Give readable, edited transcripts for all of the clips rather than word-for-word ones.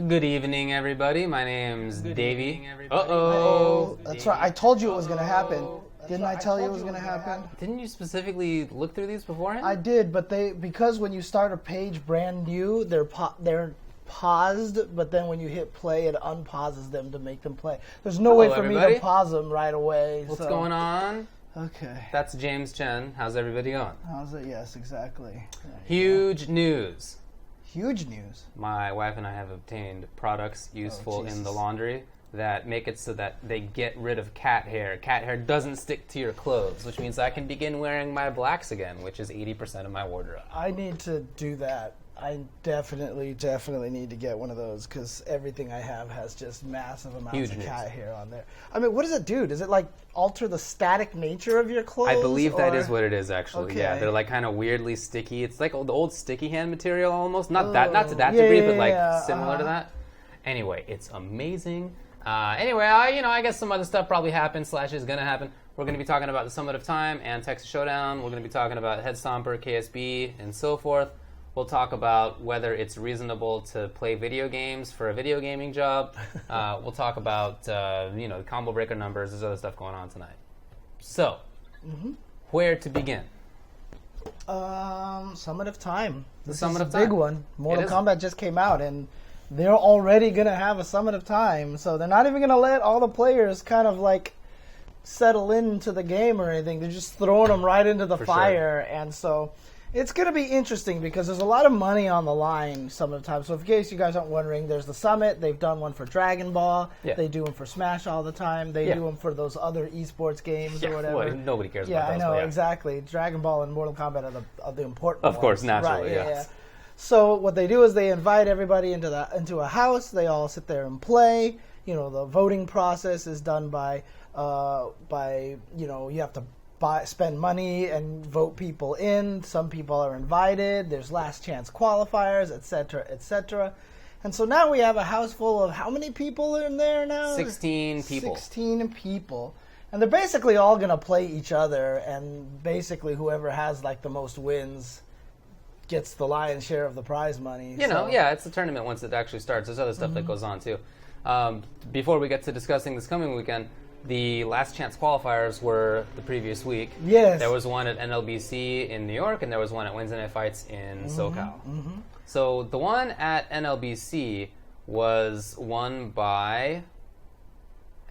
Good evening, everybody. My name's Davey. Uh-oh. That's right. I told you it was going to happen. Didn't I tell you it was going to happen? Didn't you specifically look through these beforehand? I did, but because when you start a page brand new, they're paused, but then when you hit play, it unpauses them to make them play. There's no way for me to pause them right away. What's going on? Okay. That's James Chen. How's everybody going? How's it? Yes, exactly. Huge news. Huge news. My wife and I have obtained products useful in the laundry that make it so that they get rid of cat hair. Cat hair doesn't stick to your clothes, which means I can begin wearing my blacks again, which is 80% of my wardrobe. I need to do that. I definitely need to get one of those because everything I have has just massive amounts of cat hair on there. I mean, what does it do? Does it like alter the static nature of your clothes? I believe that is what it is, actually. Okay. Yeah, they're like kind of weirdly sticky. It's like the old sticky hand material almost. Not to that degree, but like similar to that. Anyway, it's amazing. I guess some other stuff probably happened / is going to happen. We're going to be talking about the Summit of Time and Texas Showdown. We're going to be talking about Headstomper, KSB, and so forth. We'll talk about whether it's reasonable to play video games for a video gaming job. We'll talk about, the combo breaker numbers. There's other stuff going on tonight. So, where to begin? Summit of Time. This Summit of is Time. A big one. Mortal Kombat just came out, and they're already going to have a Summit of Time. So they're not even going to let all the players kind of like settle into the game or anything. They're just throwing them right into the fire. Sure. And so it's going to be interesting because there's a lot of money on the line some of the time. So in case you guys aren't wondering, there's the Summit. They've done one for Dragon Ball. Yeah. They do them for Smash all the time. They do them for those other esports games or whatever. Well, nobody cares about those. Yeah, I know, exactly. Dragon Ball and Mortal Kombat are the important ones. Of course, naturally, right, yeah. So what they do is they invite everybody into a house. They all sit there and play. You know, the voting process is done by you have to spend money and vote people in. Some people are invited. There's last chance qualifiers, etc., etc. And so now we have a house full of how many people are in there now? 16 people. 16 people. And they're basically all going to play each other, and basically whoever has like the most wins gets the lion's share of the prize money. It's a tournament once it actually starts. There's other stuff that goes on too. Before we get to discussing this coming weekend, the last chance qualifiers were the previous week. Yes. There was one at NLBC in New York, and there was one at Wednesday Night Fights in SoCal. So the one at NLBC was won by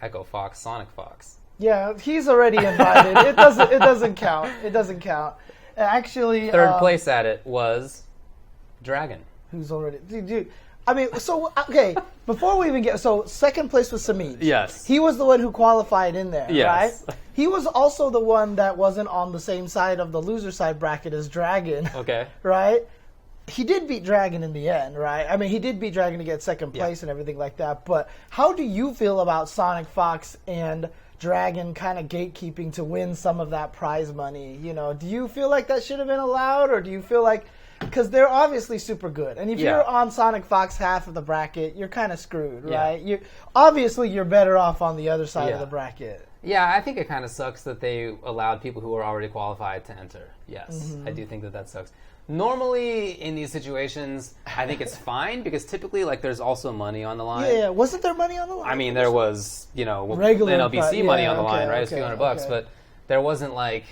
Echo Fox, Sonic Fox. Yeah, he's already invited. It doesn't count. It doesn't count. Actually, third place at it was Dragon. Who's already dude. I mean, so, okay, before we even second place was Samij. Yes. He was the one who qualified in there, yes. Right? He was also the one that wasn't on the same side of the loser side bracket as Dragon. Okay. Right? He did beat Dragon in the end, right? I mean, he did beat Dragon to get second place and everything like that, but how do you feel about Sonic Fox and Dragon kind of gatekeeping to win some of that prize money? You know, do you feel like that should have been allowed, or do you feel like... Because they're obviously super good. And if you're on Sonic Fox half of the bracket, you're kind of screwed, right? You're better off on the other side of the bracket. Yeah, I think it kind of sucks that they allowed people who are already qualified to enter. Yes, I do think that sucks. Normally, in these situations, I think it's fine because typically, like, there's also money on the line. Yeah. Wasn't there money on the line? I mean, there was, regular NLBC money on the line, right? It's a few $100, but there wasn't like,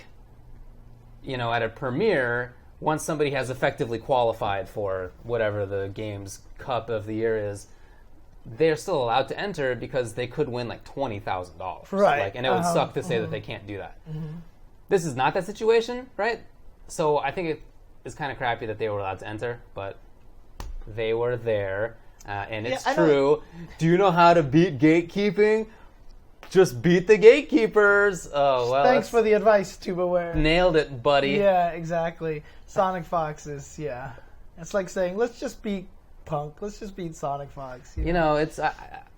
at a premiere... Once somebody has effectively qualified for whatever the game's cup of the year is, they're still allowed to enter because they could win like $20,000. Right. And it would suck to say that they can't do that. This is not that situation, right? So I think it is kind of crappy that they were allowed to enter, but they were there. And it's true. Do you know how to beat gatekeeping? Just beat the gatekeepers. Oh, well. Thanks for the advice, TubeAware. Nailed it, buddy. Yeah, exactly. Sonic Fox is, It's like saying, let's just beat Punk. Let's just beat Sonic Fox. It's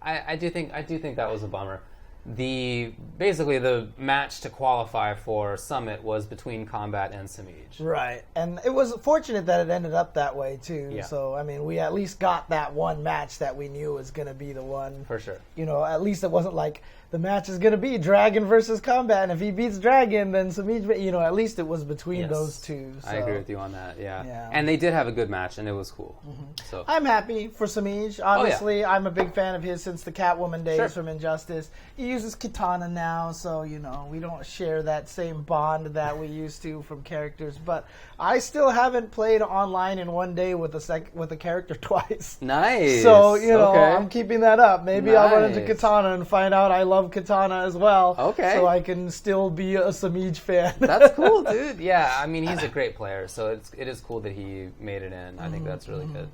I do think that was a bummer. Basically the match to qualify for Summit was between Combat and Samij. Right, and it was fortunate that it ended up that way too. Yeah. So I mean, we at least got that one match that we knew was going to be the one. For sure. At least it wasn't like the match is going to be Dragon versus Combat, and if he beats Dragon, then Samij, at least it was between those two. So. I agree with you on that, yeah. And they did have a good match, and it was cool. So I'm happy for Samij. Obviously, I'm a big fan of his since the Catwoman days from Injustice. He uses Katana now, so, we don't share that same bond that we used to from characters, but I still haven't played online in one day with a character twice. Nice. So, I'm keeping that up. Maybe I'll run into Katana and find out I love Katana as well. Okay. So I can still be a Samij fan. That's cool, dude. Yeah, I mean, he's a great player, so it is cool that he made it in. I think that's really good.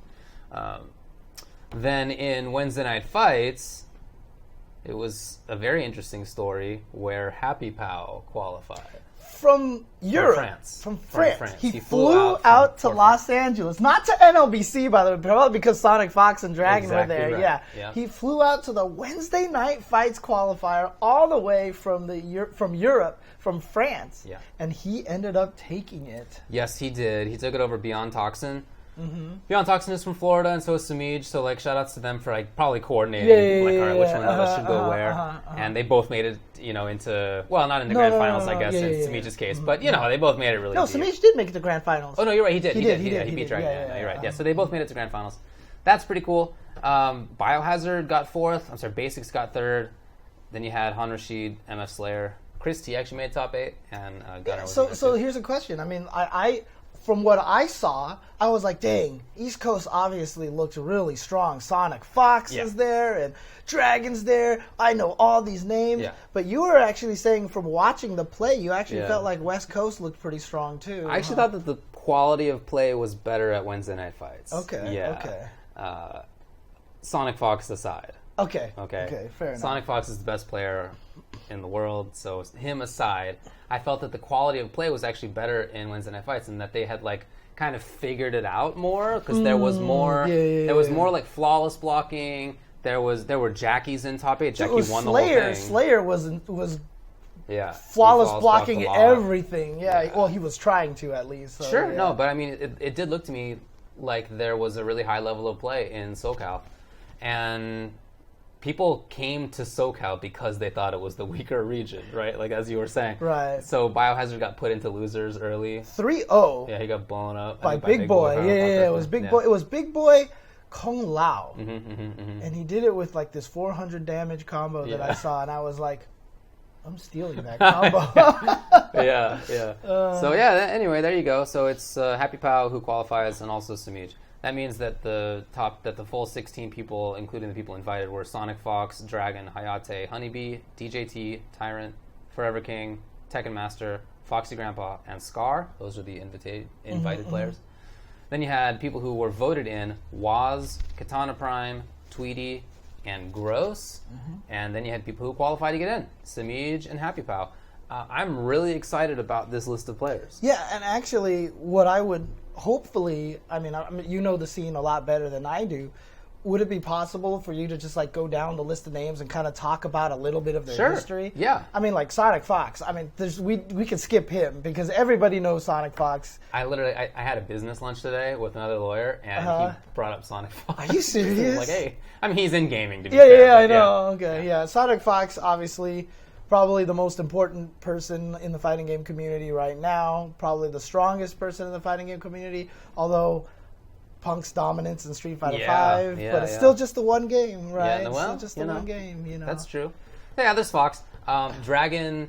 Then in Wednesday Night Fights, it was a very interesting story where Happy Pal qualified. From Europe. From France. He flew out to Los Angeles. Not to NLBC, by the way, probably because Sonic Fox and Dragon were there. Right. Yeah. He flew out to the Wednesday Night Fights qualifier all the way from Europe, from France. Yeah. And he ended up taking it. Yes, he did. He took it over Beyond Toxin. Beyond Toxin is from Florida, and so is Samij. So, shout outs to them for probably coordinating, all right, which one of us should go where. And they both made it, into not in the grand finals, I guess, in Samij's case, but they both made it really. No, deep. Samij did make it to grand finals. Oh no, you're right. He did. He beat Dragon. You're right. Yeah. So they both made it to grand finals. That's pretty cool. Biohazard got 4th. I'm sorry, Basics got 3rd. Then you had Han Rashid, MF Slayer, Chris T actually made top 8, and Gunnar was. So here's a question. I mean, I from what I saw, I was like, dang, East Coast obviously looked really strong. Sonic Fox is there, and Dragon's there. I know all these names. Yeah. But you were actually saying from watching the play, you actually felt like West Coast looked pretty strong, too. I actually thought that the quality of play was better at Wednesday Night Fights. Okay, Sonic Fox aside. Okay, fair enough. Sonic Fox is the best player in the world, so him aside, I felt that the quality of play was actually better in Wednesday Night Fights, and that they had kind of figured it out more, because there was more more flawless blocking. There were Jackies in top 8. Jackie won the whole thing. Slayer was flawless blocking everything. Yeah, well, he was trying to at least. So, sure, no, but I mean, it did look to me like there was a really high level of play in SoCal, and people came to SoCal because they thought it was the weaker region, right? As you were saying. Right. So Biohazard got put into losers early. 3-0. Yeah, he got blown up. By Big Boy. Yeah, it was Big Boy. It was Big Boy Kung Lao. And he did it with this 400 damage combo that I saw, and I was like, I'm stealing that combo. Yeah. So anyway, there you go. So it's Happy Pal who qualifies, and also Samij. That means that the full 16 people, including the people invited, were Sonic Fox, Dragon, Hayate, Honeybee, DJT, Tyrant, Forever King, Tekken Master, Foxy Grandpa, and Scar. Those are the invited players. Then you had people who were voted in: Waz, Katana Prime, Tweety, and Gross. And then you had people who qualified to get in: Samij and Happy Pal. I'm really excited about this list of players. Yeah, and actually, what I would hopefully, I mean, you know the scene a lot better than I do. Would it be possible for you to just go down the list of names and kind of talk about a little bit of their history? Yeah. I mean, Sonic Fox. I mean, we could skip him because everybody knows Sonic Fox. I had a business lunch today with another lawyer, and he brought up Sonic Fox. Are you serious? Hey, I mean, he's in gaming to be fair. Yeah, I know. Okay, yeah. Sonic Fox, obviously, probably the most important person in the fighting game community right now. Probably the strongest person in the fighting game community, although Punk's dominance in Street Fighter V, but it's still just the one game, right? It's still just the one game, That's true. Yeah, there's Fox. Dragon,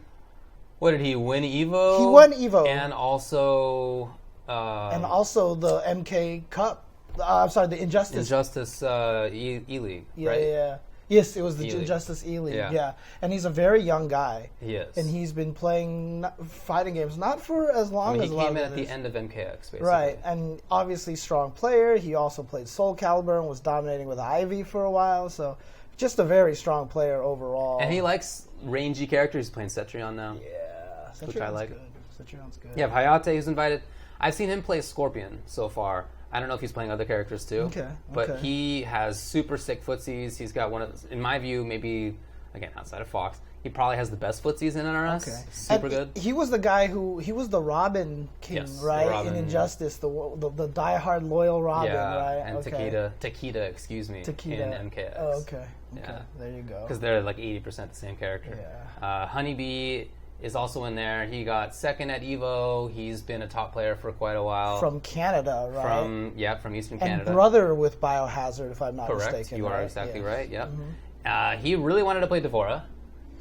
what did he win? EVO? He won EVO. And also the MK Cup. I'm sorry, the Injustice. Injustice E-League, right? Yeah. Yes, it was the Injustice E-League, yeah. And he's a very young guy. He is. And he's been playing fighting games not for as long as a lot of he came in at the end of MKX, basically. Right, and obviously strong player. He also played Soul Calibur and was dominating with Ivy for a while, so just a very strong player overall. And he likes rangy characters. He's playing Cetrion now. Yeah, which I like. Cetrion's good. Yeah, Hayate, who's invited. I've seen him play Scorpion so far. I don't know if he's playing other characters too. But he has super sick footsies. He's got one of, in my view, maybe, again, outside of Fox, He probably has the best footsies in NRS. Okay. Super good. He was the guy he was the Robin King, Yes, right? Robin. In Injustice, the diehard loyal Robin, Yeah, right? and okay. Takeda, excuse me, Takeda. in MKX. Oh, okay. Yeah. There you go. Because they're like 80% the same character. Yeah. Honeybee is also in there. He got second at EVO. He's been a top player for quite a while. From Canada, right? From Eastern and Canada. brother with Biohazard, if I'm not Correct. mistaken. You are right? exactly Yes. right. Yep. He really wanted to play Devora,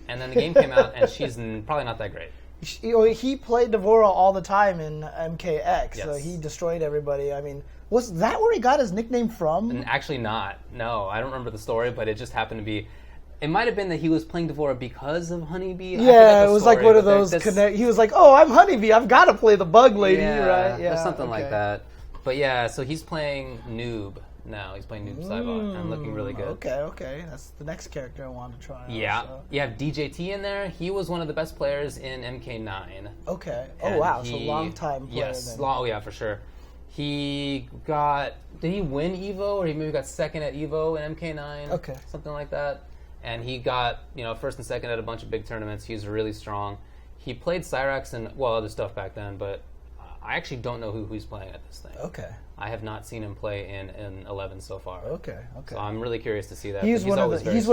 and then the game came out, and she's probably not that great. He played Devora all the time in MKX, so Yes. he destroyed everybody. I mean, was that where he got his nickname from? And actually not. No, I don't remember the story, but it just happened to be. It might have been that he was playing Devora because of Honeybee. Yeah, it was like one of those he was like, "Oh, I'm Honeybee. I've got to play the bug lady," right? Yeah, there's something like that. But yeah, so he's playing Noob now. He's playing Noob Saibot and looking really good. Okay. That's the next character I want to try. Yeah. Also. You have DJT in there. He was one of the best players in MK9. Okay. And Oh, wow. So long time player Yes. then. Oh, yeah, for sure. He got... Did he win EVO? Or he maybe got second at EVO in MK9? Okay. Something like that. And he got, first and second at a bunch of big tournaments. He's really strong. He played Cyrax and, other stuff back then, but I actually don't know who he's playing at this thing. Okay. I have not seen him play in 11 so far. Okay. So I'm really curious to see that. He's one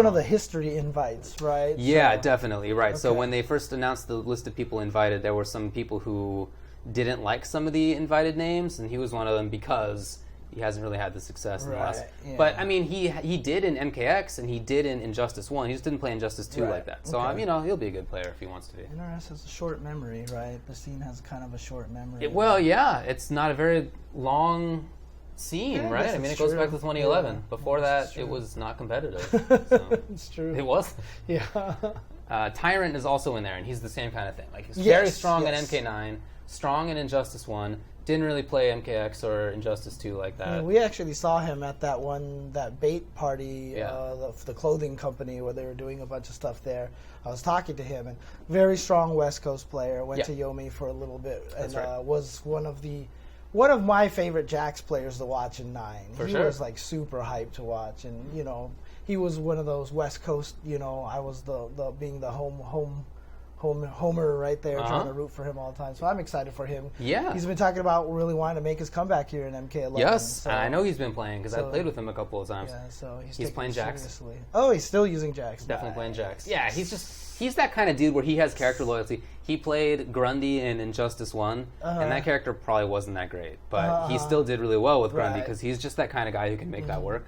of the history invites, right? Yeah, So, definitely, right. So Okay. when they first announced the list of people invited, there were some people who didn't like some of the invited names, and he was one of them because he hasn't really had the success in the last. yeah. But I mean, he did in MKX and he did in Injustice 1. He just didn't play Injustice 2 Right. like that. So Okay. he'll be a good player if he wants to be. NRS has a short memory, right? The scene has kind of a short memory. Yeah, it's not a very long scene, Yeah, I right? guess I mean, it it's goes true. back to 2011. Yeah. Before That's that, it true. was not competitive. So. It's true. It was. Yeah. Tyrant is also in there, and he's the same kind of thing. Like he's Yes, very strong yes. in MK9, strong in Injustice 1. Didn't really play MKX or Injustice 2 like that. Yeah, we actually saw him at that bait party, Yeah. the clothing company where they were doing a bunch of stuff there. I was talking to him, and very strong West Coast player. Went to Yomi for a little bit, and That's right. Was one of my favorite Jax players to watch in 9. He sure. was like super hyped to watch, and he was one of those West Coast. I was the being the homer right there, trying to root for him all the time. So I'm excited for him. Yeah. He's been talking about really wanting to make his comeback here in MK11. Yes, so, and I know he's been playing because I so- played with him a couple of times. Yeah, so he's He's taking playing it Jax. seriously. Oh, he's still using Jax. Definitely playing Nice. Jax. Yeah, he's that kind of dude where he has character loyalty. He played Grundy in Injustice 1, and that character probably wasn't that great. But he still did really well with Grundy Right. because he's just that kind of guy who can make that work.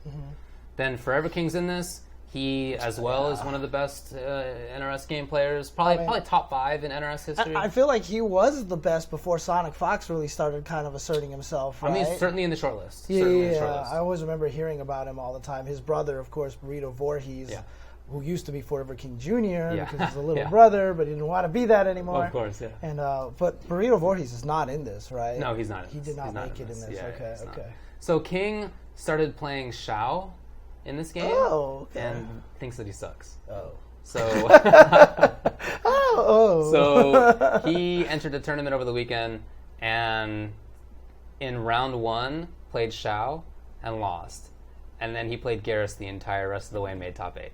Then Forever King's in this. He, as well, is one of the best NRS game players. Probably top 5 in NRS history. I feel like he was the best before Sonic Fox really started kind of asserting himself, right? I mean, certainly in the short list. Yeah, Certainly in the short list. I always remember hearing about him all the time. His brother, of course, Burrito Voorhees, Yeah. who used to be Forever King Jr. Yeah. because he's a little Yeah. brother, but he didn't want to be that anymore. Of course, yeah. And but Burrito Voorhees is not in this, right? No, he's not. He did not make it in this. Yeah, Okay, he's not. okay. So King started playing Shao in this game, Oh, okay. and thinks that he sucks. Oh. So, Oh. so he entered a tournament over the weekend, and in round 1 played Shao and lost, and then he played Garrus the entire rest of the way and made top 8.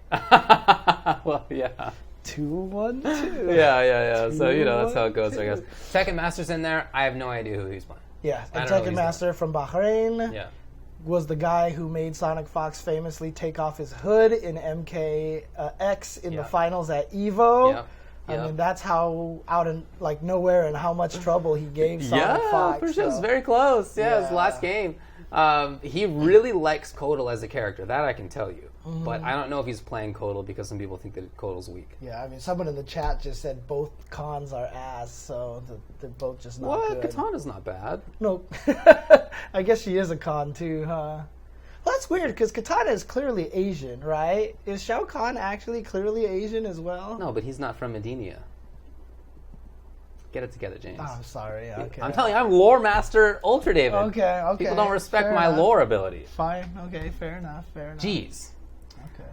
Well, yeah. 2-1-2. Yeah. So, that's how it goes, I guess. Tekken Master's in there. I have no idea who he's playing. Yeah, I and don't know who Tekken he's Master from Bahrain Yeah. was the guy who made Sonic Fox famously take off his hood in MKX in the finals at EVO. Yep. I mean, that's how out in like nowhere and how much trouble he gave Sonic Fox. For sure. It was so. very close. Yeah, it was the Yeah. last game. He really likes Kotal as a character. That I can tell you. But I don't know if he's playing Kotal because some people think that Kotal's weak. Yeah, I mean, someone in the chat just said both cons are ass, so they're both just not What? good. Katana's not bad. Nope. I guess she is a con too, huh? Well, that's weird because Katana is clearly Asian, right? Is Shao Kahn actually clearly Asian as well? No, but he's not from Medina. Get it together, James. Oh, I'm sorry. Okay. I'm telling you, I'm lore master Ultra David. Okay. People don't respect Fair my enough. lore ability. Fine. Okay. Fair enough. Jeez. Okay.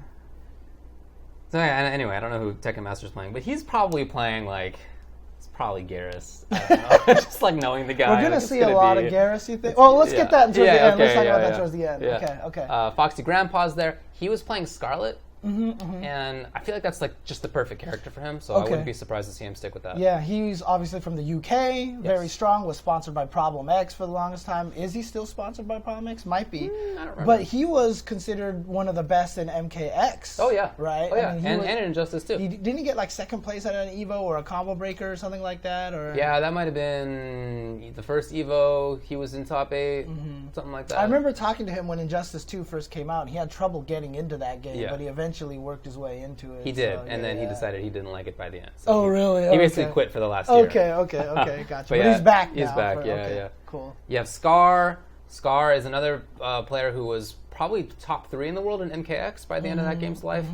So yeah, anyway, I don't know who Tekken Master's playing, but he's probably playing it's probably Garrus. I don't know. Just like knowing the guy. We're gonna like, it's see a gonna lot be- of Garrus, you think? Well, let's get that towards the end. Let's talk about that towards the end. Yeah. Okay. Foxy Grandpa's there. He was playing Scarlet and I feel like that's like just the perfect character for him. So I wouldn't be surprised to see him stick with that. Yeah, he's obviously from the UK, very strong. Was sponsored by Problem X for the longest time. Is he still sponsored by Problem X? Might be. I don't remember. But he was considered one of the best in MKX. Oh yeah, right. Oh yeah, and in Injustice too. Didn't he get like second place at an Evo or a combo breaker or something like that? Or yeah, that might have been the first Evo. He was in top 8, something like that. I remember talking to him when Injustice 2 first came out. And he had trouble getting into that game, but he eventually worked his way into it. He did, and then he decided he didn't like it by the end. So oh, really? He basically quit for the last year. Okay, gotcha. But he's back now. He's back, yeah. Cool. You have Scar. Scar is another player who was probably top 3 in the world in MKX by the end of that game's life,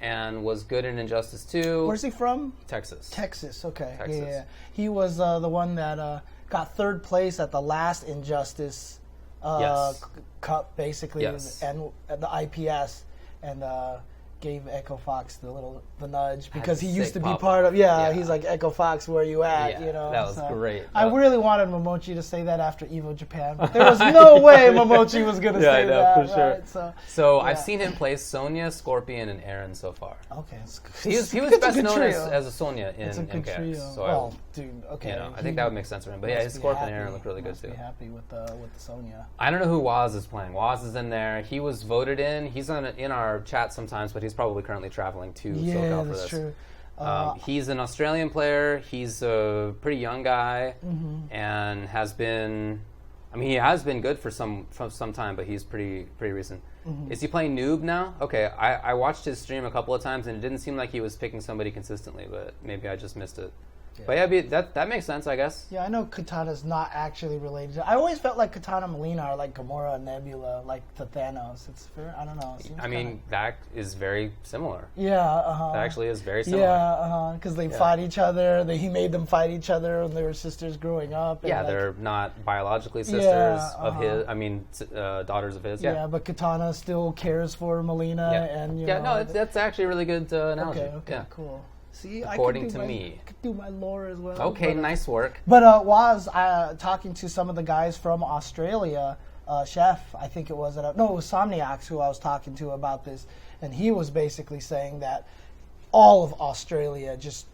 and was good in Injustice 2. Where's he from? Texas. Texas, okay. Texas. Yeah. He was the one that got third place at the last Injustice Cup, basically, and the IPS, and gave Echo Fox the nudge because he used to be part of. He's like, Echo Fox, where you at? Yeah, that was great. I really wanted Momochi to say that after Evo Japan, but there was no way Momochi was going to say that. For sure. Right? So I've seen him play Sonya, Scorpion, and Aaron so far. Okay, he was best known as a Sonya in MKX. Trio. So dude, okay. I think that would make sense for him. But yeah, his Scorpion and Aaron look really good too. Be happy with the Sonya. I don't know who Waz is playing. Waz is in there. He was voted in. He's in our chat sometimes, but he's probably currently traveling to SoCal for this. True. He's an Australian player. He's a pretty young guy, and has been. I mean, he has been good for some time, but he's pretty recent. Is he playing Noob now? Okay, I watched his stream a couple of times, and it didn't seem like he was picking somebody consistently, but maybe I just missed it. Yeah. But yeah, that makes sense, I guess. Yeah, I know Katana's not actually related to... I always felt like Katana and Melina are like Gamora and Nebula, like to Thanos. It's fair. I don't know. That is very similar. Yeah, That actually is very similar. Yeah, because they fought each other. He made them fight each other when they were sisters growing up. And they're not biologically sisters of his. I mean, daughters of his. Yeah, but Katana still cares for Melina, and that's actually a really good analogy. Okay, cool. See, according to me, I could do my lore as well. Okay, nice work. But was talking to some of the guys from Australia, Chef, I think it was. It was Somniacs who I was talking to about this, and he was basically saying that all of Australia just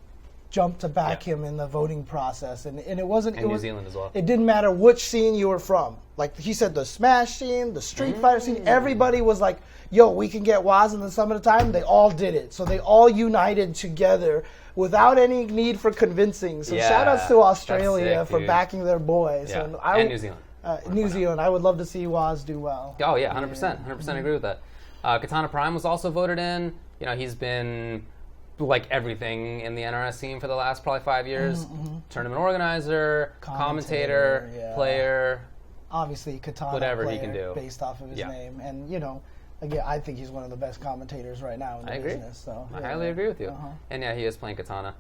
jumped to back him in the voting process, and it wasn't. And New Zealand as well. It didn't matter which scene you were from. Like he said, the Smash scene, the Street Fighter scene, everybody was like, yo, we can get Waz in some of the time. They all did it. So they all united together without any need for convincing. So shout outs to Australia for backing their boys. Yeah. And New Zealand. New Zealand. I would love to see Waz do well. Oh, yeah, 100%. 100% agree with that. Katana Prime was also voted in. He's been like everything in the NRS scene for the last probably 5 years. Tournament organizer, commentator, player. Obviously, Katana whatever player he can do based off of his name. And, again, I think he's one of the best commentators right now in the business. So, I highly agree with you. And he is playing Katana.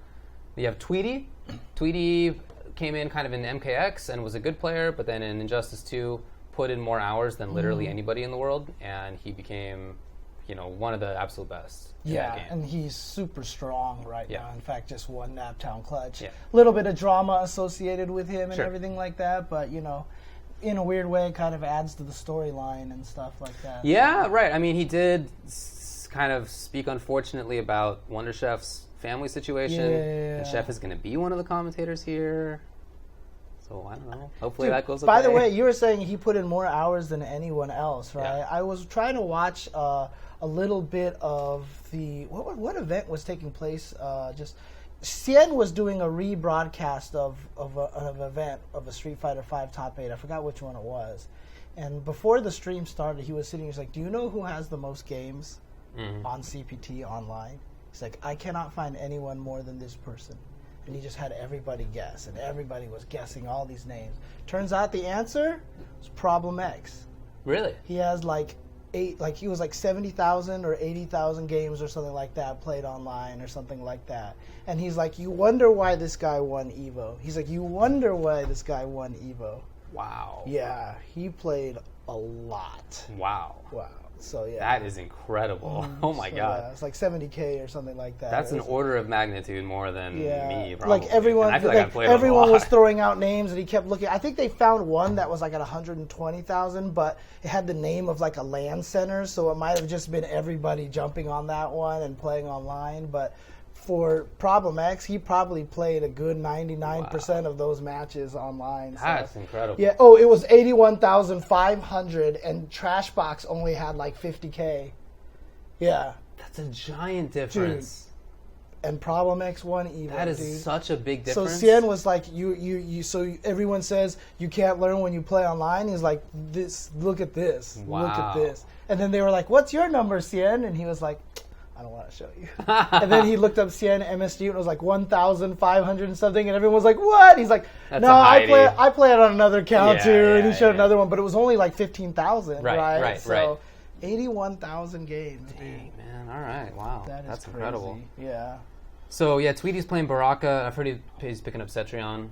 You have Tweety. Tweety came in kind of in MKX and was a good player, but then in Injustice 2 put in more hours than literally anybody in the world, and he became, one of the absolute best in that game. And he's super strong right now. In fact, just won Naptown Clutch. A little bit of drama associated with him and everything like that, but, in a weird way, it kind of adds to the storyline and stuff like that. Yeah, right. I mean, he did kind of speak unfortunately about Wonder Chef's family situation. And Chef is going to be one of the commentators here. So, I don't know. Hopefully that goes okay. By the way, you were saying he put in more hours than anyone else, right? I was trying to watch a little bit of the... What event was taking place Cien was doing a rebroadcast of an event of a Street Fighter V Top 8. I forgot which one it was. And before the stream started, he was sitting, he's like, do you know who has the most games on CPT online? He's like, I cannot find anyone more than this person. And he just had everybody guess, and everybody was guessing all these names. Turns out the answer was Problem X. Really? He has he was 70,000 or 80,000 games or something like that played online or something like that. And he's like, you wonder why this guy won Evo. He's like, you wonder why this guy won Evo. Wow. Yeah, he played a lot. Wow. So yeah, that is incredible. Oh my god, yeah, it's like 70K or something like that. That's an order of magnitude more than me. Probably. Like everyone, and I feel like I played everyone was throwing out names, and he kept looking. I think they found one that was like at 120,000, but it had the name of like a LAN center, so it might have just been everybody jumping on that one and playing online. But for Problem X, he probably played a good 99% of those matches online. So. That's incredible. Yeah. Oh, it was 81,500, and Trashbox only had like 50K. Yeah. That's a giant difference. Dude. And Problem X won even. That is such a big difference. So Cien was like, so everyone says you can't learn when you play online. He's like, look at this. Wow. Look at this. And then they were like, what's your number, Cien? And he was like, I don't want to show you. And then he looked up Cien MSG, and it was like 1,500 and something, and everyone was like, what? He's like, no, I play it on another account too. And he showed another one, but it was only like 15,000, right? So 81,000 games. Dang, man. All right. Wow. That's crazy. Incredible. Yeah. So, yeah, Tweety's playing Baraka. I've heard he's picking up Cetrion,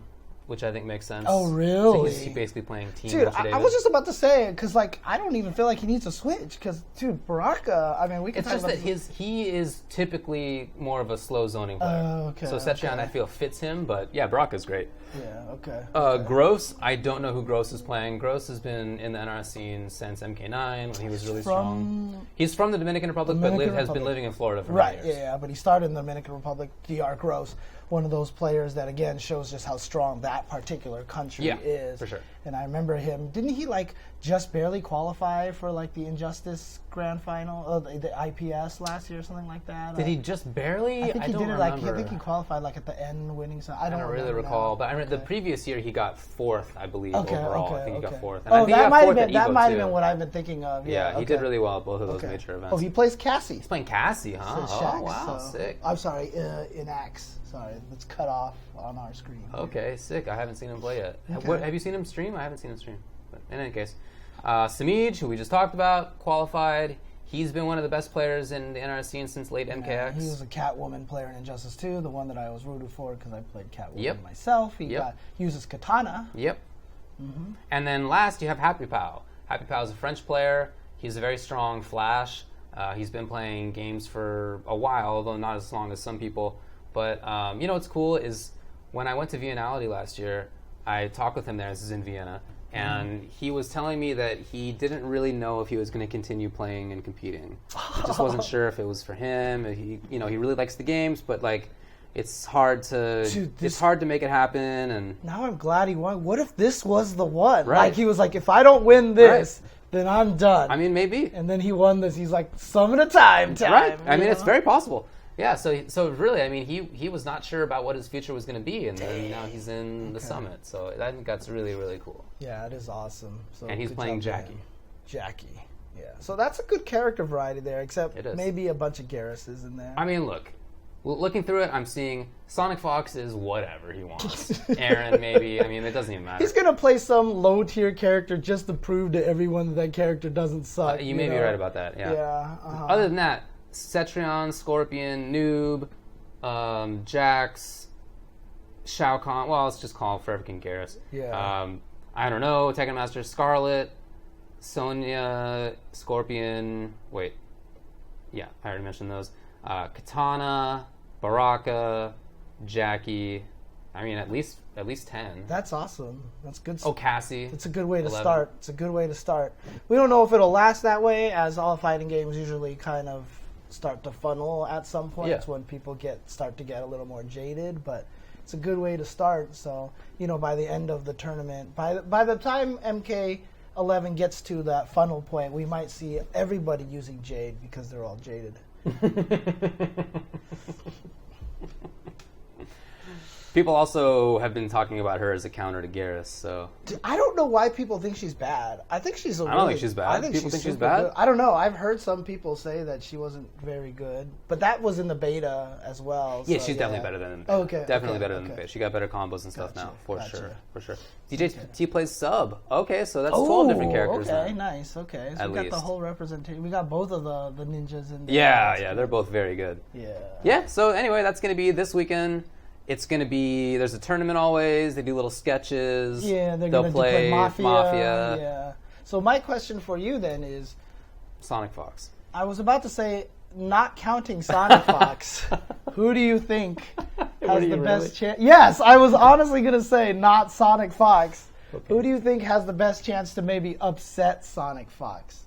which I think makes sense. Oh, really? So he's basically playing Team Dude, I was just about to say, because, like, I don't even feel like he needs to switch, because, dude, Baraka, I mean, we can It's just that he is typically more of a slow zoning player. Okay. So Cetrion, I feel, fits him, but, yeah, Baraka's great. Yeah, okay. Gross, I don't know who Gross is playing. Gross has been in the NR scene since MK9 when he was really strong. He's from the Dominican Republic, but has been living in Florida for many years. Yeah, but he started in the Dominican Republic, DR Gross. One of those players that, again, shows just how strong that particular country is. For sure. And I remember him, didn't he, like, just barely qualify for, like, the Injustice Grand Final, the IPS last year or something like that? Did he just barely? I think he don't did it, remember. I think he qualified, like, at the end winning. So I don't really recall, but I remember the previous year he got 4th, I believe, overall. I think he got 4th. And I think that might have too. been what I've been thinking of. Yeah, he did really well at both of those major events. Oh, he plays Cassie. He's playing Cassie, huh? Shax, wow, sick. I'm sorry, in Axe. Sorry, it's cut off on our screen. Okay, sick. I haven't seen him play yet. Okay. Have you seen him stream? I haven't seen him stream. But in any case, Samij, who we just talked about, qualified. He's been one of the best players in the NR scene since late MKX. He was a Catwoman player in Injustice 2, the one that I was rooted for because I played Catwoman myself. He uses Katana. Yep. Mm-hmm. And then last, you have Happy Pal. Happy Pal is a French player. He's a very strong Flash. He's been playing games for a while, although not as long as some people. But you know what's cool is when I went to Vienality last year, I talked with him there. This is in Vienna. And he was telling me that he didn't really know if he was going to continue playing and competing. He just wasn't sure if it was for him. He really likes the games, but like, it's hard to make it happen. And now I'm glad he won. What if this was the one? Right. Like he was like, if I don't win this, then I'm done. I mean, maybe. And then he won this. He's like, summon a time. Right. I mean, it's very possible. Yeah, so really, I mean, he was not sure about what his future was going to be, and then now he's in the summit. So I think that's really, really cool. Yeah, it is awesome. So and he's playing Jackie. Jackie, yeah. So that's a good character variety there, except maybe a bunch of Garruses in there. I mean, look, looking through it, I'm seeing Sonic Fox is whatever he wants. Aaron, maybe. I mean, it doesn't even matter. He's going to play some low-tier character just to prove to everyone that character doesn't suck. You may be right about that, yeah. Yeah. Other than that, Cetrion, Scorpion, Noob, Jax, Shao Kahn. Well, let's just call him for freaking Garrus. Yeah. I don't know. Tekken Master, Scarlet, Sonya, Scorpion. Wait. Yeah, I already mentioned those. Katana, Baraka, Jackie. I mean, at least 10. That's awesome. That's good. Oh, Cassie. It's a good way to 11. start. It's a good way to start. We don't know if it'll last that way, as all fighting games usually kind of start to funnel at some point when people start to get a little more jaded, but it's a good way to start. So, by the end of the tournament, by the time MK11 gets to that funnel point, we might see everybody using Jade because they're all jaded. People also have been talking about her as a counter to Garrus, so... I don't know why people think she's bad. I think she's I don't think she's bad. People think she's bad? Good. I don't know. I've heard some people say that she wasn't very good. But that was in the beta as well. Yeah, she's definitely better than in the beta. Okay. Definitely better than the beta. She got better combos and stuff now, for sure. DJT plays sub. Okay, so that's 12 different characters now. Okay, nice. Okay, so we got the whole representation. We got both of the ninjas in there. Yeah, they're both very good. Yeah, so anyway, that's going to be this weekend. It's going to be, there's a tournament always, they do little sketches. Yeah, they'll play Mafia. Yeah. So my question for you then is, Sonic Fox. I was about to say, not counting Sonic Fox, who do you think has the best chance? Yes, I was honestly going to say not Sonic Fox. Okay. Who do you think has the best chance to maybe upset Sonic Fox?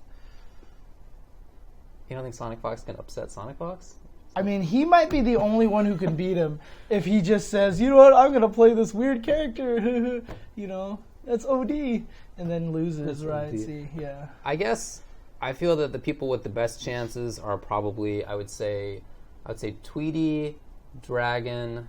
You don't think Sonic Fox can upset Sonic Fox? I mean, he might be the only one who can beat him if he just says, you know what, I'm going to play this weird character, you know, that's OD, and then loses, right? See, yeah. I guess I feel that the people with the best chances are probably, I would say Tweety, Dragon,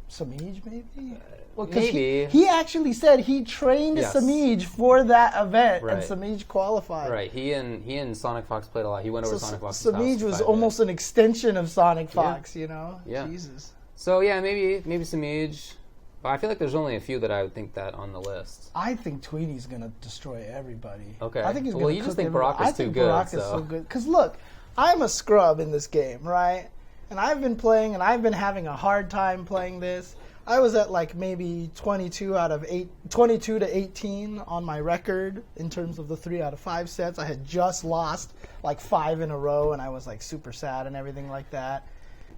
Samij, maybe? Well, maybe. He actually said he trained Samij for that event, and Samij qualified. Right. He and Sonic Fox played a lot. He went over Sonic Fox's Samij was almost an extension of Sonic Fox, you know? Yeah. Jesus. So, yeah, maybe Samij. But I feel like there's only a few that I would think that on the list. I think Tweety's going to destroy everybody. Okay. I think he's you just think Baraka's too good. I think Baraka's so good. Because, look, I'm a scrub in this game, right? And I've been playing, and I've been having a hard time playing this. I was at like maybe 22 to 18 on my record in terms of the 3 out of 5 sets. I had just lost like 5 in a row, and I was like super sad and everything like that.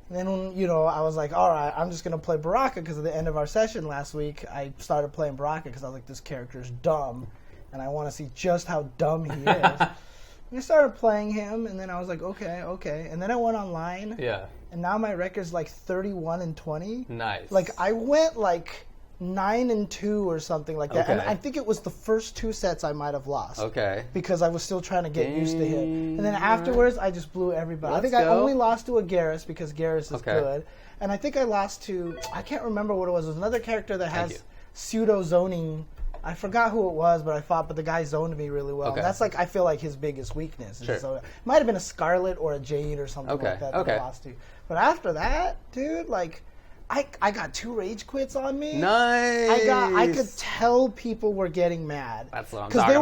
And then, you know, I was like, all right, I'm just going to play Baraka because at the end of our session last week, I started playing Baraka because I was like, this character is dumb, and I want to see just how dumb he is. And I started playing him, and then I was like, okay. And then I went online. Yeah. And now my record's like 31-20. Nice. Like I went like 9-2 or something like that. Okay. And I think it was the first 2 sets I might have lost. Okay. Because I was still trying to get used to him. And then afterwards, I just blew everybody. Let's I think go. I only lost to a Garrus because Garrus is good. And I think I lost to, I can't remember what it was. It was another character that has pseudo zoning. I forgot who it was, but the guy zoned me really well. Okay. And that's like, I feel like his biggest weakness. Sure. So it might have been a Scarlet or a Jade or something like that I lost to. But after that, dude, like, I got 2 rage quits on me. Nice. I could tell people were getting mad. That's what I'm talking about.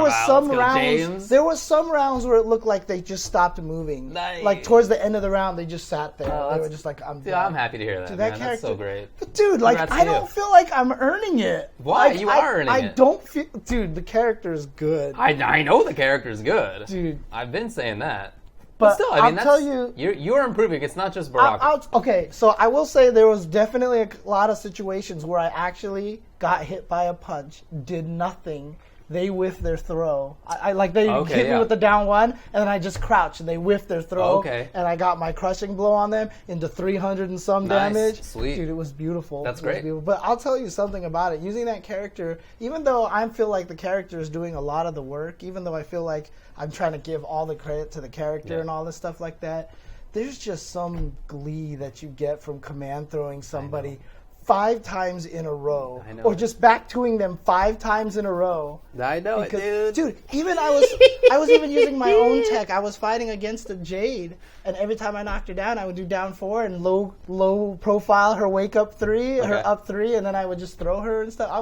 There was some rounds where it looked like they just stopped moving. Nice. Like towards the end of the round, they just sat there. They were just like, I'm done. I'm happy to hear that. Dude, that character, that's so great. But dude, like, I don't feel like I'm earning it. Why? Like, you are earning it. I don't feel, dude. The character is good. I know the character is good, dude. I've been saying that. But still, I mean, I'll tell you, you're improving. It's not just Baraka. Okay, so I will say there was definitely a lot of situations where I actually got hit by a punch, did nothing. They whiffed their throw. They hit me with the down 1, and then I just crouched, and they whiffed their throw. And I got my crushing blow on them into 300 and some damage. Sweet. Dude, it was beautiful. That's great. But I'll tell you something about it. Using that character, even though I feel like the character is doing a lot of the work, even though I feel like I'm trying to give all the credit to the character and all this stuff like that, there's just some glee that you get from command throwing somebody 5 times in a row, or just back-2ing them 5 times in a row. I know it, dude. Dude, even I was even using my own tech. I was fighting against a Jade, and every time I knocked her down, I would do down 4 and low profile her wake up 3, her up 3, and then I would just throw her and stuff. I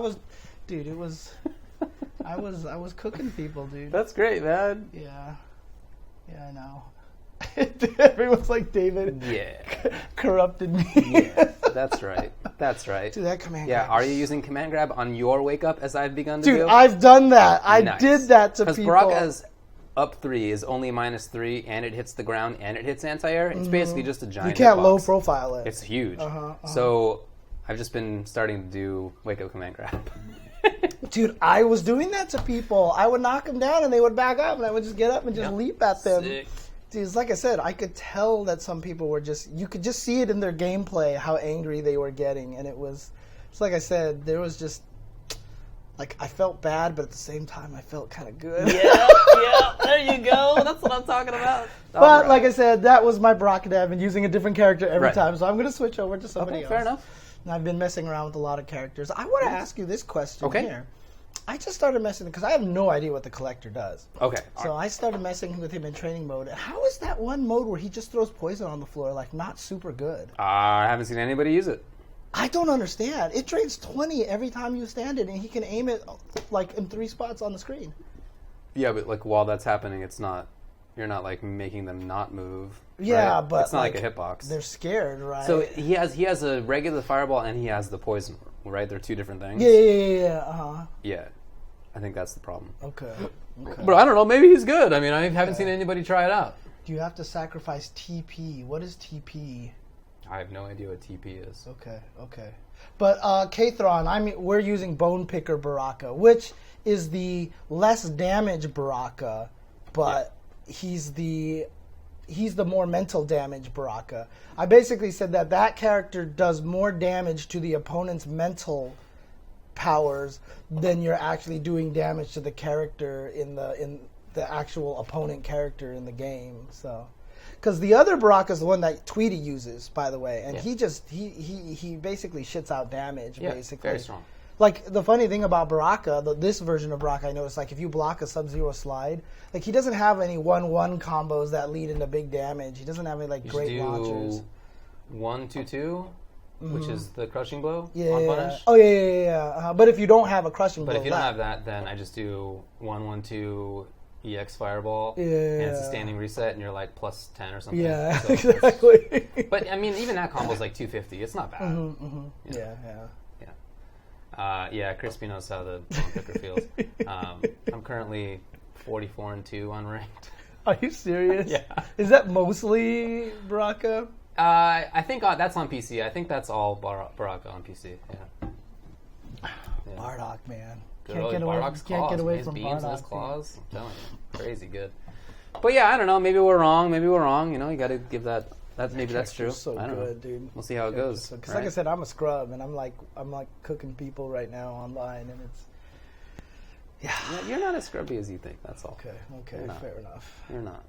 was cooking people, dude. That's great, man. Yeah, I know. Everyone's like, David corrupted me. Yeah, that's right. Dude, that command grab. Yeah, are you using command grab on your wake up as I've begun to do? Dude, I've done that. I did that to people. Because Baraka's up 3 is only -3, and it hits the ground, and it hits anti-air. It's basically just a giant You can't hitbox. low profile it. It's huge. So I've just been starting to do wake up command grab. Dude, I was doing that to people. I would knock them down, and they would back up, and I would just get up and just leap at them. Sick. Dude, like I said, I could tell that some people were you could just see it in their gameplay, how angry they were getting. And it's like I said, there was just, like, I felt bad, but at the same time, I felt kind of good. Yeah, there you go. That's what I'm talking about. But like I said, that was my Baraka. I've been using a different character every time, so I'm going to switch over to somebody else. Fair enough. And I've been messing around with a lot of characters. I want to ask you this question here. I just started messing because I have no idea what the collector does. Okay. So I started messing with him in training mode. How is that one mode where he just throws poison on the floor, like, not super good? I haven't seen anybody use it. I don't understand. It drains 20 every time you stand it, and he can aim it, like, in 3 spots on the screen. Yeah, but, like, while that's happening, you're not, like, making them not move. Yeah, right? but it's not like a hitbox. They're scared, right? So he has a regular fireball, and he has the poison, right? They're 2 different things. Yeah. Yeah. I think that's the problem. Okay. But I don't know. Maybe he's good. I mean, I haven't seen anybody try it out. Do you have to sacrifice TP? What is TP? I have no idea what TP is. Okay. But Kathron, we're using Bone Picker Baraka, which is the less damage Baraka, but he's the more mental damage Baraka. I basically said that character does more damage to the opponent's mental powers than you're actually doing damage to the character in the actual opponent character in the game. So, because the other Baraka is the one that Tweety uses, by the way, and he basically shits out damage. Basically, very strong. Like, the funny thing about Baraka, this version of Baraka, I noticed, like, if you block a Sub-Zero slide, like, he doesn't have any 1-1 combos that lead into big damage. He doesn't have any, like, great launchers. 1-2-2, which is the crushing blow on punish. Oh, yeah. But if you don't have a crushing blow, but if you don't have that, then I just do 1-1-2 EX fireball, and it's a standing reset, and you're like plus 10 or something. Yeah, so exactly. But, I mean, even that combo is like 250. It's not bad. Yeah, Crispy knows how the Bone Picker feels. I'm currently 44-2 unranked. Are you serious? Yeah. Is that mostly Baraka? I think that's on PC. I think that's all Baraka on PC. Yeah. Bardock, man. Can't get away from Bardock. His claws. I'm telling you, crazy good. But yeah, I don't know. Maybe we're wrong. You know, you got to give that. Maybe that's true. So I don't good, know. dude. We'll see how it goes. Because, like I said, I'm a scrub, and I'm like cooking people right now online, and it's You're not as scrubby as you think. That's all. Okay, fair enough. You're not.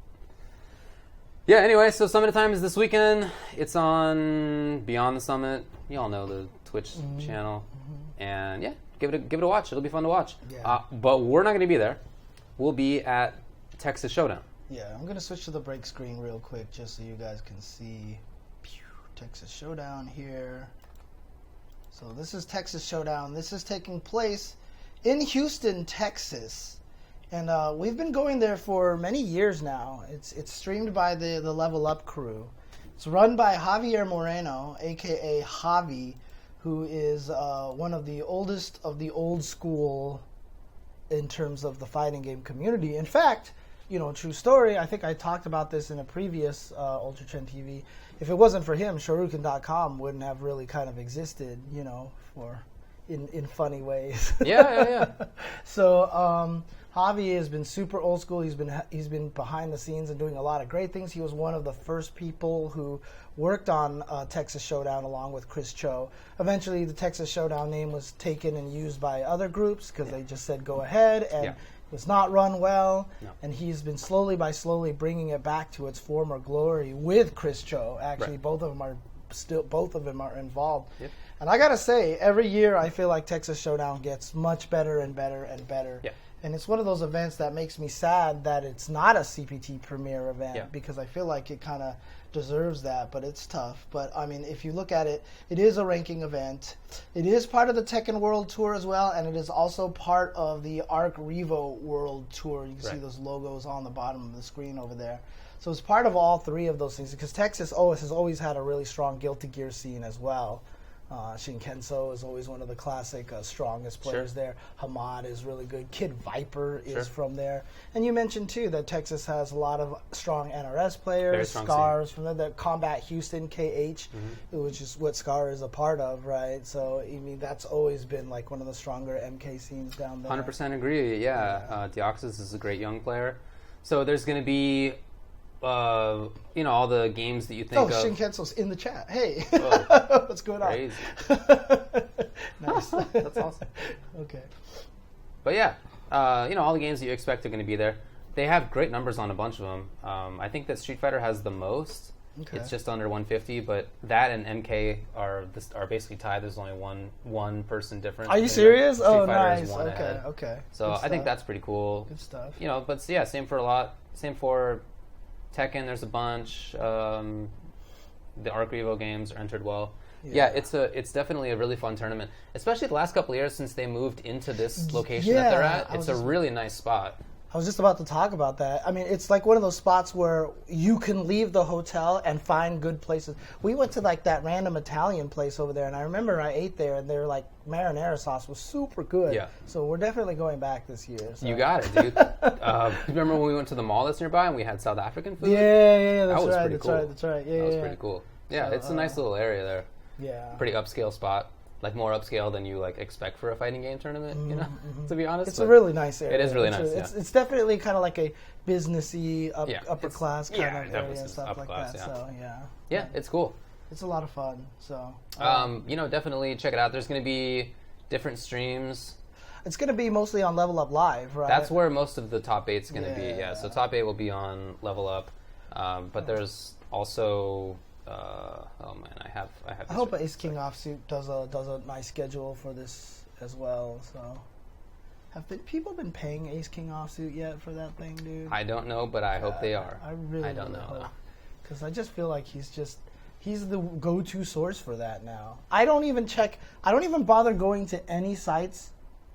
Yeah. Anyway, so Summit Time is this weekend. It's on Beyond the Summit. You all know the Twitch channel, and give it a watch. It'll be fun to watch. Yeah. But we're not going to be there. We'll be at Texas Showdown. Yeah, I'm going to switch to the break screen real quick just so you guys can see Texas Showdown here. So this is Texas Showdown. This is taking place in Houston, Texas. And we've been going there for many years now. It's streamed by the Level Up crew. It's run by Javier Moreno, a.k.a. Javi, who is one of the oldest of the old school in terms of the fighting game community. In fact, true story, I think I talked about this in a previous Ultra Trend TV. If it wasn't for him, Shoryuken.com wouldn't have really kind of existed, in funny ways. Yeah. So Javi has been super old school. He's been behind the scenes and doing a lot of great things. He was one of the first people who worked on Texas Showdown along with Chris Cho. Eventually, the Texas Showdown name was taken and used by other groups because they just said go ahead, and it was not run well. No. And he's been slowly bringing it back to its former glory with Chris Cho. Actually, both of them are involved. Yep. And I gotta say, every year I feel like Texas Showdown gets much better and better and better. Yeah. And it's one of those events that makes me sad that it's not a CPT premier event because I feel like it kind of deserves that, but it's tough. But, I mean, if you look at it, it is a ranking event. It is part of the Tekken World Tour as well, and it is also part of the Arc Revo World Tour. You can see those logos on the bottom of the screen over there. So it's part of all three of those things because Texas has always had a really strong Guilty Gear scene as well. Shinkenso is always one of the classic strongest players there. Hamad is really good. Kid Viper is from there. And you mentioned, too, that Texas has a lot of strong NRS players. Scars from the Combat Houston, KH, which is what Scar is a part of, right? So, I mean, that's always been like one of the stronger MK scenes down there. 100% agree, Deoxys is a great young player. So there's going to be all the games that you think of. Shinkenso's in the chat. Hey, what's going on? Crazy. Nice. That's awesome. Okay. But yeah, all the games that you expect are going to be there. They have great numbers on a bunch of them. I think that Street Fighter has the most. Okay. It's just under 150, but that and MK are basically tied. There's only one person difference. Are you serious? Street Fighter nice. is one ahead. Okay. So I think that's pretty cool. Good stuff. But yeah, same for Tekken, there's a bunch. The Arc Revo games are entered well. Yeah, it's definitely a really fun tournament, especially the last couple of years since they moved into this location that they're at. It's a really nice spot. I was just about to talk about that. I mean, it's like one of those spots where you can leave the hotel and find good places. We went to like that random Italian place over there, and I remember I ate there, and their like marinara sauce was super good. Yeah. So we're definitely going back this year. So. You got it, dude. Remember when we went to the mall that's nearby and we had South African food? Yeah, that's that was right. pretty That's cool. right. That's right. Yeah, that was pretty cool. Yeah, So, it's a nice little area there. Yeah. Pretty upscale spot. Like more upscale than you like expect for a fighting game tournament, you know, to be honest. It's a really nice area. It is really nice, It's definitely kind of like a businessy, upper class kind of definitely area and stuff like class, that. yeah. So, Yeah, it's cool. It's a lot of fun. So, definitely check it out. There's going to be different streams. it's going to be mostly on Level Up Live, right? That's where most of the top 8's going to be, Yeah. So top 8 will be on Level Up. But there's also... I have. I hope Ace King Offsuit does a nice schedule for this as well. So, people been paying Ace King Offsuit yet for that thing, dude? I don't know, but I hope they are. I really don't know, because I just feel like he's the go-to source for that now. I don't even bother going to any site's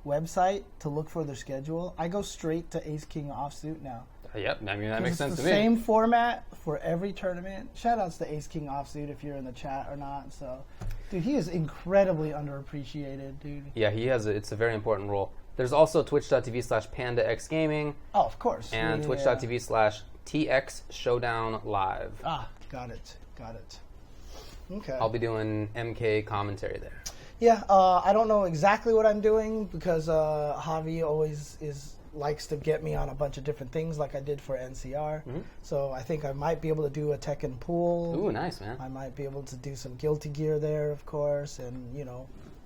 website to look for their schedule. I go straight to Ace King Offsuit now. Yep, I mean that makes sense to It's the same format for every tournament. Shoutouts to Ace King Offsuit if you're in the chat or not. So, dude, he is incredibly underappreciated, dude. Yeah, it's a very important role. There's also twitch.tv/PandaXGaming. Oh, of course. And twitch.tv/TX Showdown Live. Ah, got it. Okay. I'll be doing MK commentary there. Yeah, I don't know exactly what I'm doing because Javi always likes to get me on a bunch of different things like I did for NCR. Mm-hmm. So I think I might be able to do a Tekken pool. Ooh, nice, man. I might be able to do some Guilty Gear there, of course. And,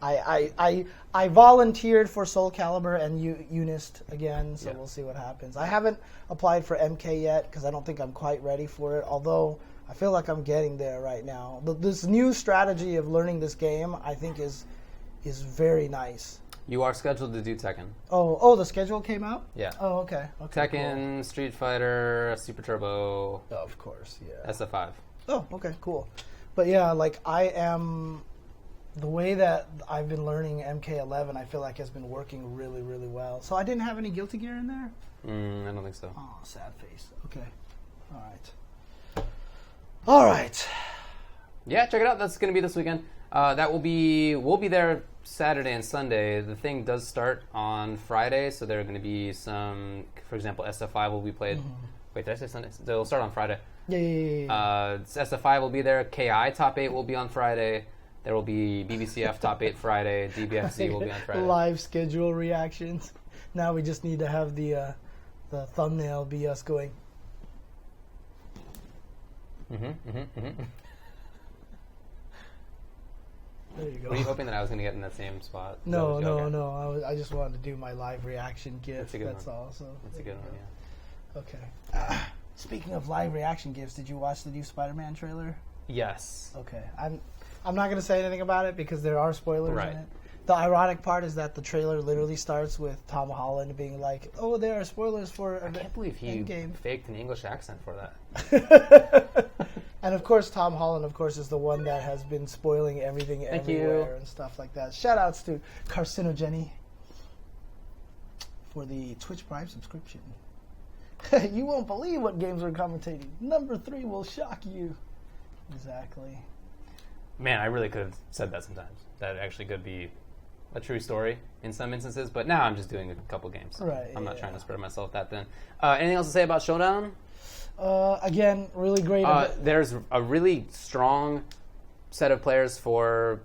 I volunteered for Soul Calibur and Unist again, so we'll see what happens. I haven't applied for MK yet because I don't think I'm quite ready for it, although I feel like I'm getting there right now. This new strategy of learning this game, I think, is very nice. You are scheduled to do Tekken. Oh, the schedule came out? Yeah. Oh, okay. Tekken, cool. Street Fighter, Super Turbo. Oh, of course, yeah. SF5. Oh, okay, cool. But yeah, like the way that I've been learning MK11, I feel like has been working really, really well. So I didn't have any Guilty Gear in there? I don't think so. Oh, sad face. Okay. All right. Yeah, check it out. That's going to be this weekend. We'll be there Saturday and Sunday. The thing does start on Friday, so there are going to be some, for example, SF5 will be played. Mm-hmm. Wait, did I say Sunday? They'll start on Friday. Yeah. SF5 will be there. KI Top 8 will be on Friday. There will be BBCF Top 8 Friday. DBFC will be on Friday. Live schedule reactions. Now we just need to have the thumbnail be us going. There you go. Were you hoping that I was going to get in that same spot? No. I just wanted to do my live reaction gif. That's all. So that's a good one, yeah. Okay. Speaking of live reaction gifs, did you watch the new Spider-Man trailer? Yes. Okay. I'm not going to say anything about it because there are spoilers right. in it. The ironic part is that the trailer literally starts with Tom Holland being like, "Oh, there are spoilers for." I can't believe he faked an English accent for that. And of course, Tom Holland, is the one that has been spoiling everything everywhere and stuff like that. Shout outs to Carcinogeny for the Twitch Prime subscription. You won't believe what games we're commentating. Number 3 will shock you. Exactly. Man, I really could have said that sometimes. That actually could be a true story in some instances, but now I'm just doing a couple games. Right. I'm not trying to spread myself that thin. Anything else to say about Showdown? Again, really great. There's a really strong set of players for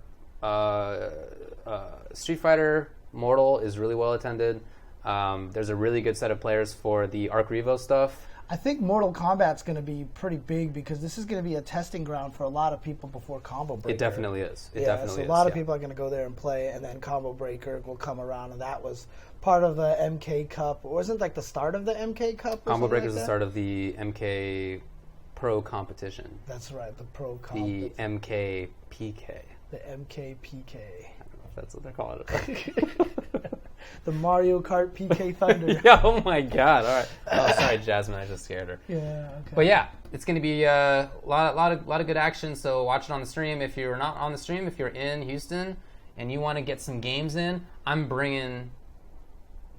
Street Fighter. Mortal is really well attended. There's a really good set of players for the Arc Revo stuff. I think Mortal Kombat's going to be pretty big because this is going to be a testing ground for a lot of people before Combo Breaker. It definitely is. So a lot of people are going to go there and play, and then Combo Breaker will come around, and that was part of the MK Cup. Wasn't like the start of the MK Cup? Combo Breaker is the start of the MK Pro competition. That's right, the Pro competition. The MK PK. The MK PK. I don't know if that's what they're calling it. The Mario Kart PK Thunder. Yeah, oh my God! All right. Oh, sorry, Jasmine. I just scared her. Yeah. Okay. But yeah, it's going to be a lot of good action. So watch it on the stream. If you're not on the stream, if you're in Houston and you want to get some games in, I'm bringing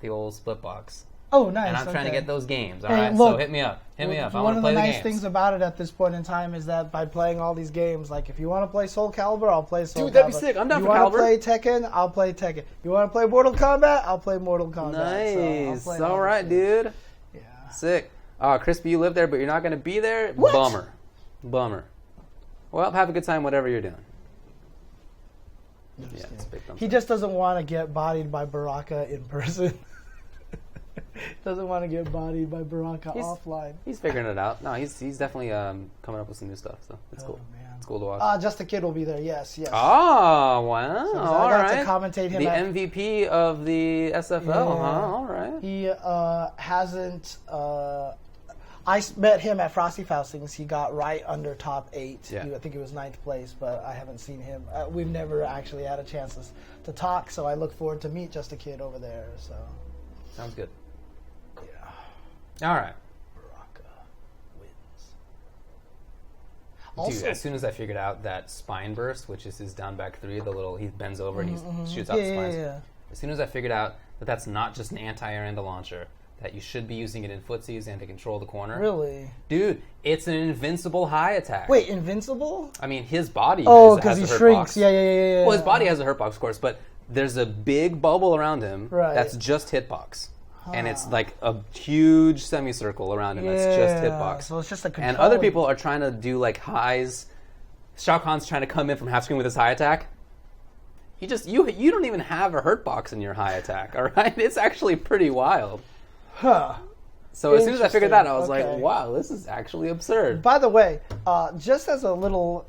the old split box. Oh, nice. And I'm trying to get those games. All Hey, right, look, so hit me up. Hit me up. I One want to of play the the nice games. things about it at this point in time is that by playing all these games, like if you want to play Soul Calibur, I'll play Soul Calibur. Dude, that'd be sick. I'm down for Calibur. You want to play Tekken? I'll play Tekken. You want to play Mortal Kombat? I'll play Mortal Kombat. Nice. All right, dude. Yeah. Sick. Crispy, you live there, but you're not going to be there? What? Bummer. Well, have a good time, whatever you're doing. Yeah, it's a big thumbs He up. just doesn't want to get bodied by Baraka in person. Doesn't want to get bodied by Baraka offline. He's figuring it out. No, he's definitely coming up with some new stuff, so it's cool. Man. It's cool to watch. Just a Kid will be there, yes. Oh, wow. So all I got right. to commentate him. The MVP of the SFL, huh? All right. He hasn't... I met him at Frosty Faustings. He got right under top 8. Yeah. I think he was 9th place, but I haven't seen him. We've never actually had a chance to talk, so I look forward to meet Just a Kid over there. So Sounds good. yeah, All right. Baraka wins. Dude, Also, as soon as I figured out that spine burst, which is his down back 3, the little, he bends over and he shoots out the spines. Yeah. As soon as I figured out that that's not just an anti-air and a launcher, that you should be using it in footsies and to control the corner. Really? Dude, it's an invincible high attack. Wait, invincible? I mean, his body Because has he a hurt shrinks. box. Yeah. Well, his body has a hurt box, of course, but there's a big bubble around him that's just hitbox. And it's like a huge semicircle around him that's just hitbox. So it's just a control. And other people are trying to do like highs. Shao Kahn's trying to come in from half screen with his high attack. You don't even have a hurt box in your high attack, all right? It's actually pretty wild. Huh. So as soon as I figured that, I was Okay. like, wow, this is actually absurd. By the way, just as a little,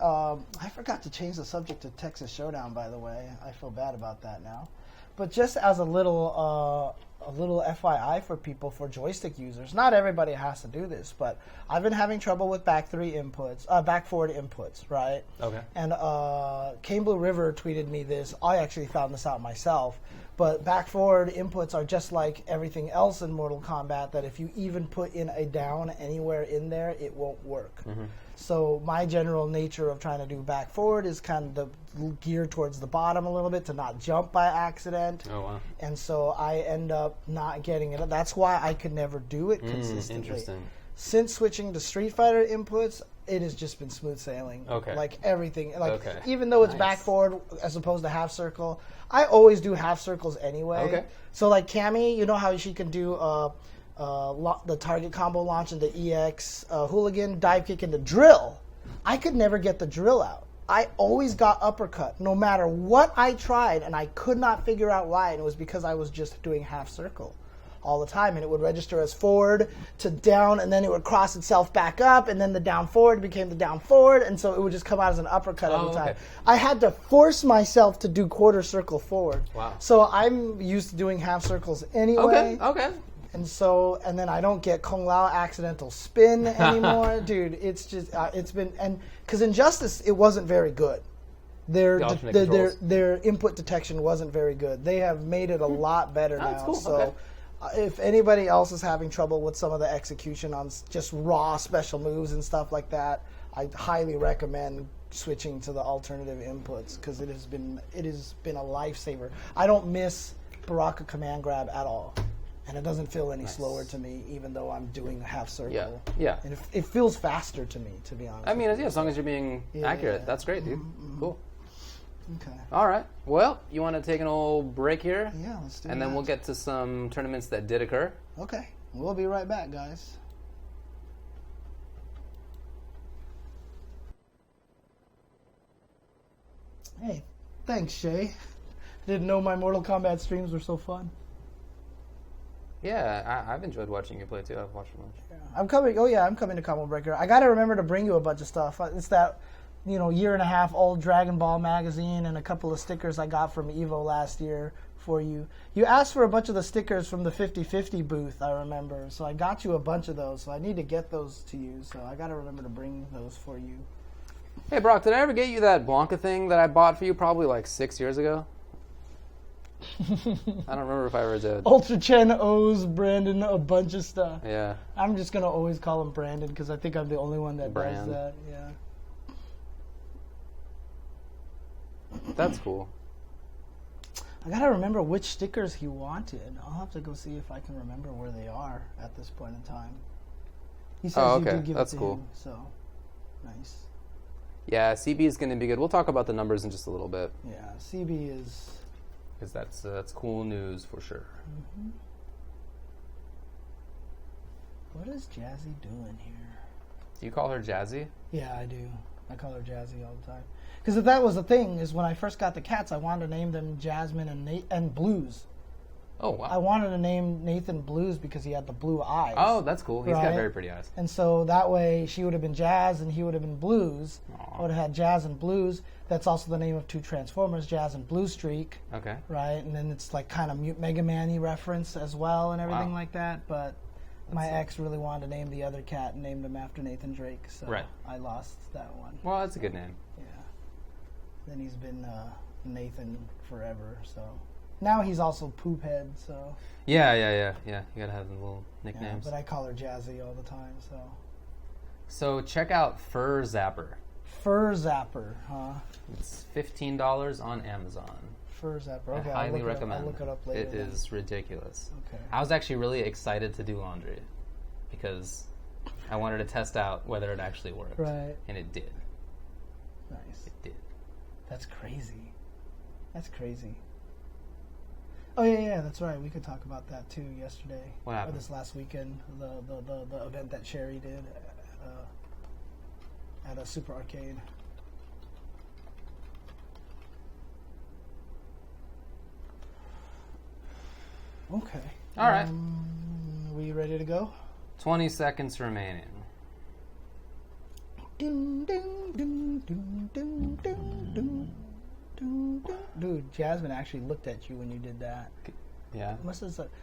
I forgot to change the subject to Texas Showdown. By the way, I feel bad about that now. But just as a little FYI for people, for joystick users, not everybody has to do this, but I've been having trouble with back forward inputs, right? Okay. And Cane Blue River tweeted me this. I actually found this out myself. But back forward inputs are just like everything else in Mortal Kombat, that if you even put in a down anywhere in there, it won't work. Mm-hmm. So my general nature of trying to do back forward is kind of geared towards the bottom a little bit to not jump by accident. Oh, wow. And so I end up not getting it. That's why I could never do it consistently. Interesting. Since switching to Street Fighter inputs, it has just been smooth sailing. Okay. Like everything. Like Okay. even though it's Nice. back forward as opposed to half circle, I always do half circles anyway. Okay. So like Cammy, you know how she can do the target combo launch into EX, hooligan, dive kick into drill. I could never get the drill out. I always got uppercut, no matter what I tried, and I could not figure out why. And it was because I was just doing half circle all the time, and it would register as forward to down, and then it would cross itself back up, and then the down forward became the down forward, and so it would just come out as an uppercut every time. Okay. I had to force myself to do quarter circle forward. Wow. So I'm used to doing half circles anyway. Okay. And then I don't get Kung Lao accidental spin anymore. Dude, it's just, it's been, and because Injustice, it wasn't very good. Their input detection wasn't very good. They have made it a lot better now. That's cool. So Okay. If anybody else is having trouble with some of the execution on just raw special moves and stuff like that, I highly recommend switching to the alternative inputs, because it has been a lifesaver. I don't miss Baraka command grab at all. And it doesn't feel any slower to me, even though I'm doing a half circle. Yeah. And it feels faster to me, to be honest. I mean, as long as you're being accurate, that's great, dude. Cool. Okay. All right. Well, you want to take an old break here? Yeah, let's do And then we'll get to some tournaments that did occur. Okay. We'll be right back, guys. Hey, thanks, Shay. Didn't know my Mortal Kombat streams were so fun. Yeah, I've enjoyed watching you play too. I've watched a bunch. Yeah. I'm coming to Combo Breaker. I got to remember to bring you a bunch of stuff. It's that, year and a half old Dragon Ball magazine and a couple of stickers I got from Evo last year for you. You asked for a bunch of the stickers from the 50/50 booth, I remember. So I got you a bunch of those. So I need to get those to you. So I got to remember to bring those for you. Hey, Brock, did I ever get you that Blanca thing that I bought for you probably like 6 years ago? I don't remember if I ever did. Ultra Chen owes Brandon a bunch of stuff. Yeah. I'm just going to always call him Brandon because I think I'm the only one that does Brand. that. Yeah. That's cool. I gotta remember which stickers he wanted. I'll have to go see if I can remember where they are at this point in time. He says you do give it to him, so nice. Yeah, CB is going to be good. We'll talk about the numbers in just a little bit. Yeah, CB is... Because that's cool news for sure. Mm-hmm. What is Jazzy doing here? Do you call her Jazzy? Yeah, I do. I call her Jazzy all the time. Because if that was the thing, is when I first got the cats, I wanted to name them Jasmine and Blues. Oh, wow. I wanted to name Nathan Blues because he had the blue eyes. Oh, that's cool. He's got very pretty eyes. And so that way she would have been Jazz and he would have been Blues. Aww. I would have had Jazz and Blues. That's also the name of two Transformers, Jazz and Blue Streak. Okay. Right? And then it's like kind of Mega Man-y reference as well and everything like that. But my ex really wanted to name the other cat and named him after Nathan Drake. So I lost that one. Well, that's a good name. Yeah. Then he's been Nathan forever, so... Now he's also Poophead, so... Yeah. You gotta have the little nicknames. Yeah, but I call her Jazzy all the time, so... So check out Fur Zapper. Fur Zapper, huh? It's $15 on Amazon. Fur Zapper, okay. I highly recommend. I'll look it up later. It is ridiculous. Okay. I was actually really excited to do laundry because I wanted to test out whether it actually worked. Right. And it did. Nice. It did. That's crazy. That's crazy. Oh yeah, that's right. We could talk about that too. Yesterday, what happened? Or this last weekend, the event that Sherry did at a Super Arcade. Okay. All right. We ready to go? 20 seconds remaining. Ding, ding, ding, ding, ding, ding, ding. Dude, Jasmine actually looked at you when you did that. Yeah.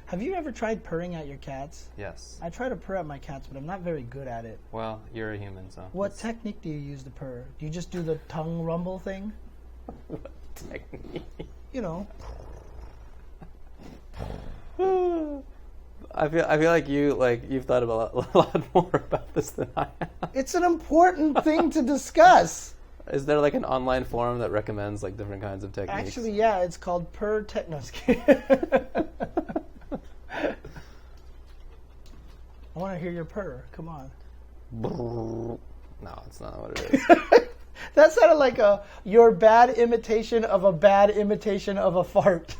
Have you ever tried purring at your cats? Yes. I try to purr at my cats, but I'm not very good at it. Well, you're a human, so. What technique do you use to purr? Do you just do the tongue rumble thing? What technique? You know. I feel like you've thought about a lot more about this than I have. It's an important thing to discuss. Is there like an online forum that recommends like different kinds of techniques? Actually, yeah, it's called Purr Technos. I want to hear your purr. Come on. No, it's not what it is. That sounded like your bad imitation of a bad imitation of a fart.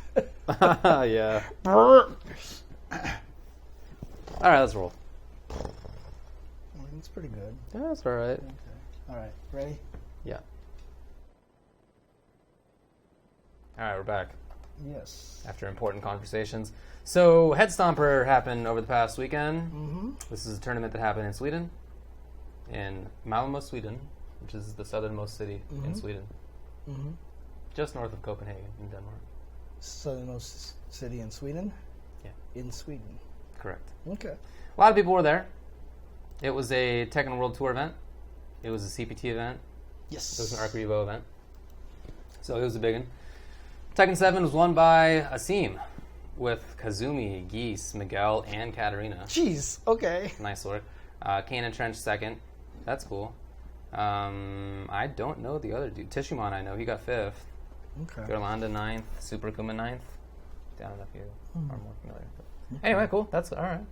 Yeah. All right, let's roll. It's pretty good. Yeah, that's all right. Okay. All right, ready? Yeah. All right, we're back. Yes. After important conversations. So, Headstomper happened over the past weekend. Mm-hmm. This is a tournament that happened in Sweden, in Malmo, Sweden, which is the southernmost city in Sweden. Mm-hmm. Just north of Copenhagen in Denmark. Southernmost city in Sweden? Yeah. In Sweden. Correct. Okay. A lot of people were there. It was a Tekken World Tour event. It was a CPT event. Yes. It was an Arc Revo event. So it was a big one. Tekken 7 was won by Asim with Kazumi, Geese, Miguel, and Katarina. Jeez. Okay. Nice work. Kane and Trench second. That's cool. I don't know the other dude. Tishuman, I know. He got fifth. Okay. Yolanda ninth. Super Kuma ninth. I don't know if you are more familiar. But anyway, cool. That's all right.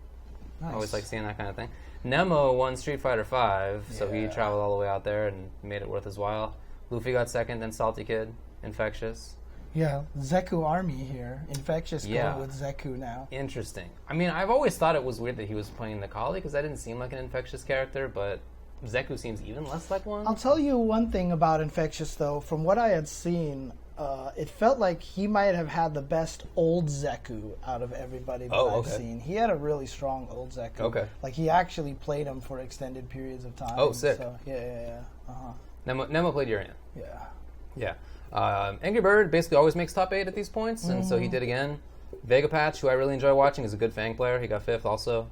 Nice. I always like seeing that kind of thing. Nemo won Street Fighter V, so he traveled all the way out there and made it worth his while. Luffy got second, then Salty Kid, Infectious. Yeah, Zeku Army here. Infectious going with Zeku now. Interesting. I mean, I've always thought it was weird that he was playing the Kali because that didn't seem like an Infectious character, but Zeku seems even less like one. I'll tell you one thing about Infectious, though. From what I had seen, it felt like he might have had the best old Zeku out of everybody that I've seen. He had a really strong old Zeku. Okay. Like, he actually played him for extended periods of time. Oh, sick. So, yeah. Uh-huh. Nemo played Urian. Yeah. Angry Bird basically always makes top 8 at these points, and so he did again. Vega Patch, who I really enjoy watching, is a good Fang player. He got 5th also.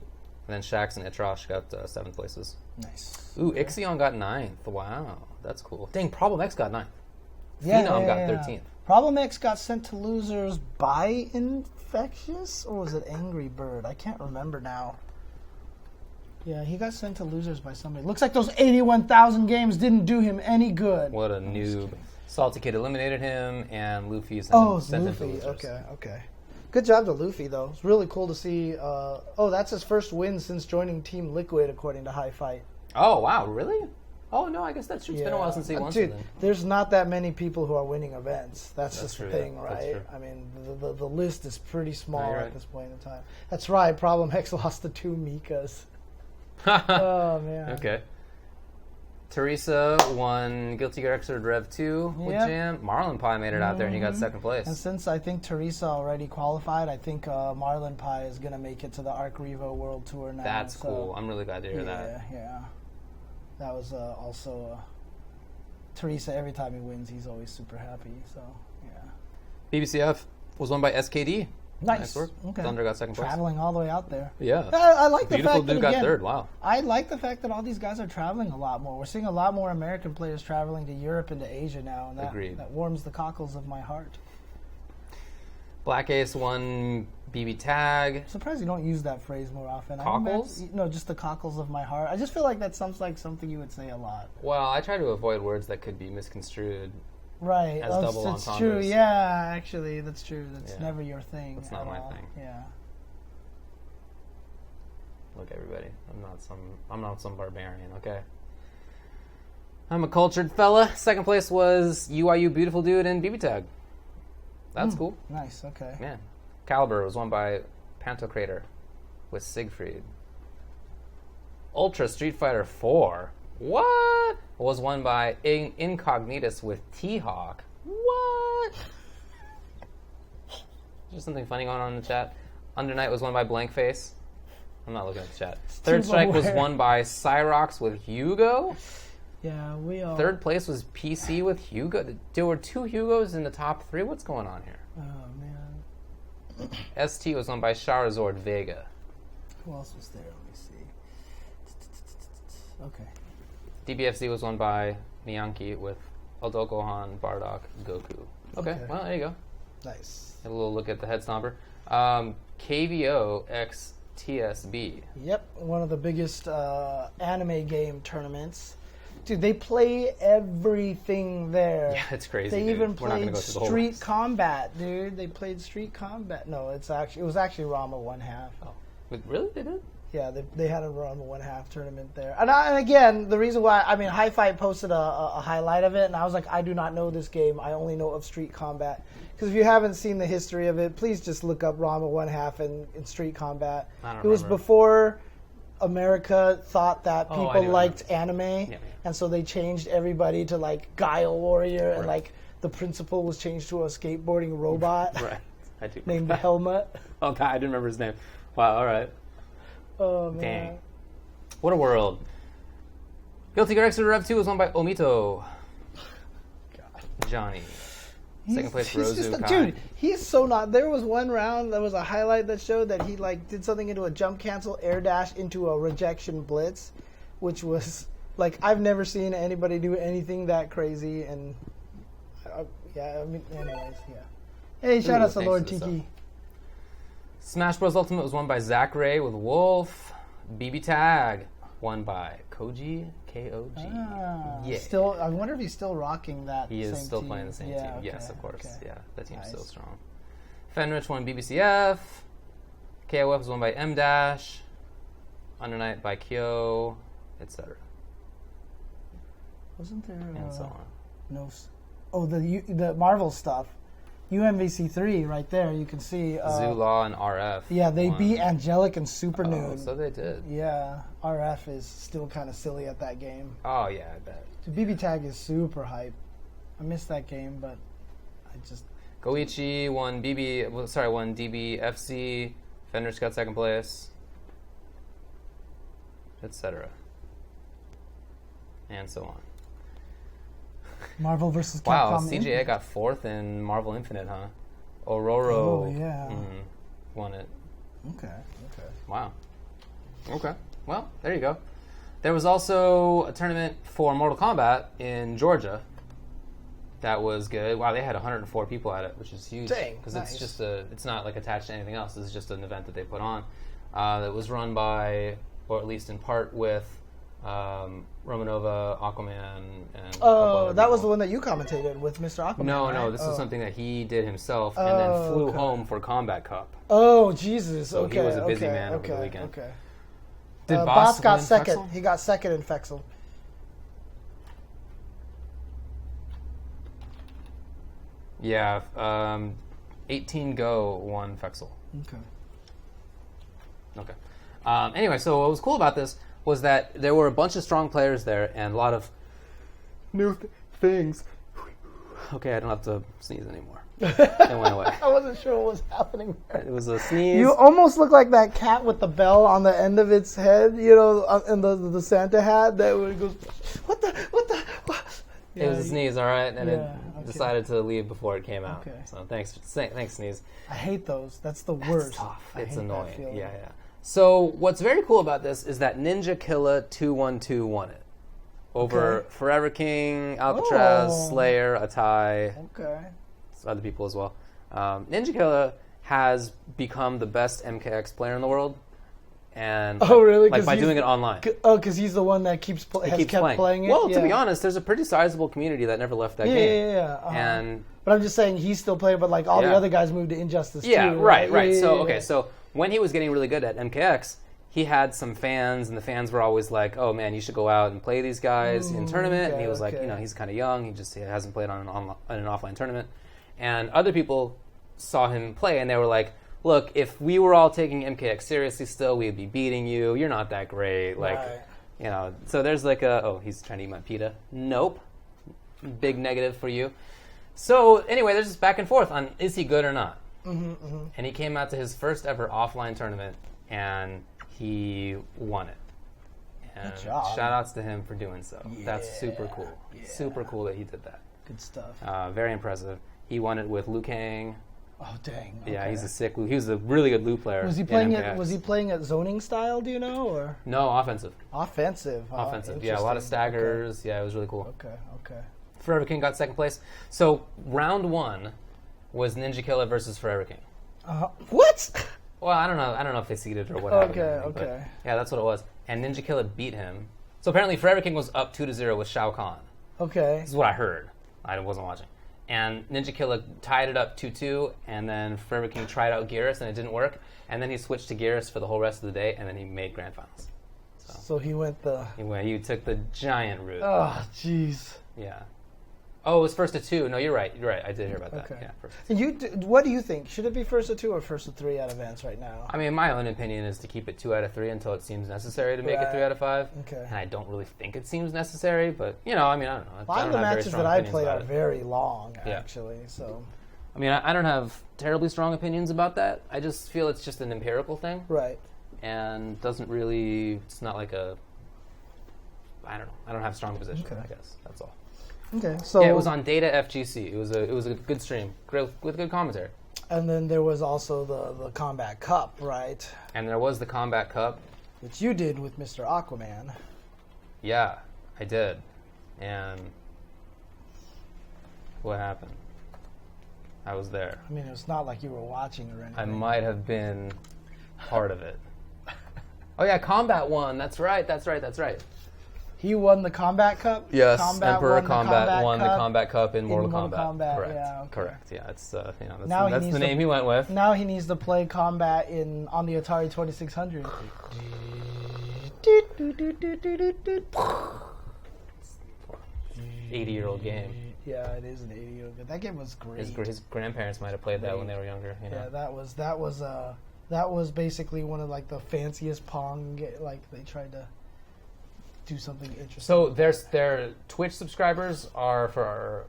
And then Shax and Itrosh got 7th places. Nice. Ooh, Ixion got 9th. Wow, that's cool. Dang, Problem X got 9th. Yeah, Phenom got 13th. Problem X got sent to losers by Infectious, or was it Angry Bird? I can't remember now. Yeah, he got sent to losers by somebody. Looks like those 81,000 games didn't do him any good. What a noob. Salty Kid eliminated him, and Luffy sent it's him to Luffy. losers. Okay. Good job to Luffy, though. It's really cool to see. That's his first win since joining Team Liquid, according to High Fight. Oh, wow, really? Oh, no, I guess that's true. It's been a while since he won Dude, something. there's not that many people who are winning events. That's just true, the thing, yeah. right? I mean, the list is pretty small right. at this point in time. That's right. Problem X lost to 2 Mikas. Oh, man. Okay. Teresa won Guilty Gear Xrd Rev 2 with Jam. Marlon Pie made it out there, and he got second place. And since I think Teresa already qualified, I think Marlon Pie is going to make it to the Arc Revo World Tour now. That's cool. I'm really glad to hear that. Yeah. That was also Teresa. Every time he wins, he's always super happy. So, yeah. BBCF was won by SKD. Nice. work. Okay. Thunder got second place. Traveling all the way out there. Yeah. I like the Beautiful fact that, dude got again, third. Wow. I like the fact that all these guys are traveling a lot more. We're seeing a lot more American players traveling to Europe and to Asia now, and that warms the cockles of my heart. Black Ace won BB Tag. I'm surprised you don't use that phrase more often. Cockles? No, just the cockles of my heart. I just feel like that sounds like something you would say a lot. Well, I try to avoid words that could be misconstrued. Right. As double that's entendres. true. Yeah, actually, that's true. That's never your thing. That's not my thing. Yeah. Look, everybody, I'm not some barbarian, okay? I'm a cultured fella. Second place was UIU Beautiful Dude and BB Tag. That's cool. Nice, okay. Yeah. Caliber was won by Pantocrator with Siegfried. Ultra Street Fighter 4. What? Was won by Incognitus with T-Hawk. What? Is there something funny going on in the chat? Undernight was won by Blankface. I'm not looking at the chat. Third Strike was won by Cyrox with Hugo. Yeah, we all... Third place was PC with Hugo. There were 2 Hugos in the top 3. What's going on here? Oh, man. ST was won by Charizard Vega. Who else was there? Let me see. Okay. DBFC was won by Nianki with Aldokohan, Bardock, Goku. Okay, well, there you go. Nice. Have a little look at the Headstomper. KVOxSB. Yep, one of the biggest anime game tournaments. Dude, they play everything there. Yeah, it's crazy. They dude. even We're not gonna played go through the whole Street list. Combat, dude. They played Street Combat. No, it was actually Rama 1/2. Oh, really? They did? Yeah, they had a Rama 1/2 tournament there. And again, the reason why, I mean, High Fight posted a highlight of it, and I was like, I do not know this game. I only know of Street Combat. Because if you haven't seen the history of it, please just look up Rama 1/2 in Street Combat. It was before America thought that people liked anime, and so they changed everybody to like Guile Warrior, and like the principal was changed to a skateboarding robot I do named Helmut. Oh, God, I didn't remember his name. Wow, all right. Oh, man. Dang. What a world. Guilty Gear Xrd Rev 2 was won by Omito. God. Johnny. Second place, Rozu. Dude, he's so not. There was one round, there was a highlight that showed that he like did something into a jump cancel, air dash into a rejection blitz, which was like I've never seen anybody do anything that crazy. And anyways, yeah. Hey, shout out to Lord Tiki. Smash Bros. Ultimate was won by Zach Ray with Wolf. BB Tag won by Koji KOG. Yeah. Still, I wonder if he's still rocking that. He is still team. playing the same team. Okay, Yes, of course. Okay. Yeah, that team's Nice. still strong. Fenrich won BBCF. KOF was won by M Dash. Undernight by Kyo, etc. Wasn't there? And so on. No. The Marvel stuff. UMVC3 right there. You can see. Zulaw and RF. Yeah, they won. beat Angelic and Supernoon. Oh, so they did. Yeah, RF is still kind of silly at that game. Oh yeah, I bet. BB Tag is super hype. I missed that game, but I just. Goichi won won DBFC. Fenrich got second place, etc. And so on. Marvel versus Capcom. Wow, CJA got fourth in Marvel Infinite, huh? Ororo. Oh, yeah. Won it. Okay. Wow. Okay. Well, there you go. There was also a tournament for Mortal Kombat in Georgia. That was good. Wow, they had 104 people at it, which is huge. Dang, because nice. it's not like attached to anything else. This is just an event that they put on. That was run by, or at least in part with, Romanova, Aquaman, and Oh, that was the one that you commentated with Mr. Aquaman. No, right? this is something that he did himself and then flew home for Combat Cup. Oh, Jesus. So he was a busy man over the weekend. Okay. Did Boss got second. Fexel? He got second in Fexel. Yeah, 18 Go won Fexel. Okay. Anyway, so what was cool about this was that there were a bunch of strong players there and a lot of new things. Okay, I don't have to sneeze anymore. It went away. I wasn't sure what was happening there. It was a sneeze. You almost look like that cat with the bell on the end of its head, and the Santa hat that would go, what? Yeah, it was a sneeze, all right, and it okay. decided to leave before it came out. Okay. So thanks, sneeze. I hate those. That's the worst. It's tough. I It's hate annoying. that feeling. Yeah. So what's very cool about this is that Ninja Killa 212 won it over Forever King, Alcatraz, Slayer, Atai, other people as well. Ninja Killa has become the best MKX player in the world, and really? Like by doing it online. Because he's the one that keeps playing it. Well, to be honest, there's a pretty sizable community that never left that game. Yeah. But I'm just saying he's still playing, but like all the other guys moved to Injustice too. Yeah, right. Yeah. So when he was getting really good at MKX, he had some fans, and the fans were always like, "Oh man, you should go out and play these guys in tournament." And he was like, he's kind of young. He hasn't played on an offline tournament. And other people saw him play, and they were like, "Look, if we were all taking MKX seriously still, we'd be beating you. You're not that great." Like, so there's like he's trying to eat my pita. Nope. Big negative for you. So anyway, there's this back and forth on is he good or not. And he came out to his first ever offline tournament, and he won it. And good job. Shout outs to him for doing so. That's super cool. Yeah. Super cool that he did that. Good stuff. Very impressive. He won it with Liu Kang. Oh dang! Okay. Yeah, he's a sick Liu. He was a really good Liu player. Was he playing it? Was he playing it zoning style? Do you know or? No, offensive. Offensive. Yeah, a lot of staggers. Okay. Yeah, it was really cool. Okay. Forever King got second place. So round 1 was Ninja Killa versus Forever King. What? Well, I don't know if they seeded or what happened. Okay. Yeah, that's what it was. And Ninja Killa beat him. So apparently Forever King was up 2-0 with Shao Kahn. Okay. This is what I heard. I wasn't watching. And Ninja Killa tied it up 2-2, and then Forever King tried out Geras, and it didn't work. And then he switched to Geras for the whole rest of the day, and then he made grand finals. So he went He took the giant route. Oh, jeez. Yeah. Oh, it was first to 2. No, you're right. I did hear about that. Okay. Yeah, first what do you think? Should it be first to 2 or first to 3 at events right now? I mean, my own opinion is to keep it 2 out of 3 until it seems necessary to make it 3 out of 5. Okay. And I don't really think it seems necessary, but I mean, I don't know. A lot of the matches that I played are very long, actually. So. I mean, I don't have terribly strong opinions about that. I just feel it's just an empirical thing. Right. And doesn't really. It's not like a. I don't know. I don't have a strong position. I guess that's all. Okay, so yeah, it was on Data FGC. It was a good stream with good commentary. And then there was also the Combat Cup, right? And there was the Combat Cup, which you did with Mr. Aquaman. Yeah, I did. And what happened? I was there. I mean, it's not like you were watching or anything. I might have been part of it. Oh yeah, Combat won. That's right. He won the Combat Cup? Yes, Emperor Combat won the Combat Cup in Mortal Kombat. Correct. Yeah, okay. Correct. Yeah, it's that's the name he went with. Now he needs to play Combat on the Atari 2600. 80-year-old game. Yeah, it is an 80-year-old game. That game was great. His grandparents might have played that when they were younger. Yeah, that was basically one of like the fanciest Pong. Like they tried to do something interesting. So their Twitch subscribers their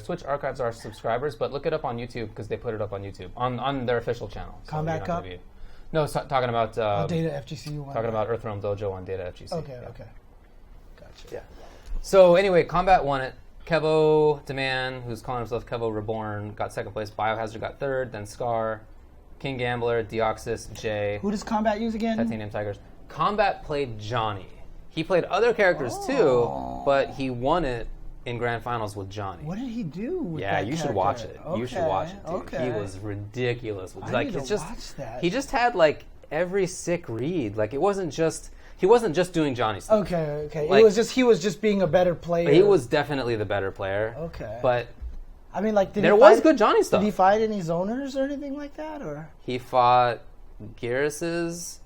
Twitch archives are subscribers, but look it up on YouTube because they put it up on YouTube on their official channel. So Combat Cup? No, talking about Data FGC. Talking about EarthRealm Dojo on Data FGC. Okay. Gotcha. Yeah. So anyway, Combat won it. Kevo Demand, who's calling himself Kevo Reborn, got second place. Biohazard got third. Then Scar, King Gambler, Deoxys, Jay. Who does Combat use again? Titanium Tigers. Combat played Johnny. He played other characters too, but he won it in grand finals with Johnny. What did he do with that you should watch it. Okay. You should watch it, dude. Okay. He was ridiculous. I need to watch that. He just had like every sick read. Like it wasn't just He wasn't just doing Johnny stuff. Okay. Like, he was just being a better player. He was definitely the better player. Okay. But I mean, like, there was good Johnny stuff. Did he fight any zoners or anything like that, or? He fought Garrus's.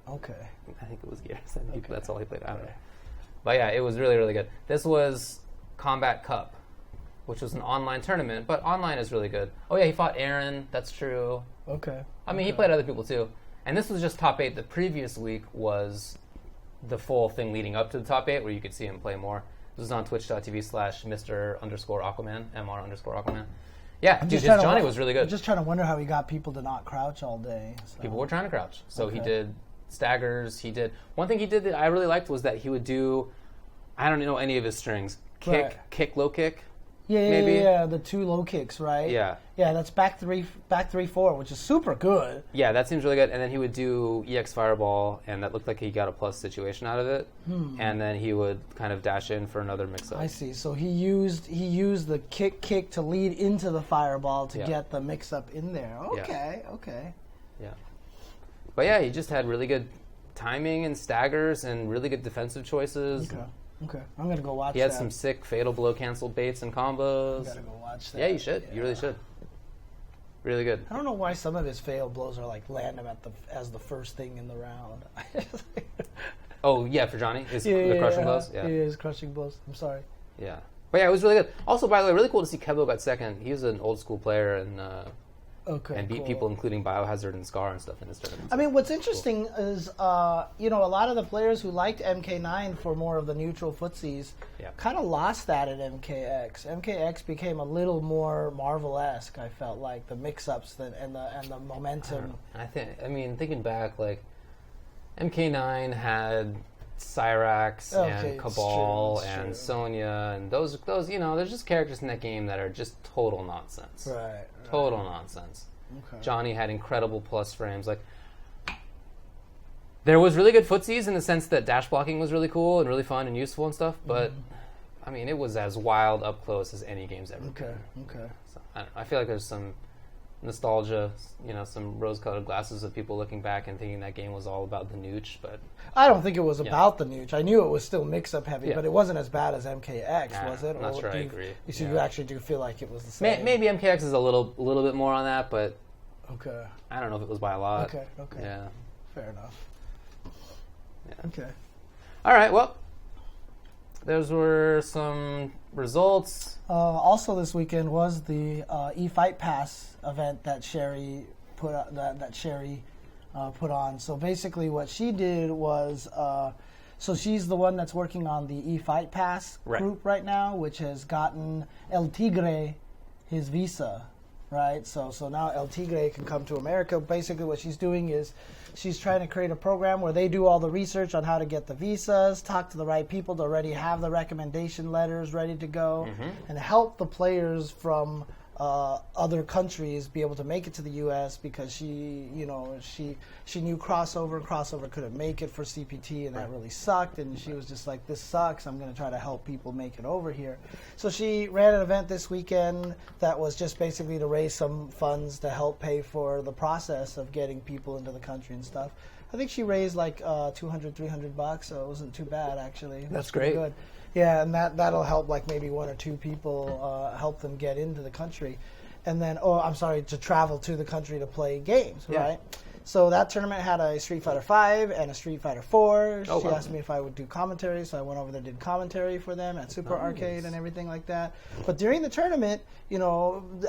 Okay. I think it was Garrus. I think that's all he played. I don't know. But yeah, it was really, really good. This was Combat Cup, which was an online tournament, but online is really good. Oh yeah, he fought Aaron. That's true. Okay. I mean, he played other people too. And this was just top 8. The previous week was the full thing leading up to the top 8, where you could see him play more. This was on twitch.tv/Mr_Aquaman, MR_Aquaman. Yeah, dude, his Johnny was really good. I'm just trying to wonder how he got people to not crouch all day. So. People were trying to crouch. So he did staggers. He did... One thing he did that I really liked was that he would do... I don't know any of his strings. Kick, low kick. Yeah, the 2 low kicks, right? Yeah. Yeah, that's back 3-4, which is super good. Yeah, that seems really good. And then he would do EX Fireball, and that looked like he got a plus situation out of it. And then he would kind of dash in for another mix-up. I see. So he used the kick to lead into the Fireball to get the mix-up in there. Okay. Yeah. But yeah, he just had really good timing and staggers and really good defensive choices. Okay, I'm going to go watch that. He had some sick Fatal Blow cancel baits and combos. I got to go watch that. Yeah, you should. Yeah. You really should. Really good. I don't know why some of his fail blows are like land him as the first thing in the round. Oh, yeah, for Johnny? The crushing blows? Yeah, his crushing blows. I'm sorry. Yeah. But yeah, it was really good. Also, by the way, really cool to see Kevo got second. He was an old school player and beat people, including Biohazard and Scar and stuff in this tournament. I mean, what's interesting is, a lot of the players who liked MK9 for more of the neutral footsies kind of lost that at MKX. MKX became a little more Marvel-esque, I felt like, the mix-ups and the momentum. Thinking back, like, MK9 had Cyrax and Cabal and Sonya and those there's just characters in that game that are just total nonsense. Right. Total nonsense. Okay. Johnny had incredible plus frames. Like, there was really good footsies in the sense that dash blocking was really cool and really fun and useful and stuff, but I mean, it was as wild up close as any game's ever been. Okay. So, I feel like there's some nostalgia, some rose-colored glasses of people looking back and thinking that game was all about the nooch, but I don't think it was about the nooch. I knew it was still mix-up heavy, but it wasn't as bad as MKX, was it? I'm not sure I agree. So you actually do feel like it was the same? Maybe MKX is a little bit more on that, but I don't know if it was by a lot. Okay. Yeah. Fair enough. Yeah. Okay. All right, well, those were some results. Also this weekend was the eFight Pass event that Sherry put on. So basically what she did was, so she's the one that's working on the eFight Pass group right now, which has gotten El Tigre his visa, right? So now El Tigre can come to America. Basically what she's doing is she's trying to create a program where they do all the research on how to get the visas, talk to the right people to already have the recommendation letters ready to go, and help the players from other countries be able to make it to the U.S. because she knew Crossover couldn't make it for CPT, and that really sucked, and she was just like, this sucks, I'm going to try to help people make it over here. So she ran an event this weekend that was just basically to raise some funds to help pay for the process of getting people into the country and stuff. I think she raised like $200-300, so it wasn't too bad, actually. That's great. Good. Yeah, and that'll help like maybe 1 or 2 people, help them get into the country. And then, to travel to the country to play games, right? So that tournament had a Street Fighter V and a Street Fighter 4. She asked me if I would do commentary, so I went over there and did commentary for them at Super Arcade and everything like that. But during the tournament,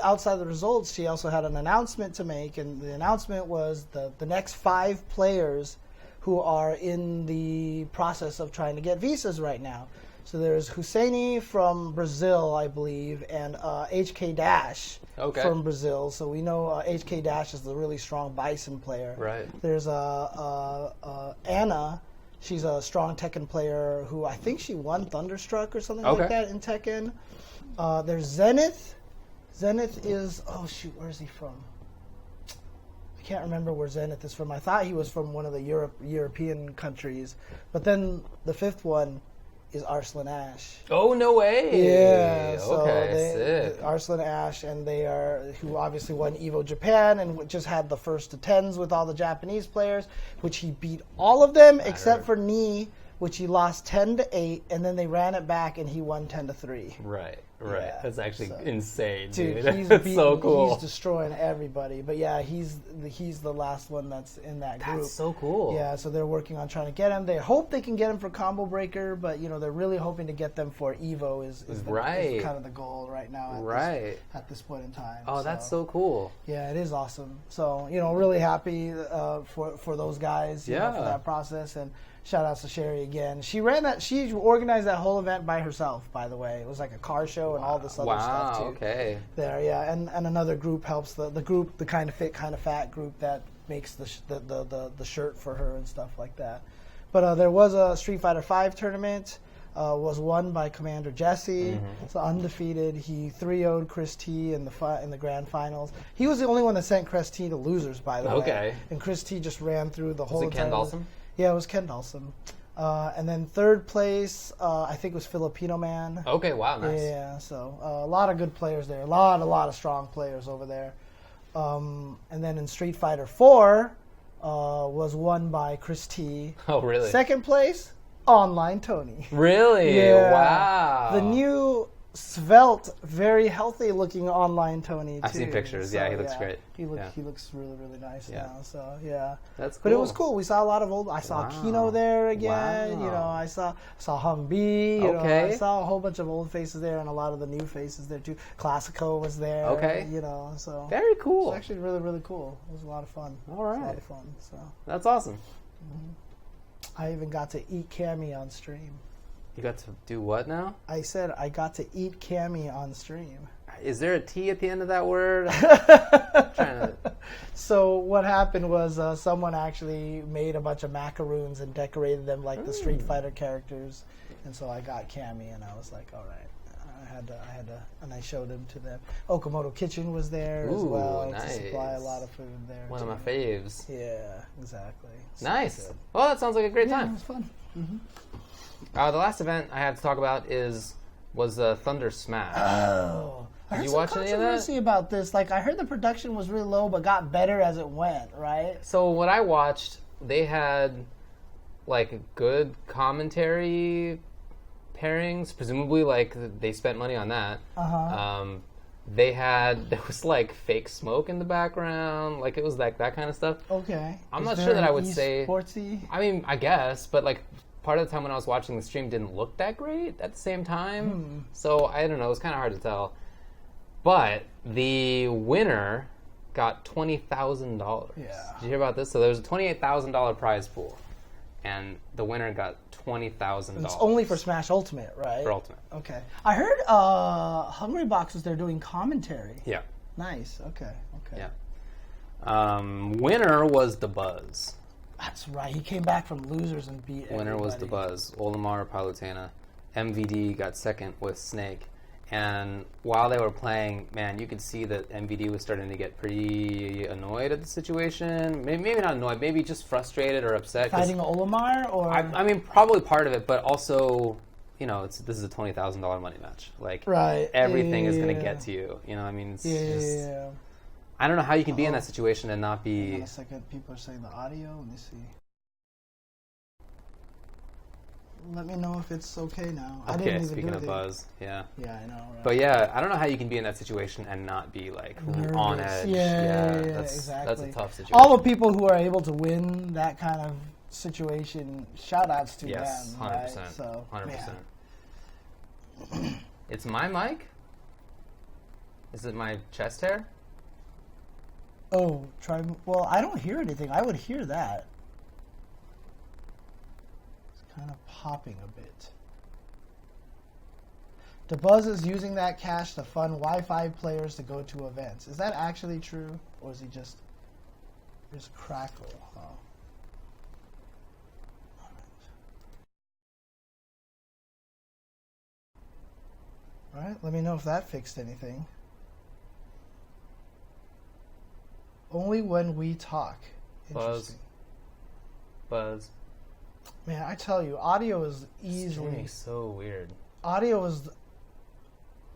outside the results, she also had an announcement to make, and the announcement was the next 5 players who are in the process of trying to get visas right now. So there's Husseini from Brazil, I believe, and HK Dash from Brazil. So we know HK Dash is the really strong Bison player. Right. There's Anna. She's a strong Tekken player who I think she won Thunderstruck or something like that in Tekken. There's Zenith. Zenith is, where is he from? I can't remember where Zenith is from. I thought he was from one of the European countries. But then the 5th one is Arslan Ash. Oh, no way. Yeah. So sick. Arslan Ash, and who obviously won Evo Japan and just had the first to 10s with all the Japanese players, which he beat all of them except for Ni, which he lost 10-8, and then they ran it back and he won 10-3. Right. Yeah, That's actually insane, dude. He's That's so cool. He's destroying everybody. But yeah, he's the last one that's in that group. That's so cool. Yeah, so they're working on trying to get him. They hope they can get him for Combo Breaker, but they're really hoping to get them for Evo is kind of the goal right now at this point in time. Oh, that's so cool. Yeah, it is awesome. So, really happy for those guys for that process. And shout out to Sherry again. She organized that whole event by herself, by the way. It was like a car show and all this other stuff too. Okay. There, yeah. And another group helps the group, the kind of fit, kind of fat group that makes the shirt for her and stuff like that. But there was a Street Fighter V tournament. Was won by Commander Jesse. It's undefeated. He 3-0'd Chris T in the grand finals. He was the only one that sent Chris T to losers, by the way. Okay. And Chris T just ran through the whole. Was it Ken Dawson? Yeah, it was Ken Dawson. And then third place, I think, was Filipino Man. Okay, wow, nice. Yeah, so a lot of good players there. A lot of strong players over there. And then in Street Fighter 4 was won by Chris T. Oh, really? Second place, Online Tony. Really? Yeah. Wow. The new svelte, very healthy looking Online Tony too. I've seen pictures. So, he looks great. He looks really, really nice now. So that's cool. But it was cool. We saw a lot of old. I saw Kino there again. Wow. I saw Hung B. Okay. I saw a whole bunch of old faces there and a lot of the new faces there too. Classico was there. Okay. So very cool. It was actually really, really cool. It was a lot of fun. All right. It was a lot of fun. So that's awesome. I even got to eat Cammy on stream. You got to do what now? I said I got to eat Cammy on stream. Is there a T at the end of that word? So what happened was someone actually made a bunch of macaroons and decorated them like the Street Fighter characters, and so I got Cammy, and I was like, all right. I had to, and I showed him to them. Okamoto Kitchen was there as well to supply a lot of food there. One of my faves. Yeah, exactly. So nice. Well, that sounds like a great time. It was fun. The last event I have to talk about was Thunder Smash. Oh. I heard Did you some watch any of that? controversy about this. Like, I heard the production was really low, but got better as it went, right? So what I watched, they had like good commentary pairings. Presumably, like they spent money on that. There was like fake smoke in the background. Like it was like that kind of stuff. Okay. I'm not sure that I would say. Sportsy? I mean, I guess, but like part of the time when I was watching the stream didn't look that great at the same time. So I don't know. It was kind of hard to tell. But the winner got $20,000. Yeah. Did you hear about this? So there was a $28,000 prize pool, and the winner got $20,000. It's only for Smash Ultimate, right? For Ultimate. Okay. I heard Hungry Box was there doing commentary. Yeah. Nice. Okay. Yeah. Winner was the Buzz. That's right. He came back from losers and beat Winner everybody. was the Buzz. Olimar Palutena. MVD got second with Snake. And while they were playing, man, you could see that MVD was starting to get pretty annoyed at the situation. Maybe not annoyed, maybe just frustrated or upset. Fighting Olimar, or I mean, probably part of it, but also, this is a $20,000 money match. Like, everything is going to get to you. I mean, it's just. I don't know how you can be in that situation and not be. Hang on a second. People are saying the audio. Let me see. Let me know if it's okay now. Okay, I didn't even speaking do of Buzz, yeah. Yeah, I know. Right? But yeah, I don't know how you can be in that situation and not be like nervous. On edge. Yeah, exactly. That's a tough situation. All the people who are able to win that kind of situation, shout outs to them. 100%. Right? So, 100%. It's my mic? Is it my chest hair? Oh, well, I don't hear anything. I would hear that. Kind of popping a bit. DeBuzz is using that cash to fund Wi-Fi players to go to events. Is that actually true, or is he just crackle? Oh. All right, let me know if that fixed anything. Only when we talk. Interesting. Buzz. Man, I tell you, audio is easily... Streaming's so weird. Audio is,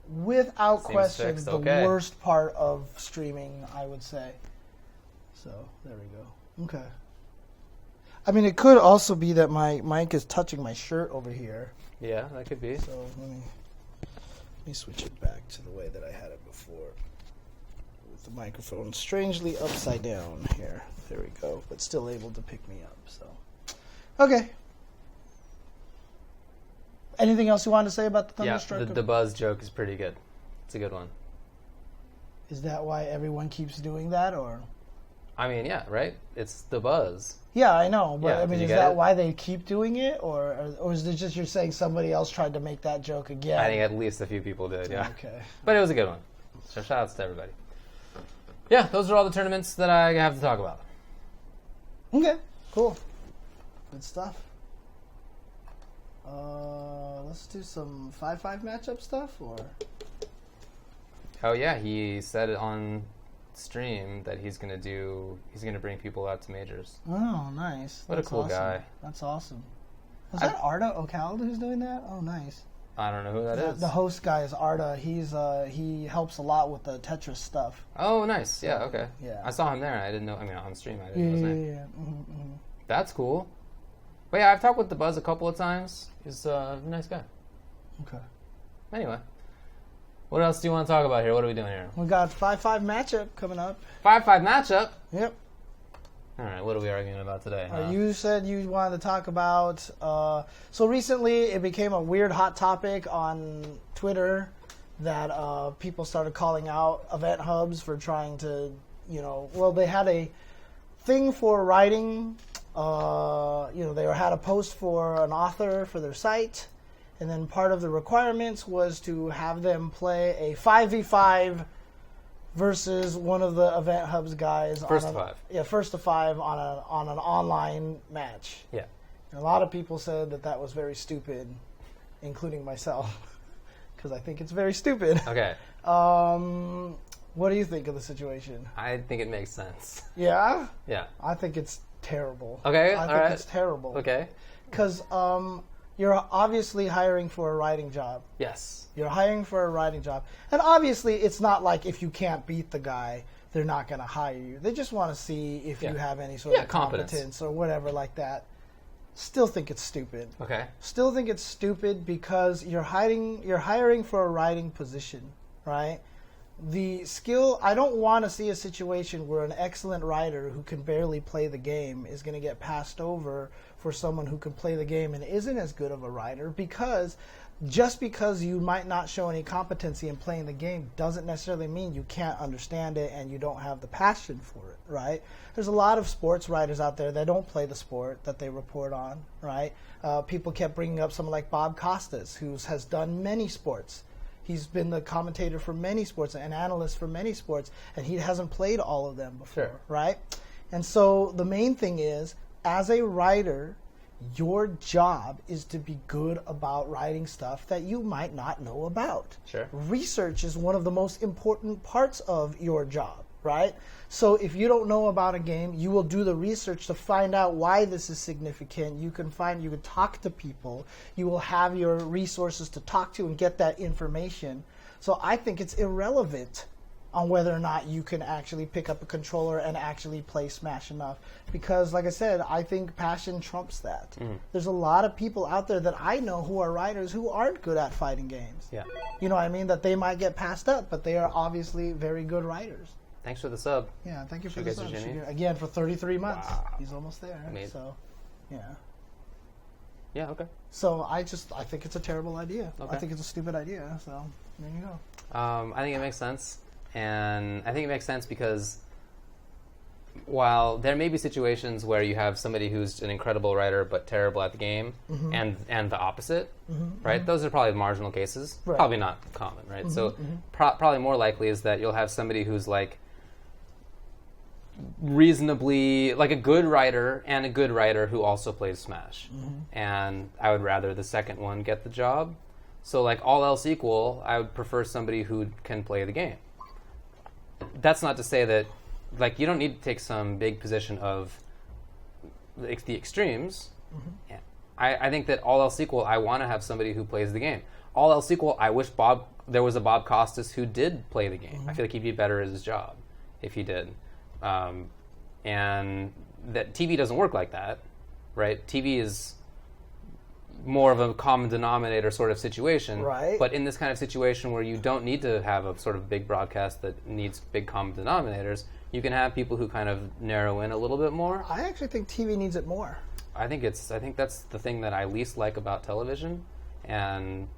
without question, fixed, the worst part of streaming, I would say. So, there we go. Okay. I mean, it could also be that my mic is touching my shirt over here. Yeah, that could be. So, let me switch it back to the way that I had it before. With the microphone strangely upside down here. There we go. But still able to pick me up, so... Okay. Anything else you wanted to say about the Thunderstruck? Yeah, the buzz joke is pretty good. It's a good one. Is that why everyone keeps doing that, or? I mean, yeah, right? It's the buzz. Yeah, I know, but Yeah, I mean, is that why they keep doing it, or is it just you're saying somebody else tried to make that joke again? I think at least a few people did, yeah. Okay. But it was a good one. So shout outs to everybody. Yeah, those are all the tournaments that I have to talk about. Okay, cool. Good stuff. Let's do some 5-5 matchup stuff, or? Oh yeah, he said it on stream that he's gonna bring people out to majors. Oh, nice. What a cool guy. That's awesome. Was that Arda Ocalda who's doing that? Oh, nice. I don't know who that is. The host guy is Arda. He helps a lot with the Tetris stuff. Oh, nice. Yeah, okay. Yeah. I saw him there. I didn't know. I mean, on stream, I didn't know his name. Yeah. Mm-hmm. That's cool. But yeah, I've talked with the Buzz a couple of times. He's a nice guy. Okay. Anyway, what else do you want to talk about here? What are we doing here? We got 5-5 matchup coming up. 5-5 matchup? Yep. All right, what are we arguing about today? You said you wanted to talk about... so recently, it became a weird hot topic on Twitter that people started calling out event hubs for trying to, well, they had a thing for writing. They had a post for an author for their site, and then part of the requirements was to have them play a 5v5 versus one of the event hubs guys. First to five. Yeah, first to five on an online match. Yeah. And a lot of people said that was very stupid, including myself, because I think it's very stupid. Okay. What do you think of the situation? I think it makes sense. Yeah? Yeah. I think it's terrible. Okay, I think it's terrible. Okay. Because you're obviously hiring for a writing job. Yes. You're hiring for a writing job. And obviously, it's not like if you can't beat the guy, they're not going to hire you. They just want to see if you have any sort of competence or whatever like that. Still think it's stupid. Okay. Still think it's stupid because you're hiring for a writing position, right? The skill, I don't want to see a situation where an excellent writer who can barely play the game is going to get passed over for someone who can play the game and isn't as good of a writer, because just because you might not show any competency in playing the game doesn't necessarily mean you can't understand it and you don't have the passion for it, right? There's a lot of sports writers out there that don't play the sport that they report on, right? People kept bringing up someone like Bob Costas, who has done many sports. He's been the commentator for many sports, an analyst for many sports, and he hasn't played all of them before, right? And so the main thing is, as a writer, your job is to be good about writing stuff that you might not know about. Sure. Research is one of the most important parts of your job, right? So if you don't know about a game, you will do the research to find out why this is significant. You can talk to people. You will have your resources to talk to and get that information. So I think it's irrelevant on whether or not you can actually pick up a controller and actually play Smash enough. Because, like I said, I think passion trumps that. There's a lot of people out there that I know who are writers who aren't good at fighting games. Yeah. You know what I mean? That they might get passed up, but they are obviously very good writers. Thanks for the sub. Yeah, thank you for the sub. Jimmy. Again, for 33 months. Wow. He's almost there. Amazing. So, yeah. Yeah, okay. So I think it's a terrible idea. Okay. I think it's a stupid idea. So there you go. I think it makes sense. And I think it makes sense because while there may be situations where you have somebody who's an incredible writer but terrible at the game, and the opposite, right? Those are probably marginal cases. Right. Probably not common, right? So probably more likely is that you'll have somebody who's like reasonably, like a good writer and a good writer who also plays Smash. And I would rather the second one get the job. So like all else equal, I would prefer somebody who can play the game. That's not to say that, like, you don't need to take some big position of the extremes, I think that all else equal, I want to have somebody who plays the game. All else equal, I wish there was a Bob Costas who did play the game. I feel like he'd be better at his job if he did. And that TV doesn't work like that, right? TV is more of a common denominator sort of situation. Right. But in this kind of situation where you don't need to have a sort of big broadcast that needs big common denominators, you can have people who kind of narrow in a little bit more. I actually think TV needs it more. I think that's the thing that I least like about television. And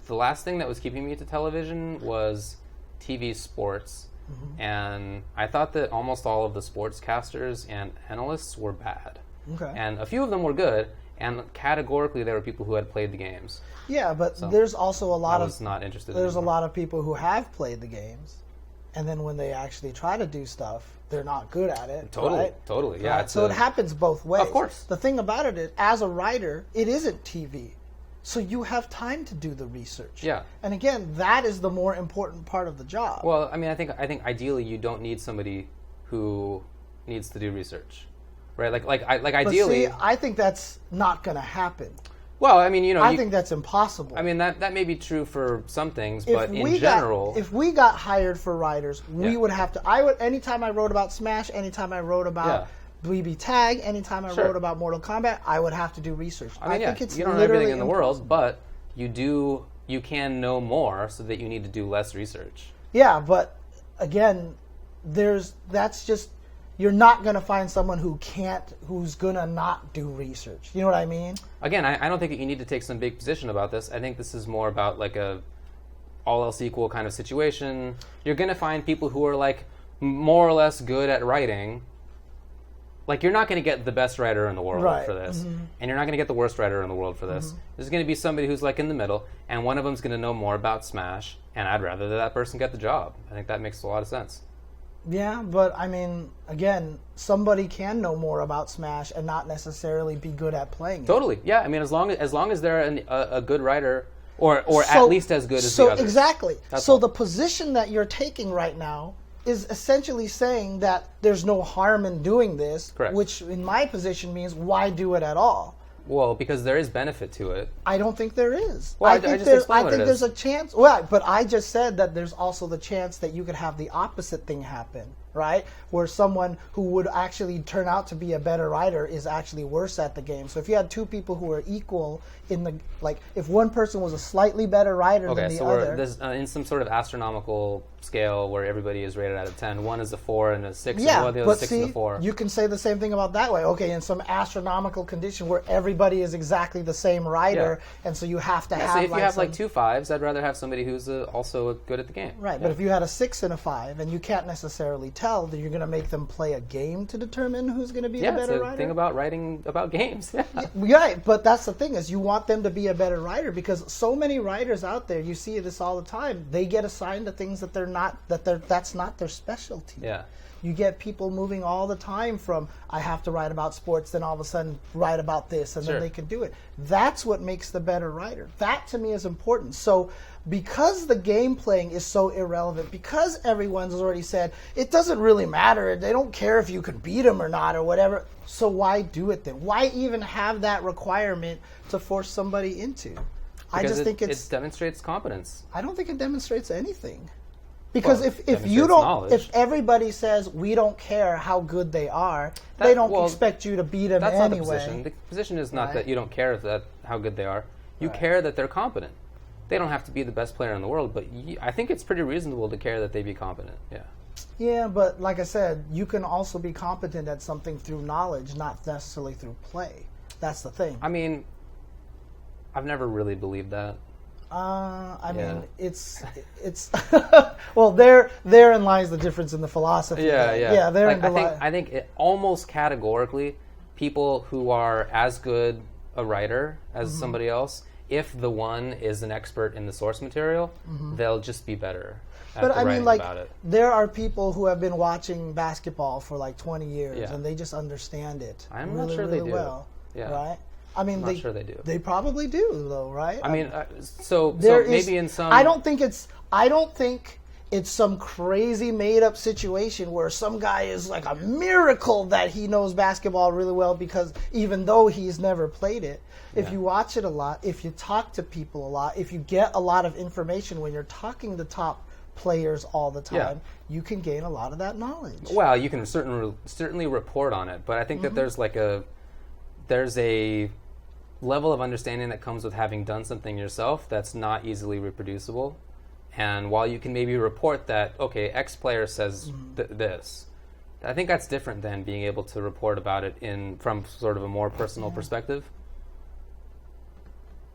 the last thing that was keeping me to television was TV sports. And I thought that almost all of the sportscasters and analysts were bad. Okay. And a few of them were good, and categorically there were people who had played the games. Yeah, but there's also a lot I was not interested there's anymore. a lot of people who have played the games, and then when they actually try to do stuff, they're not good at it. Totally, yeah. Right? So it happens both ways. Of course. The thing about it is, as a writer, it isn't TV. So you have time to do the research. Yeah. And again, that is the more important part of the job. Well, I mean, I think ideally you don't need somebody who needs to do research, right? Like ideally. But see, I think that's not going to happen. Well, I mean, I think that's impossible. I mean, that may be true for some things, but in general, if we got hired for writers, we would have to. Anytime I wrote about Smash, anytime I wrote about BB Tag, anytime I wrote about Mortal Kombat, I would have to do research. I mean, think it's you don't know everything in the world, but you can know more, so that you need to do less research. Yeah, but again, that's just, you're not going to find someone who's going to not do research. You know what I mean? Again, I don't think that you need to take some big position about this. I think this is more about like a all else equal kind of situation. You're going to find people who are like more or less good at writing. Like, you're not going to get the best writer in the world for this, and you're not going to get the worst writer in the world for this. There's going to be somebody who's like in the middle, and one of them's going to know more about Smash, and I'd rather that person get the job. I think that makes a lot of sense. Yeah, but I mean, again, somebody can know more about Smash and not necessarily be good at playing it. Totally, yeah. I mean, as long as they're a good writer, or at least as good as the others. Exactly. That's so all. the position that you're taking right now is essentially saying that there's no harm in doing this, Correct. Which in my position means why do it at all? Well, because there is benefit to it. I don't think there is. Well, I just explained what it is. There's a chance. Well, but I just said that there's also the chance that you could have the opposite thing happen, right? Where someone who would actually turn out to be a better writer is actually worse at the game. So if you had two people who are equal if one person was a slightly better writer than the other. Okay, so in some sort of astronomical scale where everybody is rated out of 10, one is a 4 and a 6, yeah, and one of the other 6 and a 4. You can say the same thing about that way. Okay, in some astronomical condition where everybody is exactly the same writer, and so you have to have. So if you have like 2 5s, I'd rather have somebody who's also good at the game. Right, but if you had a 6 and a 5, and you can't necessarily tell, then you're going to make them play a game to determine who's going to be the better writer. Yeah, it's the thing about writing about games. Right, but that's the thing is you want them to be a better writer because so many writers out there, you see this all the time. They get assigned to things that that's not their specialty. Yeah. You get people moving all the time from I have to write about sports, then all of a sudden write about this, and then they can do it. That's what makes the better writer. That to me is important. So because the game playing is so irrelevant, because everyone's already said it doesn't really matter, they don't care if you can beat them or not or whatever, so why do it then? Why even have that requirement to force somebody into? Because I just think it demonstrates competence. I don't think it demonstrates anything. Because if everybody says we don't care how good they are, they don't expect you to beat them that's anyway. Not the position. The position is not that you don't care how good they are. You care that they're competent. They don't have to be the best player in the world, but I think it's pretty reasonable to care that they be competent. Yeah. Yeah, but like I said, you can also be competent at something through knowledge, not necessarily through play. That's the thing. I mean, I've never really believed that. I mean, it's well, therein lies the difference in the philosophy. Yeah. I think almost categorically, people who are as good a writer as somebody else, if the one is an expert in the source material, they'll just be better. But I mean, like, there are people who have been watching basketball for like 20 years, and they just understand it. I'm really, not sure really they do. Well, right? I mean, I'm not sure they do. They probably do, though, right? I mean, so maybe in some. I don't think it's some crazy made-up situation where some guy is like a miracle that he knows basketball really well because even though he's never played it, if you watch it a lot, if you talk to people a lot, if you get a lot of information when you're talking to top players all the time, you can gain a lot of that knowledge. Well, you can certainly report on it, but I think that there's a level of understanding that comes with having done something yourself that's not easily reproducible. And while you can maybe report that, okay, X player says this, I think that's different than being able to report about it from sort of a more personal perspective.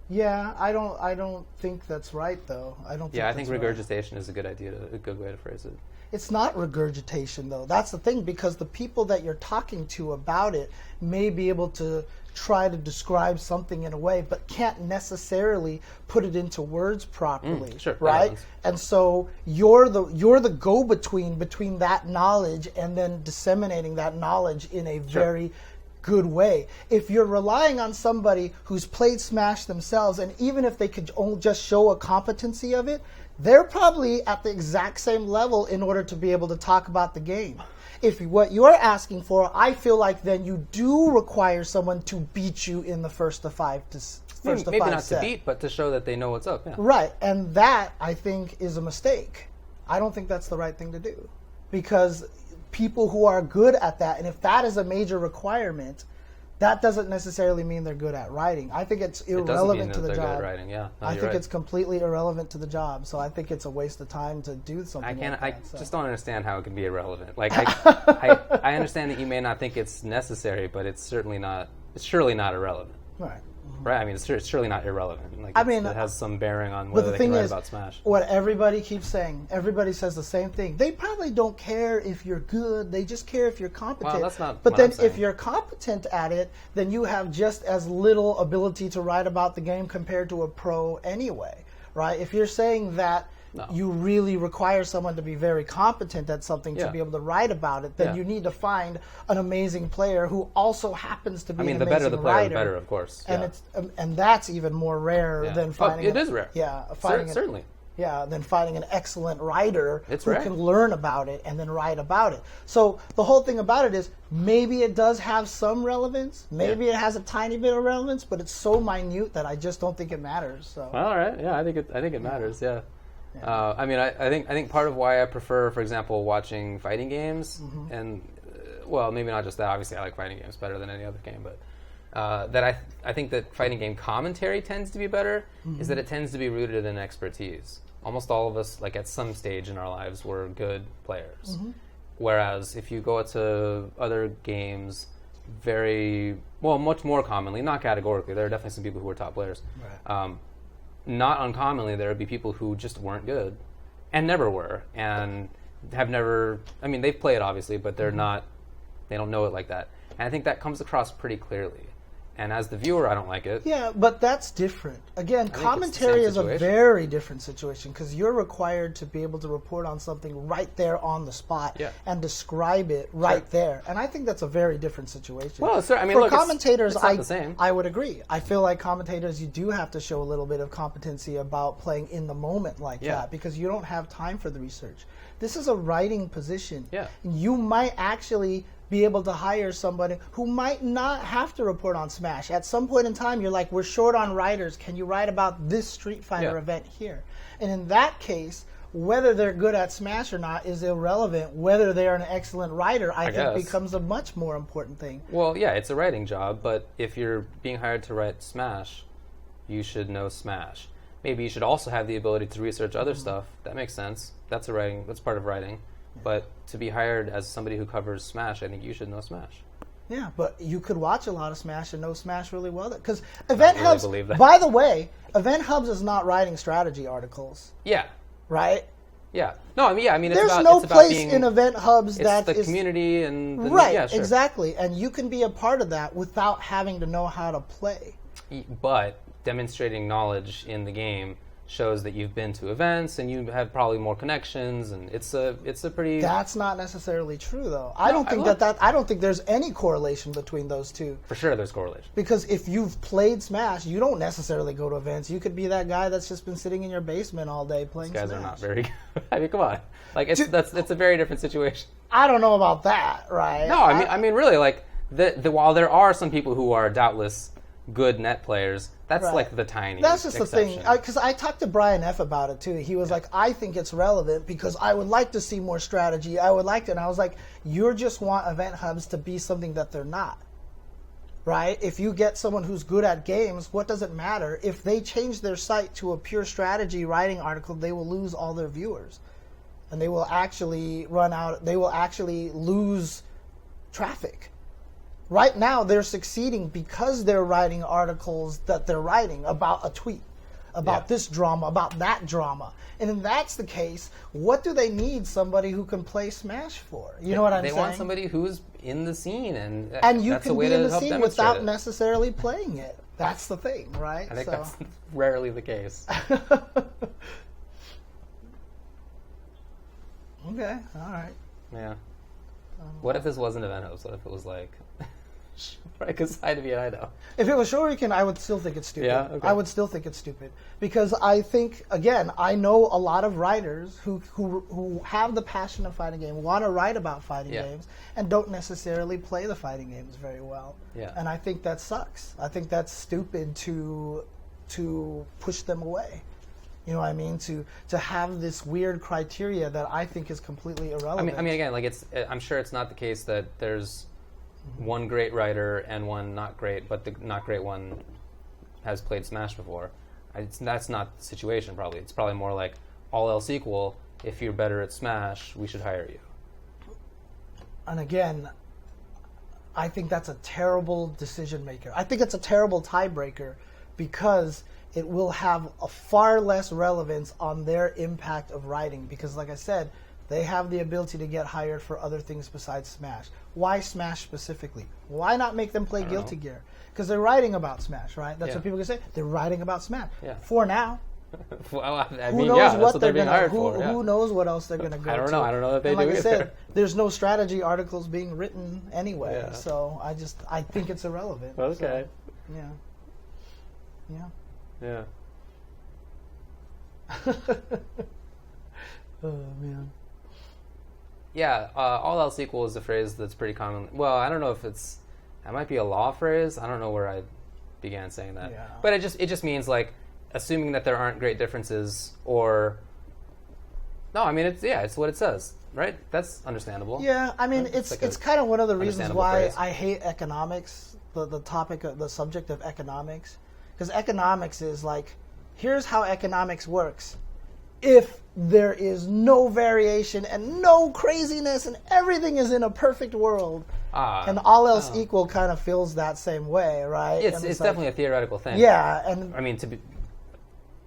Yeah, I don't think that's right though. I think regurgitation is a good way to phrase it. It's not regurgitation though. That's the thing, because the people that you're talking to about it may be able to try to describe something in a way, but can't necessarily put it into words properly, right? And so you're the go-between between that knowledge and then disseminating that knowledge in a very good way. If you're relying on somebody who's played Smash themselves, and even if they could only just show a competency of it, they're probably at the exact same level in order to be able to talk about the game. If what you're asking for, I feel like then you do require someone to beat you in the first to five maybe not set. To beat, but to show that they know what's up. Yeah. Right, and that, I think, is a mistake. I don't think that's the right thing to do. Because people who are good at that, and if that is a major requirement, that doesn't necessarily mean they're good at writing. I think it's irrelevant to the job. Good at writing. Yeah, I think it's completely irrelevant to the job. So I think it's a waste of time to do something like that. I just don't understand how it can be irrelevant. Like I understand that you may not think it's necessary, but it's surely not irrelevant. Right. Right. I mean, it's surely not irrelevant. Like, it has some bearing on whether they can write about Smash. What everybody keeps saying, everybody says the same thing. They probably don't care if you're good. They just care if you're competent. Well, that's not. But then, if you're competent at it, then you have just as little ability to write about the game compared to a pro anyway, right? If you're saying that you really require someone to be very competent at something to be able to write about it, then you need to find an amazing player who also happens to be an amazing writer. The better the player, the better, of course. And and that's even more rare than finding... it is rare. Yeah. Certainly. Than finding an excellent writer who can learn about it and then write about it. So the whole thing about it is maybe it does have some relevance. Maybe it has a tiny bit of relevance, but it's so minute that I just don't think it matters. So. Well, all right. Yeah, I think it matters. Yeah. I think part of why I prefer, for example, watching fighting games, and maybe not just that. Obviously, I like fighting games better than any other game, but I think that fighting game commentary tends to be better. Is that it tends to be rooted in expertise. Almost all of us, like at some stage in our lives, were good players. Whereas if you go to other games, much more commonly, not categorically, there are definitely some people who are top players. Right. Not uncommonly, there would be people who just weren't good and never were and have never... I mean, they've played, obviously, but they're not... They don't know it like that. And I think that comes across pretty clearly. And as the viewer, I don't like it. Yeah, but that's different. Again, commentary is a very different situation because you're required to be able to report on something right there on the spot and describe it right there. And I think that's a very different situation. Well, sir, I mean, for commentators, it's not the same. I would agree. I feel like commentators, you do have to show a little bit of competency about playing in the moment like that because you don't have time for the research. This is a writing position. Yeah. You might actually be able to hire somebody who might not have to report on Smash. At some point in time, you're like, we're short on writers. Can you write about this Street Fighter event here? And in that case, whether they're good at Smash or not is irrelevant. Whether they're an excellent writer, I think, becomes a much more important thing. Well, yeah, it's a writing job, but if you're being hired to write Smash, you should know Smash. Maybe you should also have the ability to research other stuff. That makes sense. That's part of writing. But to be hired as somebody who covers Smash, I think you should know Smash. Yeah, but you could watch a lot of Smash and know Smash really well. Because Event Hubs, by the way, Event Hubs is not writing strategy articles. Yeah. Right? Yeah. No, I mean, there's no place in Event Hubs that is the community and the right. Yeah, sure. Exactly, and you can be a part of that without having to know how to play. But demonstrating knowledge in the game shows that you've been to events and you have probably more connections, and it's a pretty. That's not necessarily true, though. I don't think there's any correlation between those two. For sure, there's correlation. Because if you've played Smash, you don't necessarily go to events. You could be that guy that's just been sitting in your basement all day playing Smash. These guys are not very good. I mean, come on. Like it's a very different situation. I don't know about that, right? No, I mean, really, like while there are some people who are doubtless good net players, that's like the tiny. That's just exception. the thing. Because I talked to Brian F about it too. He was like, I think it's relevant because I would like to see more strategy. I would like to, and I was like, you just want event hubs to be something that they're not, right? If you get someone who's good at games, what does it matter? If they change their site to a pure strategy writing article, they will lose all their viewers, and they will actually run out. They will actually lose traffic. Right now, they're succeeding because they're writing articles that they're writing about a tweet, about this drama, about that drama. And if that's the case, what do they need somebody who can play Smash for? You know what I'm saying? They want somebody who's in the scene, and you that's can a way be in to the help scene without it. necessarily playing it. That's the thing, right? I think that's rarely the case. Okay, all right. Yeah. What if this wasn't Event Hubs? What if it was like... Right, because I'd be an Idaho. If it was Shoryuken, I would still think it's stupid. Yeah? Okay. I would still think it's stupid. Because I think, again, I know a lot of writers who have the passion of fighting games, want to write about fighting games, and don't necessarily play the fighting games very well. Yeah. And I think that sucks. I think that's stupid to push them away. You know what I mean? To have this weird criteria that I think is completely irrelevant. I mean, again, like I'm sure it's not the case that there's one great writer and one not great, but the not great one has played Smash before. That's not the situation, probably. It's probably more like, all else equal, if you're better at Smash, we should hire you. And again, I think that's a terrible decision maker. I think it's a terrible tiebreaker because it will have a far less relevance on their impact of writing. Because like I said, they have the ability to get hired for other things besides Smash. Why Smash specifically? Why not make them play Guilty Gear? Because they're writing about Smash, right? That's what people can say. They're writing about Smash. Yeah. For now. Well, who knows what they're being hired for? Who knows what else they're going to go to? I don't know. I don't know that they do like either. I said, there's no strategy articles being written anyway. Yeah. So I think it's irrelevant. Okay. So, yeah. Yeah. Oh, man. Yeah, all else equal is a phrase that's pretty common. Well, I don't know if that might be a law phrase. I don't know where I began saying that. Yeah. But it just means like assuming that there aren't great differences, or no, I mean it's what it says, right? That's understandable. Yeah, I mean it's like kind of one of the reasons why phrase. I hate economics, the subject of economics, because economics is like, here's how economics works. If there is no variation and no craziness and everything is in a perfect world, and all else equal kind of feels that same way, right? It's like, definitely a theoretical thing. Yeah, and I mean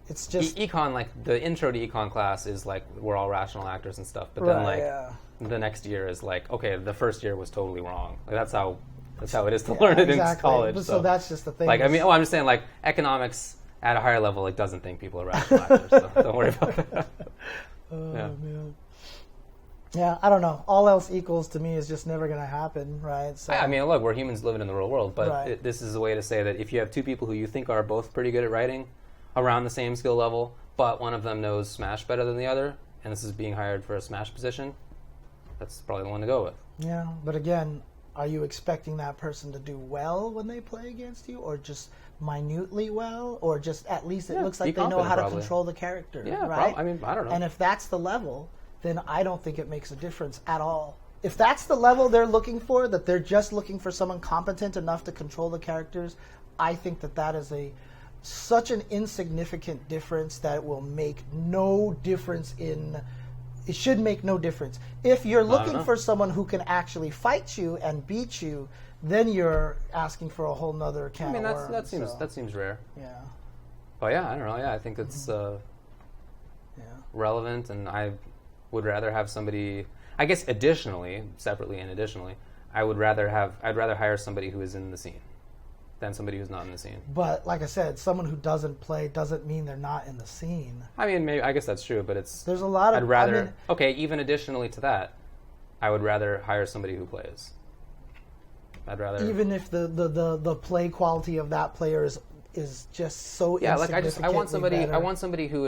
it's just econ, like the intro to econ class is like we're all rational actors and stuff, but then the next year is like, okay, the first year was totally wrong. Like that's how it is to learn it in college. So that's just the thing. Like I'm just saying, like economics at a higher level, like doesn't think people are rational actors. So don't worry about that. Man. Yeah, I don't know. All else equals to me is just never going to happen, right? So I mean, look, we're humans living in the real world, but right. This is a way to say that if you have two people who you think are both pretty good at writing, around the same skill level, but one of them knows Smash better than the other, and this is being hired for a Smash position, that's probably the one to go with. Yeah, but again, are you expecting that person to do well when they play against you, or just minutely well, or just at least it looks like they know how to control the character, right? I mean, I don't know. And if that's the level, then I don't think it makes a difference at all. If that's the level they're looking for, that they're just looking for someone competent enough to control the characters, I think that is such an insignificant difference that it will make no difference it should make no difference. If you're looking for someone who can actually fight you and beat you, then you're asking for a whole nother can of worms. That seems rare. Yeah. But yeah, I don't know. Yeah, I think it's relevant, and I would rather have somebody. I guess separately and additionally, I'd rather hire somebody who is in the scene. than somebody who's not in the scene. But like I said, someone who doesn't play doesn't mean they're not in the scene. I mean, maybe I guess that's true, but there's a lot of. I'd rather. Okay, even additionally to that, I would rather hire somebody who plays. I'd rather. Even if the play quality of that player is just so I want somebody. Better. I want somebody who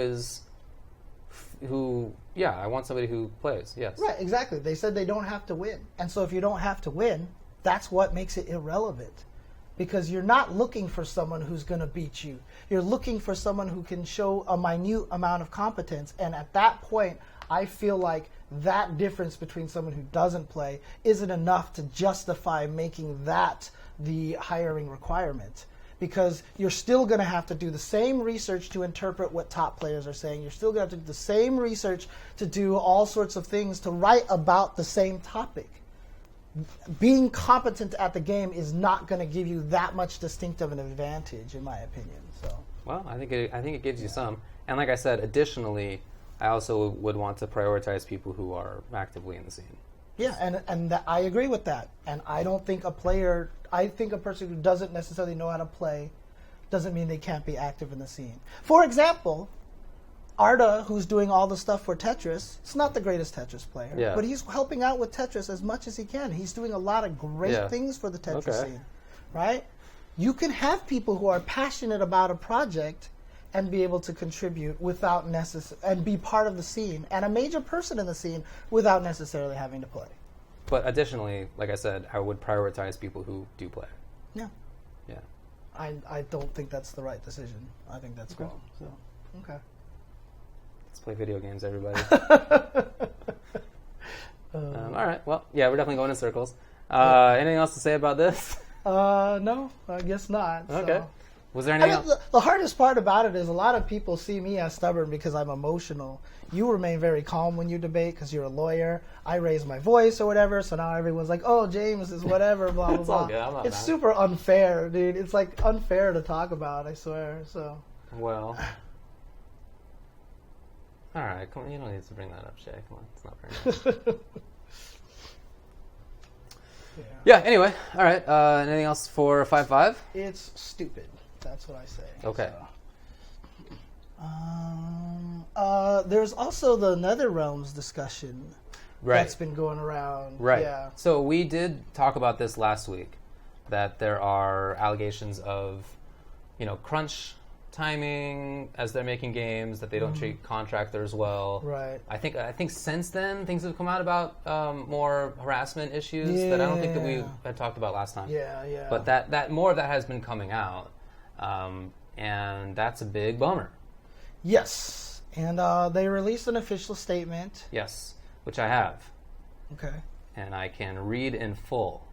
plays. Yes. Right. Exactly. They said they don't have to win, and so if you don't have to win, that's what makes it irrelevant. Because you're not looking for someone who's going to beat you. You're looking for someone who can show a minute amount of competence. And at that point, I feel like that difference between someone who doesn't play isn't enough to justify making that the hiring requirement. Because you're still going to have to do the same research to interpret what top players are saying. You're still going to have to do the same research to do all sorts of things to write about the same topic. Being competent at the game is not going to give you that much distinctive an advantage, in my opinion. So, well, I think it gives you some. And like I said, additionally, I also would want to prioritize people who are actively in the scene. Yeah, and I agree with that. And I don't think I think a person who doesn't necessarily know how to play doesn't mean they can't be active in the scene. For example, Arda, who's doing all the stuff for Tetris, is not the greatest Tetris player, but he's helping out with Tetris as much as he can. He's doing a lot of great things for the Tetris scene, right? You can have people who are passionate about a project and be able to contribute without and be part of the scene and a major person in the scene without necessarily having to play. But additionally, like I said, I would prioritize people who do play. Yeah. Yeah. I don't think that's the right decision. I think that's wrong. So, okay. Let's play video games, everybody. All right. Well, yeah, we're definitely going in circles. Anything else to say about this? No, I guess not. Okay. So. Was there anything else? The hardest part about it is a lot of people see me as stubborn because I'm emotional. You remain very calm when you debate because you're a lawyer. I raise my voice or whatever, so now everyone's like, oh, James is whatever, blah, blah, It's blah. all good. I'm not It's mad. super unfair, dude. It's like unfair to talk about, I swear. So. Well. All right, come on. You don't need to bring that up, Shay. Come on, it's not very nice. Yeah. Anyway, all right. Anything else for 5.5? It's stupid. That's what I say. Okay. So. There's also the NetherRealms discussion that's been going around. Right. Yeah. So we did talk about this last week, that there are allegations of, crunch timing as they're making games, that they don't treat contractors well. Right. I think since then things have come out about more harassment issues that I don't think that we had talked about last time. Yeah. But that more of that has been coming out, and that's a big bummer. Yes, and they released an official statement. Yes, which I have. Okay. And I can read in full.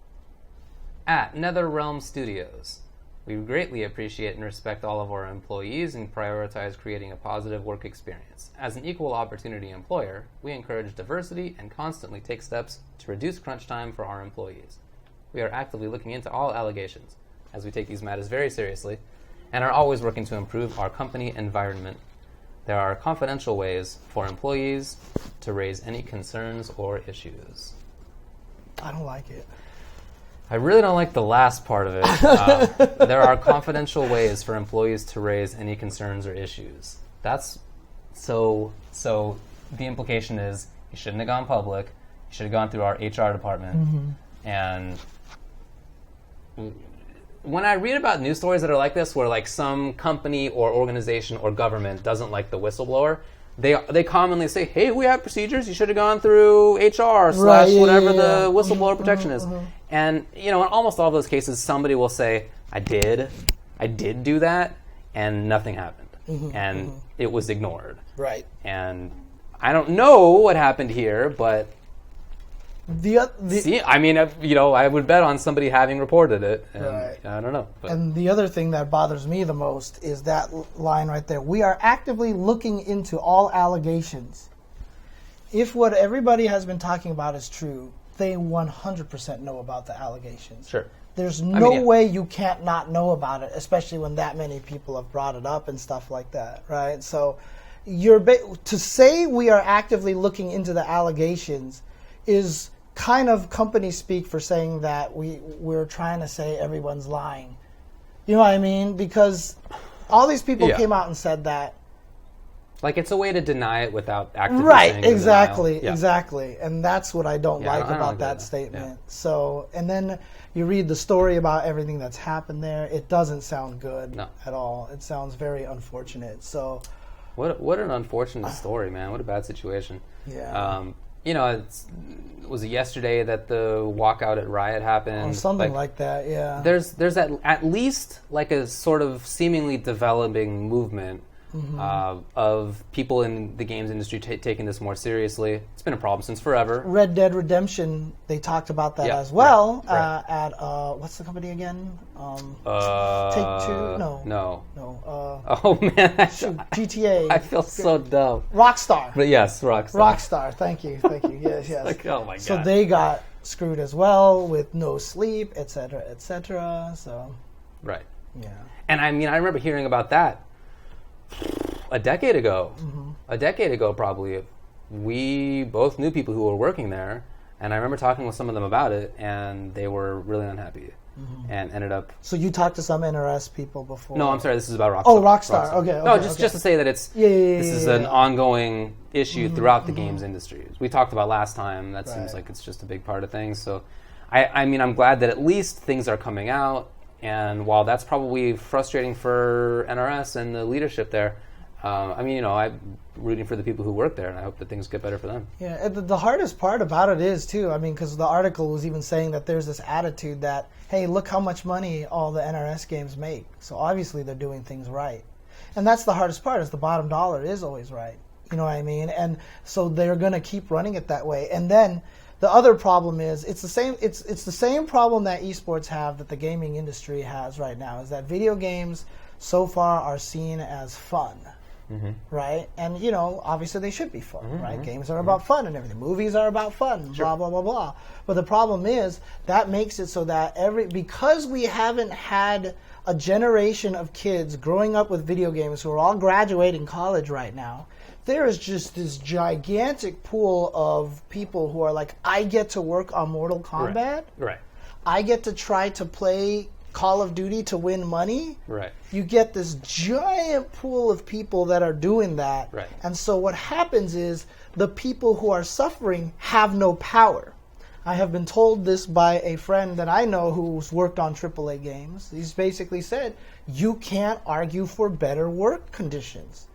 At NetherRealms Studios, we greatly appreciate and respect all of our employees and prioritize creating a positive work experience. As an equal opportunity employer, we encourage diversity and constantly take steps to reduce crunch time for our employees. We are actively looking into all allegations, as we take these matters very seriously, and are always working to improve our company environment. There are confidential ways for employees to raise any concerns or issues. I don't like it. I really don't like the last part of it. There are confidential ways for employees to raise any concerns or issues. That's so the implication is you shouldn't have gone public. You should have gone through our HR department. And when I read about news stories that are like this, where like some company or organization or government doesn't like the whistleblower, they commonly say, hey, we have procedures. You should have gone through HR / whatever the whistleblower protection is. And, in almost all of those cases, somebody will say, I did do that, and nothing happened. And it was ignored. Right. And I don't know what happened here, but I would bet on somebody having reported it. And right. I don't know. But. And the other thing that bothers me the most is that line right there. We are actively looking into all allegations. If what everybody has been talking about is true, they 100% know about the allegations. Sure. There's no way you can't not know about it, especially when that many people have brought it up and stuff like that, right? So to say we are actively looking into the allegations is kind of company speak for saying that we're trying to say everyone's lying. You know what I mean? Because all these people came out and said that. Like, it's a way to deny it without actively saying exactly. And that's what I don't like about that statement. Yeah. So, and then you read the story about everything that's happened there. It doesn't sound good at all. It sounds very unfortunate. So, what an unfortunate story, man. What a bad situation. Yeah. You know, was it yesterday that the walkout at Riot happened? Or something like that, yeah. There's at least like a sort of seemingly developing movement of people in the games industry taking this more seriously. It's been a problem since forever. Red Dead Redemption, they talked about that as well at what's the company again? Take-Two? No. Oh man, GTA. I feel so dumb. Rockstar. But yes, Rockstar. Rockstar. Thank you. Yes. Like, oh my god. So they got screwed as well with no sleep, etc., etc. So. Right. Yeah. And I mean, I remember hearing about that a decade ago. A decade ago, probably. We both knew people who were working there, and I remember talking with some of them about it, and they were really unhappy. And ended up. So you talked to some NRS people before? No, I'm sorry. This is about Rockstar. Oh, Rockstar. Okay. No, just to say that it's this is an ongoing issue throughout the games industry. We talked about last time. That seems like it's just a big part of things. So, I mean, I'm glad that at least things are coming out. And while that's probably frustrating for NRS and the leadership there, I mean, you know, I'm rooting for the people who work there, and I hope that things get better for them. Yeah, and the hardest part about it is, too, I mean, because the article was even saying that there's this attitude that, hey, look how much money all the NRS games make. So obviously they're doing things right. And that's the hardest part, is the bottom dollar is always right. You know what I mean? And so they're going to keep running it that way. And then the other problem is it's the same problem that esports have that the gaming industry has right now, is that video games so far are seen as fun. Right? And, you know, obviously they should be fun, right? Games are about fun and everything. Movies are about fun, blah, blah, blah, blah. But the problem is that makes it so that because we haven't had a generation of kids growing up with video games who are all graduating college right now, there is just this gigantic pool of people who are like, I get to work on Mortal Kombat. Right. I get to try to play Call of Duty to win money. Right. You get this giant pool of people that are doing that. Right. And so what happens is the people who are suffering have no power. I have been told this by a friend that I know who's worked on AAA games. He's basically said, you can't argue for better work conditions.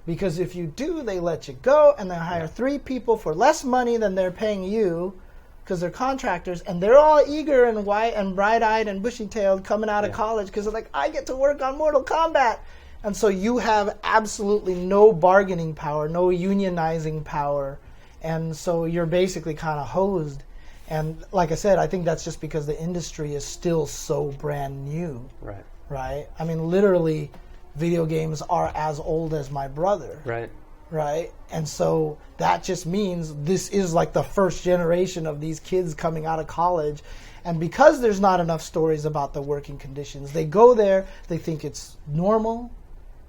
Because if you do, they let you go, and they hire 3 people for less money than they're paying you, because they're contractors, and they're all eager and white and bright-eyed and bushy-tailed coming out of college because they're like, I get to work on Mortal Kombat. And so you have absolutely no bargaining power, no unionizing power, and so you're basically kind of hosed. And like I said, I think that's just because the industry is still so brand new. Right. Right? I mean, literally, video games are as old as my brother. Right. Right? And so that just means this is like the first generation of these kids coming out of college. And because there's not enough stories about the working conditions, they go there, they think it's normal.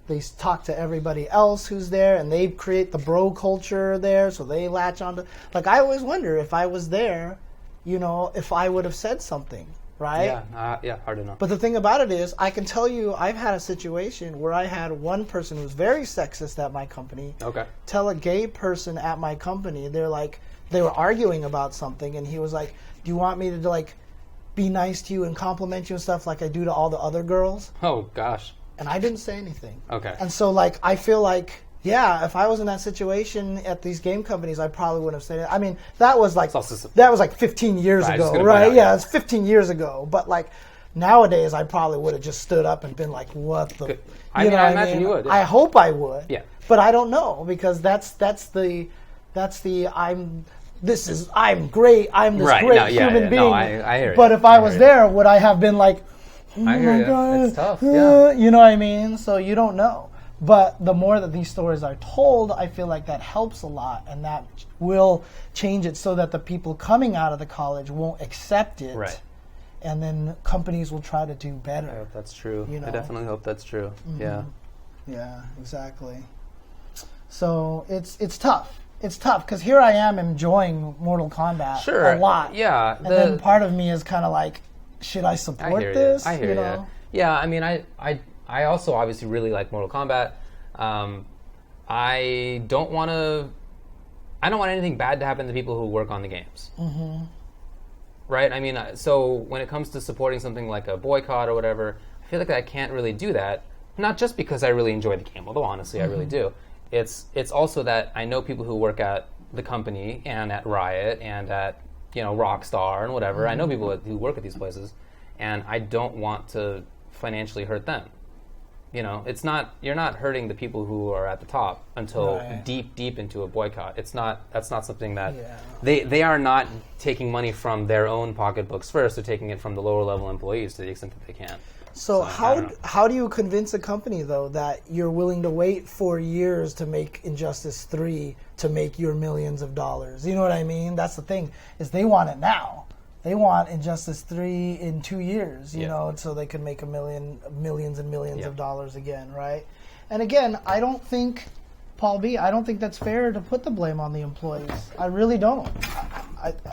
They talk to everybody else who's there, and they create the bro culture there, so they latch onto... Like, I always wonder if I was there, you know, if I would have said something. Right? Yeah, hard to know. But the thing about it is, I can tell you, I've had a situation where I had one person who was very sexist at my company tell a gay person at my company, they were arguing about something, and he was like, do you want me to, like, be nice to you and compliment you and stuff like I do to all the other girls? Oh, gosh. And I didn't say anything. Okay. And so, like, I feel like, yeah, if I was in that situation at these game companies, I probably wouldn't have said it. I mean, that was like 15 years ago, right? Yeah, it's 15 years ago. But like nowadays, I probably would have just stood up and been like, "What the?" I imagine you would. Yeah. I hope I would. Yeah. But I don't know, because that's the I'm great. I'm this great human being. No, I hear you. But if I was there, would I have been like, "Oh I hear my you. God, it's tough." Yeah. You know what I mean? So you don't know. But the more that these stories are told, I feel like that helps a lot, and that will change it so that the people coming out of the college won't accept it. Right. And then companies will try to do better. I hope that's true. You know? I definitely hope that's true. Yeah. Yeah, exactly. So it's tough. It's tough because here I am enjoying Mortal Kombat a lot. Yeah. And then part of me is kind of like, should I support this? I hear you. Yeah, I mean, I also obviously really like Mortal Kombat. I don't want anything bad to happen to people who work on the games. Mm-hmm. Right? I mean, so when it comes to supporting something like a boycott or whatever, I feel like I can't really do that. Not just because I really enjoy the game, although honestly I really do. It's also that I know people who work at the company and at Riot and at Rockstar and whatever. I know people who work at these places, and I don't want to financially hurt them. It's not, you're not hurting the people who are at the top until deep into a boycott. That's not something that they are not taking money from their own pocketbooks first. They're taking it from the lower level employees to the extent that they can. So how do you convince a company though that you're willing to wait 4 years to make Injustice 3 to make your millions of dollars? You know what I mean? That's the thing, is they want it now. They want Injustice 3 in 2 years, you know, so they can make millions and millions of dollars again, right? And again, I don't think, Paul B., I don't think that's fair to put the blame on the employees. I really don't.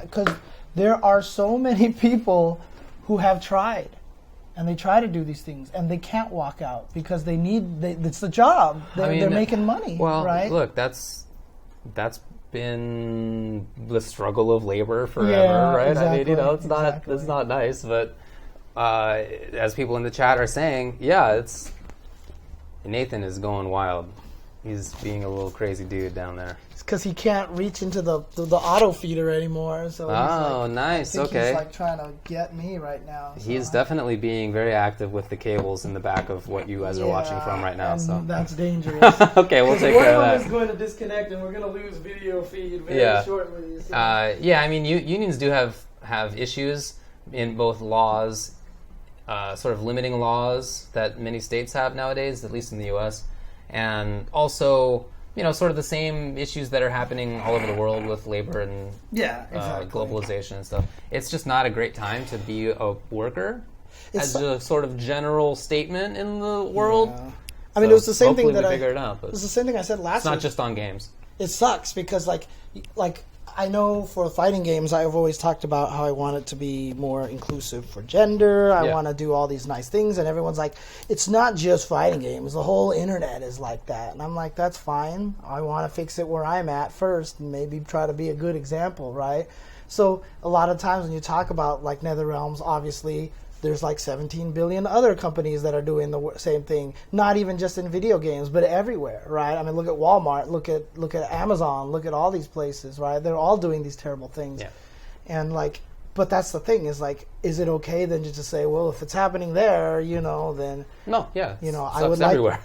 Because there are so many people who have tried, and they try to do these things, and they can't walk out because it's the job. They're making money, right? Look, that's been the struggle of labor forever, right? Exactly, I mean, it's not nice, but as people in the chat are saying, Nathan is going wild. He's being a little crazy dude down there. It's because he can't reach into the auto feeder anymore. So nice. I think okay. He's like trying to get me right now. So he's definitely being very active with the cables in the back of what you guys are watching from right now. So that's dangerous. Okay, we'll take care of that. One of them is going to disconnect, and we're going to lose video feed very shortly. So. I mean, unions do have issues in both laws, sort of limiting laws that many states have nowadays, at least in the U.S., and also, sort of the same issues that are happening all over the world with labor and globalization and stuff. It's just not a great time to be a worker as a sort of general statement in the world. Yeah. I mean, it was the same thing that we figured it out. But it was the same thing I said last week. It's not just on games. It sucks because, like I know for fighting games, I've always talked about how I want it to be more inclusive for gender. I want to do all these nice things, and everyone's like, it's not just fighting games. The whole internet is like that. And I'm like, that's fine. I want to fix it where I'm at first and maybe try to be a good example, right? So a lot of times when you talk about, like, NetherRealms, obviously, there's like 17 billion other companies that are doing the same thing, not even just in video games, but everywhere, right? I mean, look at Walmart, look at Amazon, look at all these places, right? They're all doing these terrible things. Yeah. And like, but that's the thing, is like, is it okay then just to say, well, if it's happening there, then no, yeah, I would like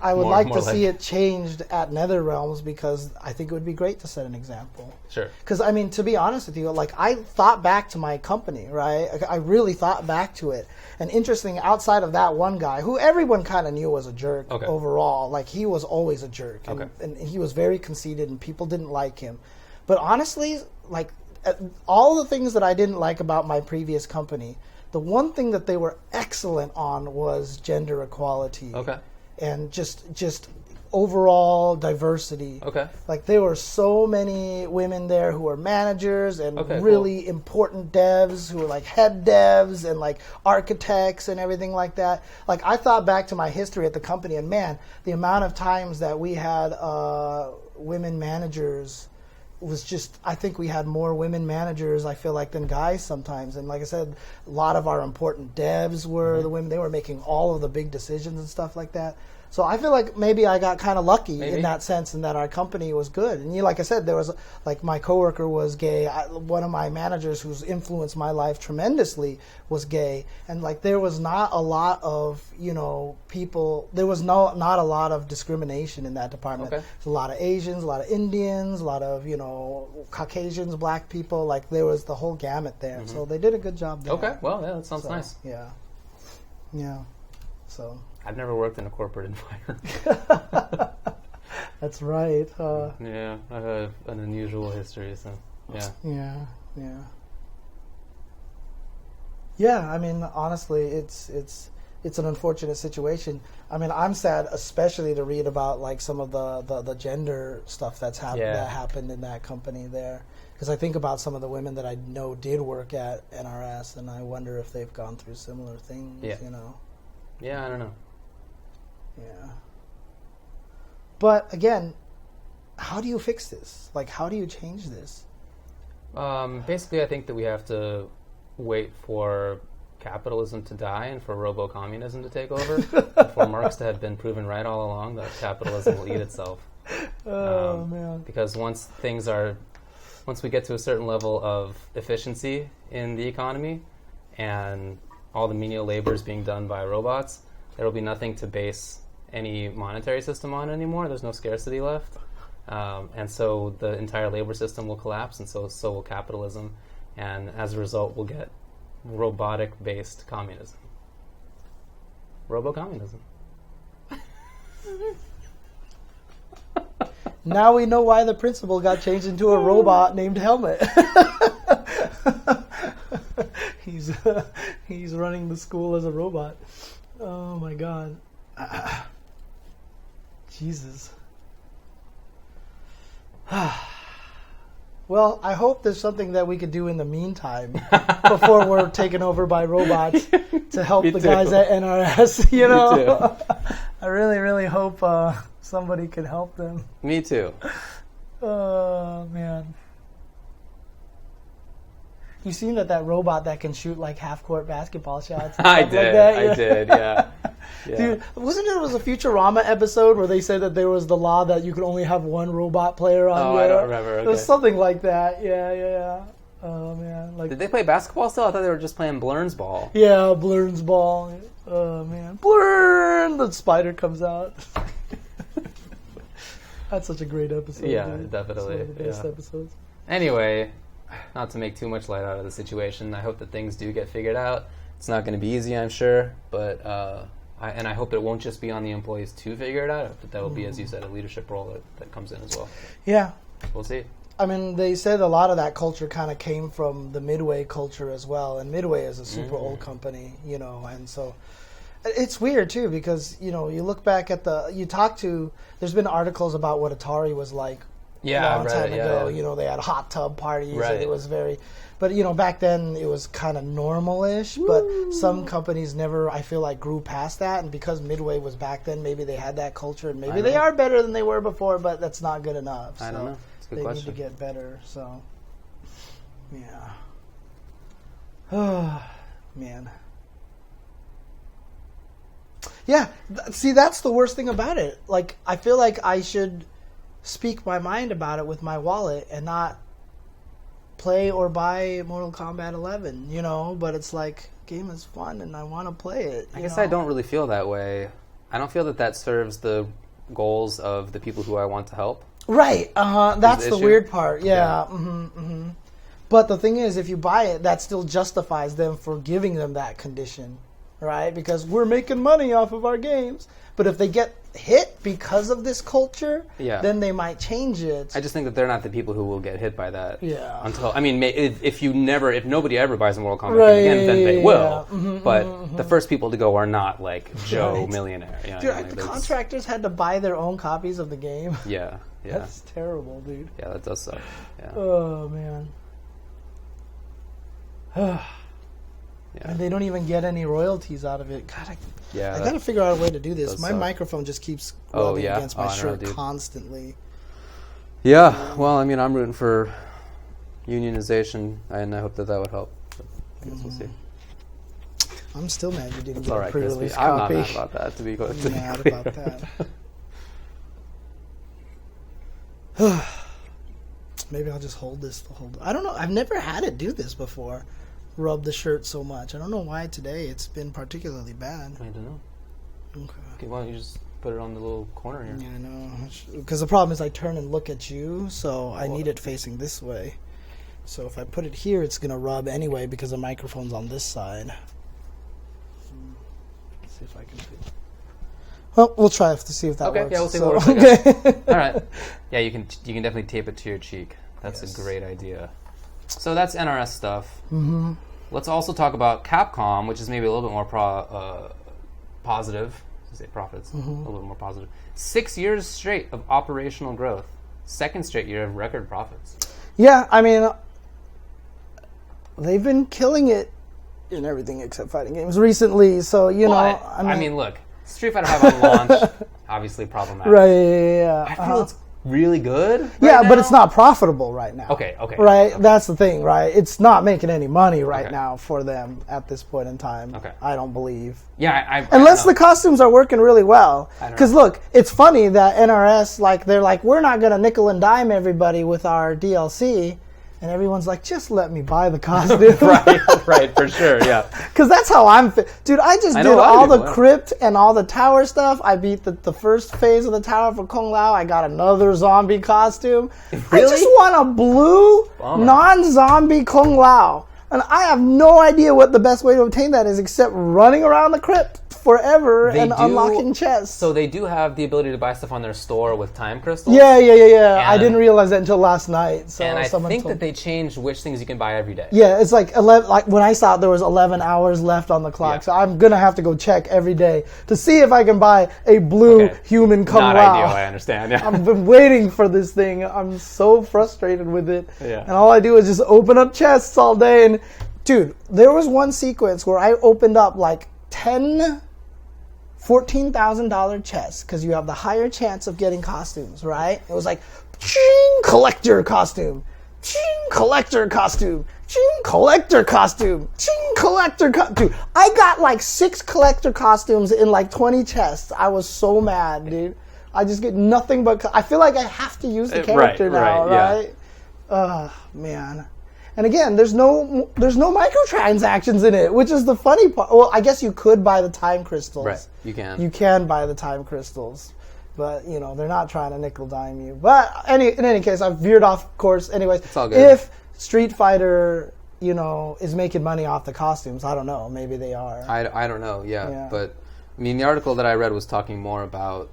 I would like to see it changed at NetherRealms, because I think it would be great to set an example. Sure. Because I mean, to be honest with you, like, I thought back to my company, right? I really thought back to it. And interesting, outside of that one guy who everyone kind of knew was a jerk overall, like, he was always a jerk, and he was very conceited, and people didn't like him. But honestly, like, all the things that I didn't like about my previous company, the one thing that they were excellent on was gender equality. Okay. And just overall diversity. Okay. Like, there were so many women there who were managers and really important devs who were like head devs and like architects and everything like that. Like, I thought back to my history at the company, and man, the amount of times that we had women managers was just, I think we had more women managers, I feel like, than guys sometimes. And like I said, a lot of our important devs were the women. They were making all of the big decisions and stuff like that. So I feel like maybe I got kind of lucky in that sense, and that our company was good. And like I said, there was, like, my coworker was gay. One of my managers who's influenced my life tremendously was gay. And like, there was not a lot of, people, there was not a lot of discrimination in that department. There's a lot of Asians, a lot of Indians, a lot of, Caucasians, black people. Like, there was the whole gamut there. So they did a good job there. Okay, well, yeah, that sounds nice. Yeah. Yeah. So I've never worked in a corporate environment. That's right. Yeah, I have an unusual history, so yeah. Yeah, I mean, honestly, it's an unfortunate situation. I mean, I'm sad, especially to read about, like, some of the gender stuff that happened in that company there. Because I think about some of the women that I know did work at NRS, and I wonder if they've gone through similar things, Yeah, I don't know. Yeah. But again, how do you fix this? Like, how do you change this? Basically, I think that we have to wait for capitalism to die and for robo-communism to take over. For Marx to have been proven right all along that capitalism will eat itself. Oh, man. Because once we get to a certain level of efficiency in the economy and all the menial labor is being done by robots, there will be nothing to base any monetary system on anymore. There's no scarcity left. And so the entire labor system will collapse, and so will capitalism. And as a result, we'll get robotic-based communism. Robo-communism. Now we know why the principal got changed into a robot named Helmet. He's running the school as a robot. Oh my God. Jesus. Well, I hope there's something that we could do in the meantime before we're taken over by robots to help the guys at NRS, you know? Me too. I really, really hope somebody can help them. Me too. Oh, man. You seen that robot that can shoot like half-court basketball shots? I did, yeah. Dude, wasn't it was a Futurama episode where they said that there was the law that you could only have one robot player on I don't remember. Okay. It was something like that. Yeah. Oh, man. Like, did they play basketball still? I thought they were just playing Blurn's ball. Yeah, Blurn's ball. Oh, man. Blurn! The spider comes out. That's such a great episode. Yeah, dude. definitely. It's one of the best episodes. Anyway, not to make too much light out of the situation, I hope that things do get figured out. It's not going to be easy, I'm sure, but I hope it won't just be on the employees to figure it out. I hope that will be, as you said, a leadership role that comes in as well. Yeah. We'll see. I mean, they said a lot of that culture kind of came from the Midway culture as well, and Midway is a super old company, you know, and so it's weird too because, you know, you look back at there's been articles about what Atari was like a long time ago. You know, they had hot tub parties and it was but, you know, back then it was kind of normal-ish, but some companies never, I feel like, grew past that, and because Midway was back then, maybe they had that culture, and maybe they are better than they were before, but that's not good enough. I don't know. They need to get better, so, yeah. Oh, man. Yeah, see, that's the worst thing about it. Like, I feel like I should speak my mind about it with my wallet and not play or buy Mortal Kombat 11, you know? But it's like, game is fun and I want to play it. I guess I don't really feel that way. I don't feel that serves the goals of the people who I want to help. Right, that's the weird part, yeah. But the thing is, if you buy it, that still justifies them for giving them that condition, right? Because we're making money off of our games. But if they get hit because of this culture, then they might change it. I just think that they're not the people who will get hit by that. Yeah. Until, I mean, if nobody ever buys a Mortal Kombat game again, then they will. But the first people to go are not like Joe Millionaire. You know, dude, the contractors had to buy their own copies of the game. Yeah. That's terrible, dude. Yeah, that does suck. Yeah. Oh, man. And they don't even get any royalties out of it. God, I got to figure out a way to do this. My microphone just keeps rubbing against my shirt constantly. Yeah, well, I mean, I'm rooting for unionization, and I hope that would help. But I guess we'll see. I'm still mad you didn't get a pre-release copy. I'm not mad about that, to be clear. I'm mad about that. Maybe I'll just hold this the whole... I don't know. I've never had it do this before. Rub the shirt so much. I don't know why today it's been particularly bad. I don't know. Okay, why don't you just put it on the little corner here? Yeah, I know. Because the problem is I turn and look at you, so I need it facing this way. So if I put it here, it's going to rub anyway because the microphone's on this side. Let's see if I can... Well, we'll try to see if that works. Okay, yeah, we'll see what works. All right. Yeah, you can definitely tape it to your cheek. That's a great idea. So that's NRS stuff. Mm-hmm. Let's also talk about Capcom, which is maybe a little bit more positive. Say profits, a little bit more positive. 6 years straight of operational growth. Second straight year of record profits. Yeah, I mean, they've been killing it in everything except fighting games recently. So I mean, look, Street Fighter 5 on launch, obviously problematic. Right? Yeah. I feel it's really good. But it's not profitable right now. Okay. Right, that's the thing, right? It's not making any money right now for them at this point in time. Okay. I don't believe. Yeah, unless the costumes are working really well. Because look, it's funny that NRS they're like, we're not gonna nickel and dime everybody with our DLC. And everyone's like, just let me buy the costume. right, for sure, yeah. Because that's how I'm... Dude, I just did all the crypt and all the tower stuff. I beat the first phase of the tower for Kung Lao. I got another zombie costume. Really? I just want a blue, non-zombie Kung Lao. And I have no idea what the best way to obtain that is except running around the crypt forever and unlocking chests. So they do have the ability to buy stuff on their store with time crystals? Yeah. I didn't realize that until last night. So and I think that they changed which things you can buy every day. Yeah, it's like 11. Like when I saw it, there was 11 hours left on the clock. Yeah. So I'm gonna have to go check every day to see if I can buy a blue human Kung Lao. Not ideal, I understand. Yeah. I've been waiting for this thing. I'm so frustrated with it. Yeah. And all I do is just open up chests all day. And dude, there was one sequence where I opened up like 10 $14,000 chests because you have the higher chance of getting costumes, right? It was like, ching, collector costume, ching, collector costume, ching, collector costume, ching, collector costume. Dude, I got like 6 collector costumes in like 20 chests. I was so mad, dude. I just get nothing but... I feel like I have to use the character now, right? Man. And again, there's no microtransactions in it, which is the funny part. Well, I guess you could buy the time crystals. Right, you can. You can buy the time crystals, but they're not trying to nickel dime you. But in any case, I've veered off course. Anyways, it's all good. If Street Fighter, is making money off the costumes, I don't know. Maybe they are. I don't know. Yeah, but I mean, the article that I read was talking more about.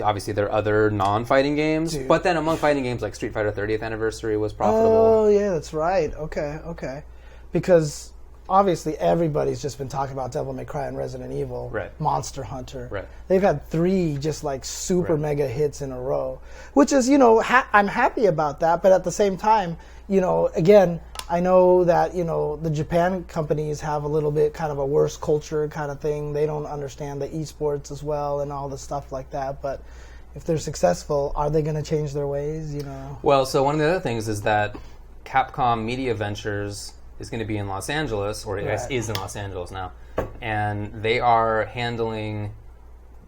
Obviously, there are other non-fighting games, but then among fighting games, like Street Fighter 30th Anniversary was profitable. Oh, yeah, that's right. Okay. Because obviously everybody's just been talking about Devil May Cry and Resident Evil, Monster Hunter. Right. They've had 3 just like super mega hits in a row, which is, I'm happy about that, but at the same time, again, I know that, the Japan companies have a little bit kind of a worse culture kind of thing. They don't understand the esports as well and all the stuff like that. But if they're successful, are they going to change their ways, Well, so one of the other things is that Capcom Media Ventures is going to be in Los Angeles, or I guess is in Los Angeles now. And they are handling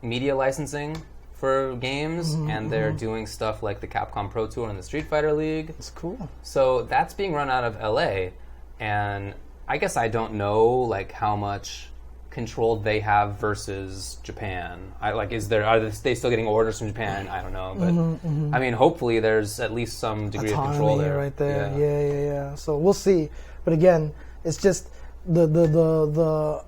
media licensing for games, and they're doing stuff like the Capcom Pro Tour and the Street Fighter League. It's cool. So that's being run out of LA, and I guess I don't know like how much control they have versus Japan. Are they still getting orders from Japan? I don't know, but I mean, hopefully there's at least some degree autonomy of control there. Right there. Yeah. So we'll see. But again, it's just the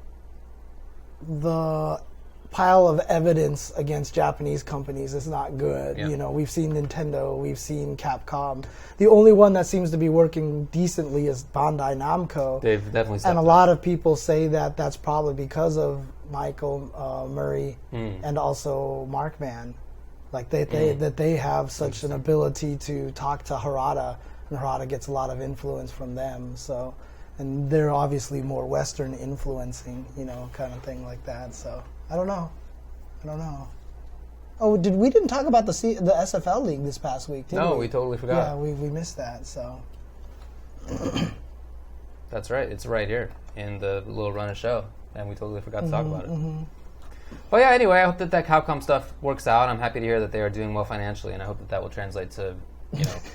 pile of evidence against Japanese companies is not good. We've seen Nintendo, we've seen Capcom. The only one that seems to be working decently is Bandai Namco. They've definitely stepped and a lot of people say that that's probably because of Michael Murray and also Markman. Like that they have such an ability to talk to Harada, and Harada gets a lot of influence from them. So, and they're obviously more Western influencing, kind of thing like that. So. I don't know. Oh, we didn't talk about the SFL League this past week, did we? No, we totally forgot. Yeah, we missed that, so. That's right. It's right here in the little run of show, and we totally forgot to talk about it. Well, yeah, anyway, I hope that Capcom stuff works out. I'm happy to hear that they are doing well financially, and I hope that will translate to,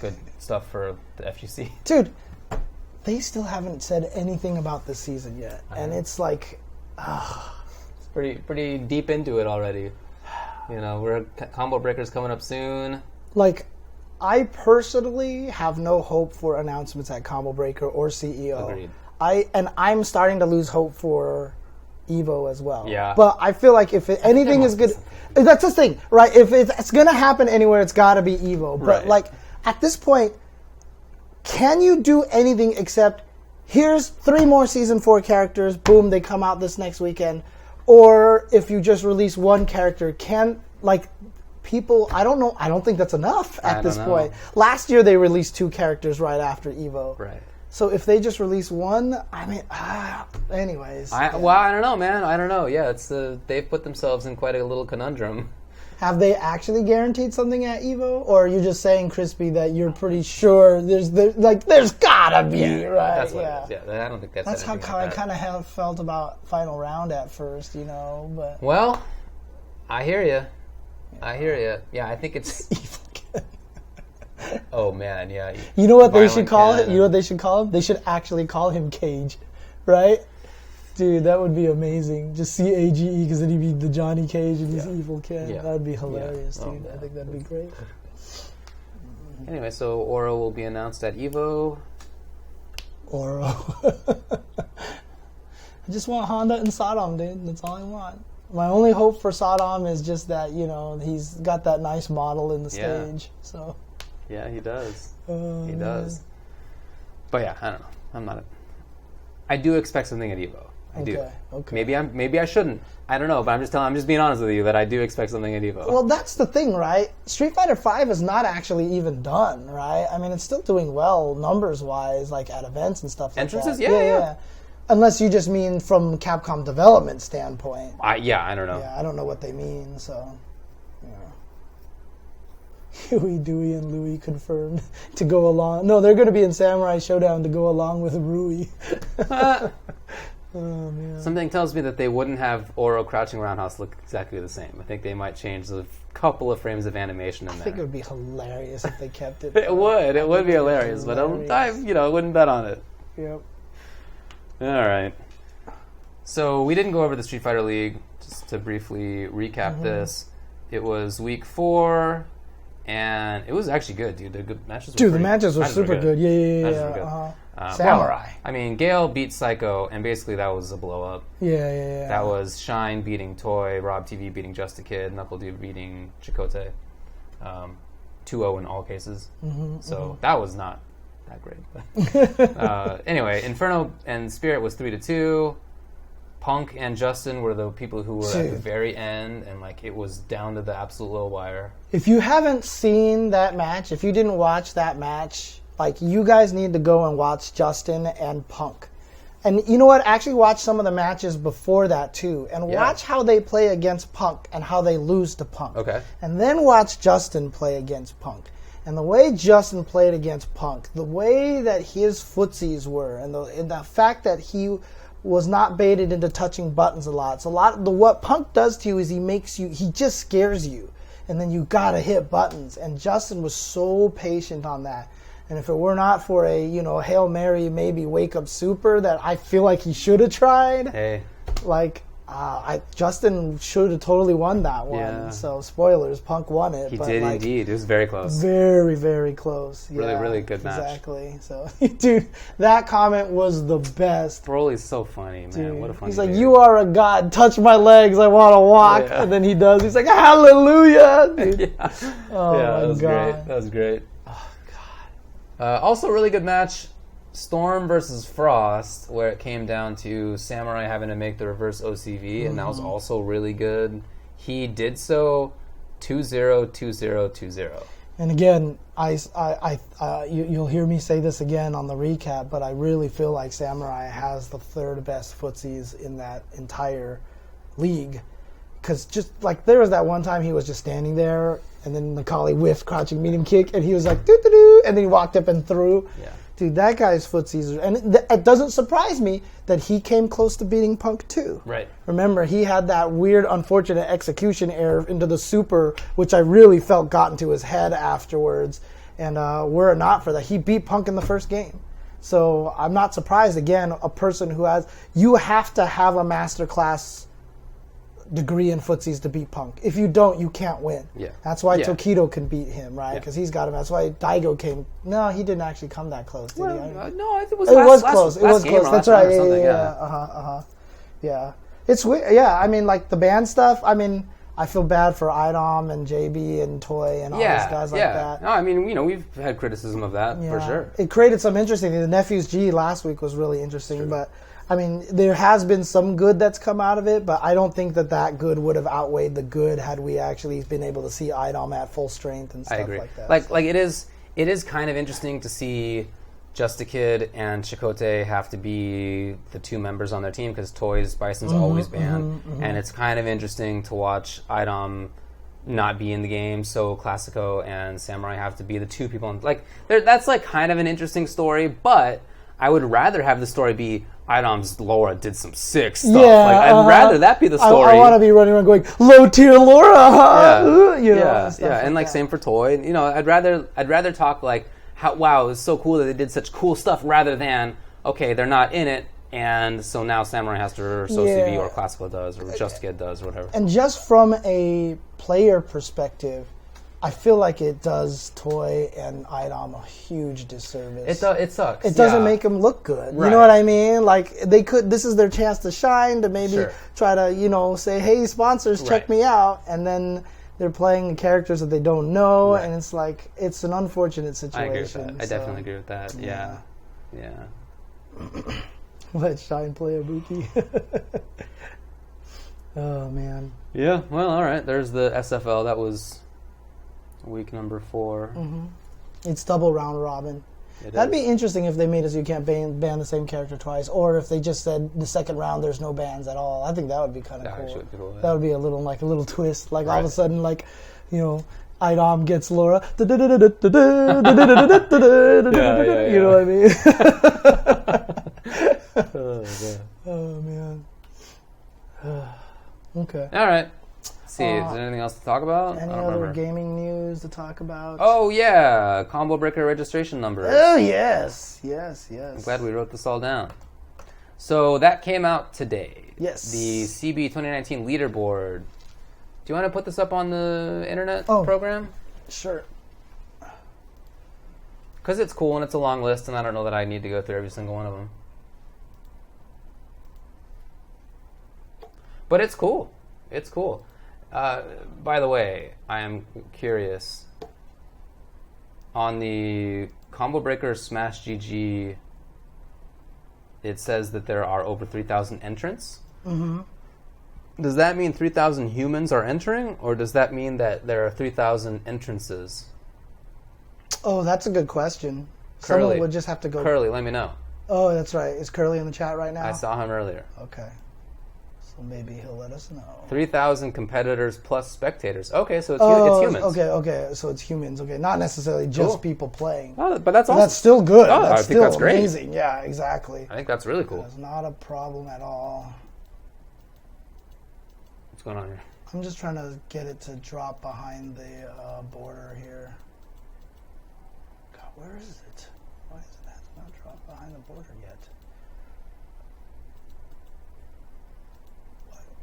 good stuff for the FGC. Dude, they still haven't said anything about this season yet, and it's like... Pretty deep into it already. We're Combo Breaker's coming up soon. Like, I personally have no hope for announcements at Combo Breaker or CEO. Agreed. I'm starting to lose hope for Evo as well. Yeah. But I feel like if anything is good, that's the thing, right? If it's gonna happen anywhere, it's got to be Evo. But like at this point, can you do anything except here's 3 more Season 4 characters? Boom, they come out this next weekend. Or if you just release one character, people, I don't know, I don't think that's enough at this point. Last year they released 2 characters right after Evo. Right. So if they just release one, I mean, anyways. Well, I don't know, man. I don't know. Yeah, they've put themselves in quite a little conundrum. Have they actually guaranteed something at EVO, or are you just saying, Crispy, that you're pretty sure there's gotta be, right? That's what it is. Yeah, I don't think that's how I kind of have felt about Final Round at first, But well, I hear you. Yeah, I think it's. Oh man, yeah. You know what they should call it? You know what they should call him? They should actually call him Cage, right? Dude, that would be amazing. Just CAGE, because then he'd be the Johnny Cage and he's Evil Ken. Yeah. That would be hilarious, dude. I think that'd be great. Anyway, so Oro will be announced at EVO. Oro. I just want Honda and Shodown, dude. That's all I want. My only hope for Shodown is just that, he's got that nice model in the stage. So. Yeah, he does. He does. But yeah, I don't know. I do expect something at EVO. I do. Okay. Maybe I shouldn't. I don't know, but I'm just being honest with you that I do expect something at EVO. Well, that's the thing, right? Street Fighter V is not actually even done, right? I mean, it's still doing well numbers-wise, like at events and stuff like Entrances? that. Yeah. Unless you just mean from Capcom development standpoint. I don't know. Yeah, I don't know what they mean, so... Huey, Dewey, and Louie confirmed to go along. No, they're going to be in Samurai Showdown to go along with Rui. Oh, man. Something tells me that they wouldn't have Oro crouching roundhouse look exactly the same. I think they might change a couple of frames of animation in there. I think it would be hilarious if they kept it. It would be hilarious, but I wouldn't bet on it. Yep. All right. So we didn't go over the Street Fighter League. Just to briefly recap this, it was week 4. And it was actually good, dude. The good matches were the matches were super good. Yeah. Samurai. Well, I mean, Gale beat Psycho, and basically that was a blow-up. Yeah. That was Shine beating Toy, Rob TV beating Just a Kid, Knuckle Dude beating Chakotay. 2-0 in all cases. That was not that great. Anyway, Inferno and Spirit was 3-2. Punk and Justin were the people who were at the very end, and it was down to the absolute low wire. If you haven't seen that match, if you didn't watch that match, you guys need to go and watch Justin and Punk. And you know what? Actually watch some of the matches before that, too. And watch how they play against Punk and how they lose to Punk. Okay. And then watch Justin play against Punk. And the way Justin played against Punk, the way that his footsies were, and the fact that he was not baited into touching buttons a lot. So what Punk does to you is he just scares you. And then you gotta hit buttons. And Justin was so patient on that. And if it were not for a, Hail Mary, maybe Wake Up Super that I feel like he should have tried. Hey. Justin should have totally won that one. Yeah. So, spoilers, Punk won it. He did indeed. It was very close. Very, very close. Really, really good match. Exactly. So, dude, that comment was the best. Broly's so funny, man. Dude, what a funny He's like, you are a god. Touch my legs. I want to walk. Yeah. And then he does. He's like, hallelujah. Dude. Oh, that was God. Great. That was great. Oh, God. Also, really good match. Storm versus Frost, where it came down to Samurai having to make the reverse OCV, and that was also really good. He did so 2-0, 2-0, 2-0. And again, you'll hear me say this again on the recap, but I really feel like Samurai has the third best footsies in that entire league. Because just there was that one time he was just standing there, and then Macaulay whiffed crouching medium kick, and he was like, doo-doo-doo, and then he walked up and threw. Yeah. Dude, that guy's footsies, and it doesn't surprise me that he came close to beating Punk too. Right. Remember, he had that weird, unfortunate execution error into the super, which I really felt got into his head afterwards. And were it not for that, he beat Punk in the first game. So I'm not surprised. Again, a person who you have to have a masterclass degree in footsies to beat Punk. If you don't, you can't win. Yeah. That's why Tokido can beat him, right? Because he's got him. That's why Daigo came. No, he didn't actually come that close, did he? No, it was close. It was close. That's right. Yeah. It's weird. Yeah, I mean, the band stuff, I feel bad for Idom and JB and Toy and all those guys like that. No, I mean, we've had criticism of that, for sure. It created some interesting things. The Nephews G last week was really interesting, but there has been some good that's come out of it, but I don't think that good would have outweighed the good had we actually been able to see Idom at full strength and stuff like that. Like it is kind of interesting to see Just a Kid and Chakotay have to be the 2 members on their team because Toys Bison's always banned. And it's kind of interesting to watch Idom not be in the game, so Classico and Samurai have to be the 2 people. That's like kind of an interesting story, but I would rather have the story be Idom's Laura did some sick stuff. Yeah, I'd rather that be the story. I want to be running around going, low tier Laura! And same for Toy. I'd rather talk like, wow, it was so cool that they did such cool stuff rather than, okay, they're not in it, and so now Samurai has to, or SoCV, or Classical does, or Just Kid does, or whatever. And just from a player perspective, I feel like it does Toy and Idom a huge disservice. It sucks. It doesn't make them look good. Right. You know what I mean? Like, this is their chance to shine, to maybe try to, say, hey, sponsors, check me out, and then they're playing characters that they don't know, and it's like, it's an unfortunate situation. I agree with that. I definitely agree with that. Yeah. Let Shine play Ibuki. Oh, man. Yeah, well, all right. There's the SFL. That was week number 4. It's double round robin. That'd be interesting if they made it so you can't ban the same character twice, or if they just said the second round there's no bans at all. I think that would be kind of cool. That would be a little twist. Like all of a sudden, like, Idom gets Laura. You know what I mean? Oh man. Okay. All right. Let's see, is there anything else to talk about? Any other gaming news to talk about? Oh, yeah. Combo Breaker registration number. Oh, yes. I'm glad we wrote this all down. So that came out today. Yes. The CB 2019 leaderboard. Do you want to put this up on the internet program? Sure. Because it's cool and it's a long list, and I don't know that I need to go through every single one of them. But it's cool. It's cool. By the way, I am curious. On the Combo Breaker Smash GG, it says that there are over 3,000 entrants. Does that mean 3,000 humans are entering, or does that mean that there are 3,000 entrances? Oh, that's a good question. Curly. Someone would just have to go... Curly, let me know. Oh, that's right. Is Curly in the chat right now? I saw him earlier. Okay. So maybe he'll let us know. 3,000 competitors plus spectators. Okay, so it's humans. Okay. So it's humans. Okay, not necessarily just people playing. Oh, but that's awesome. That's still good. Oh, that's I think that's great. Amazing. Yeah, exactly. I think that's really cool. That's not a problem at all. What's going on here? I'm just trying to get it to drop behind the border here. God, where is it? Why is it not dropped behind the border yet?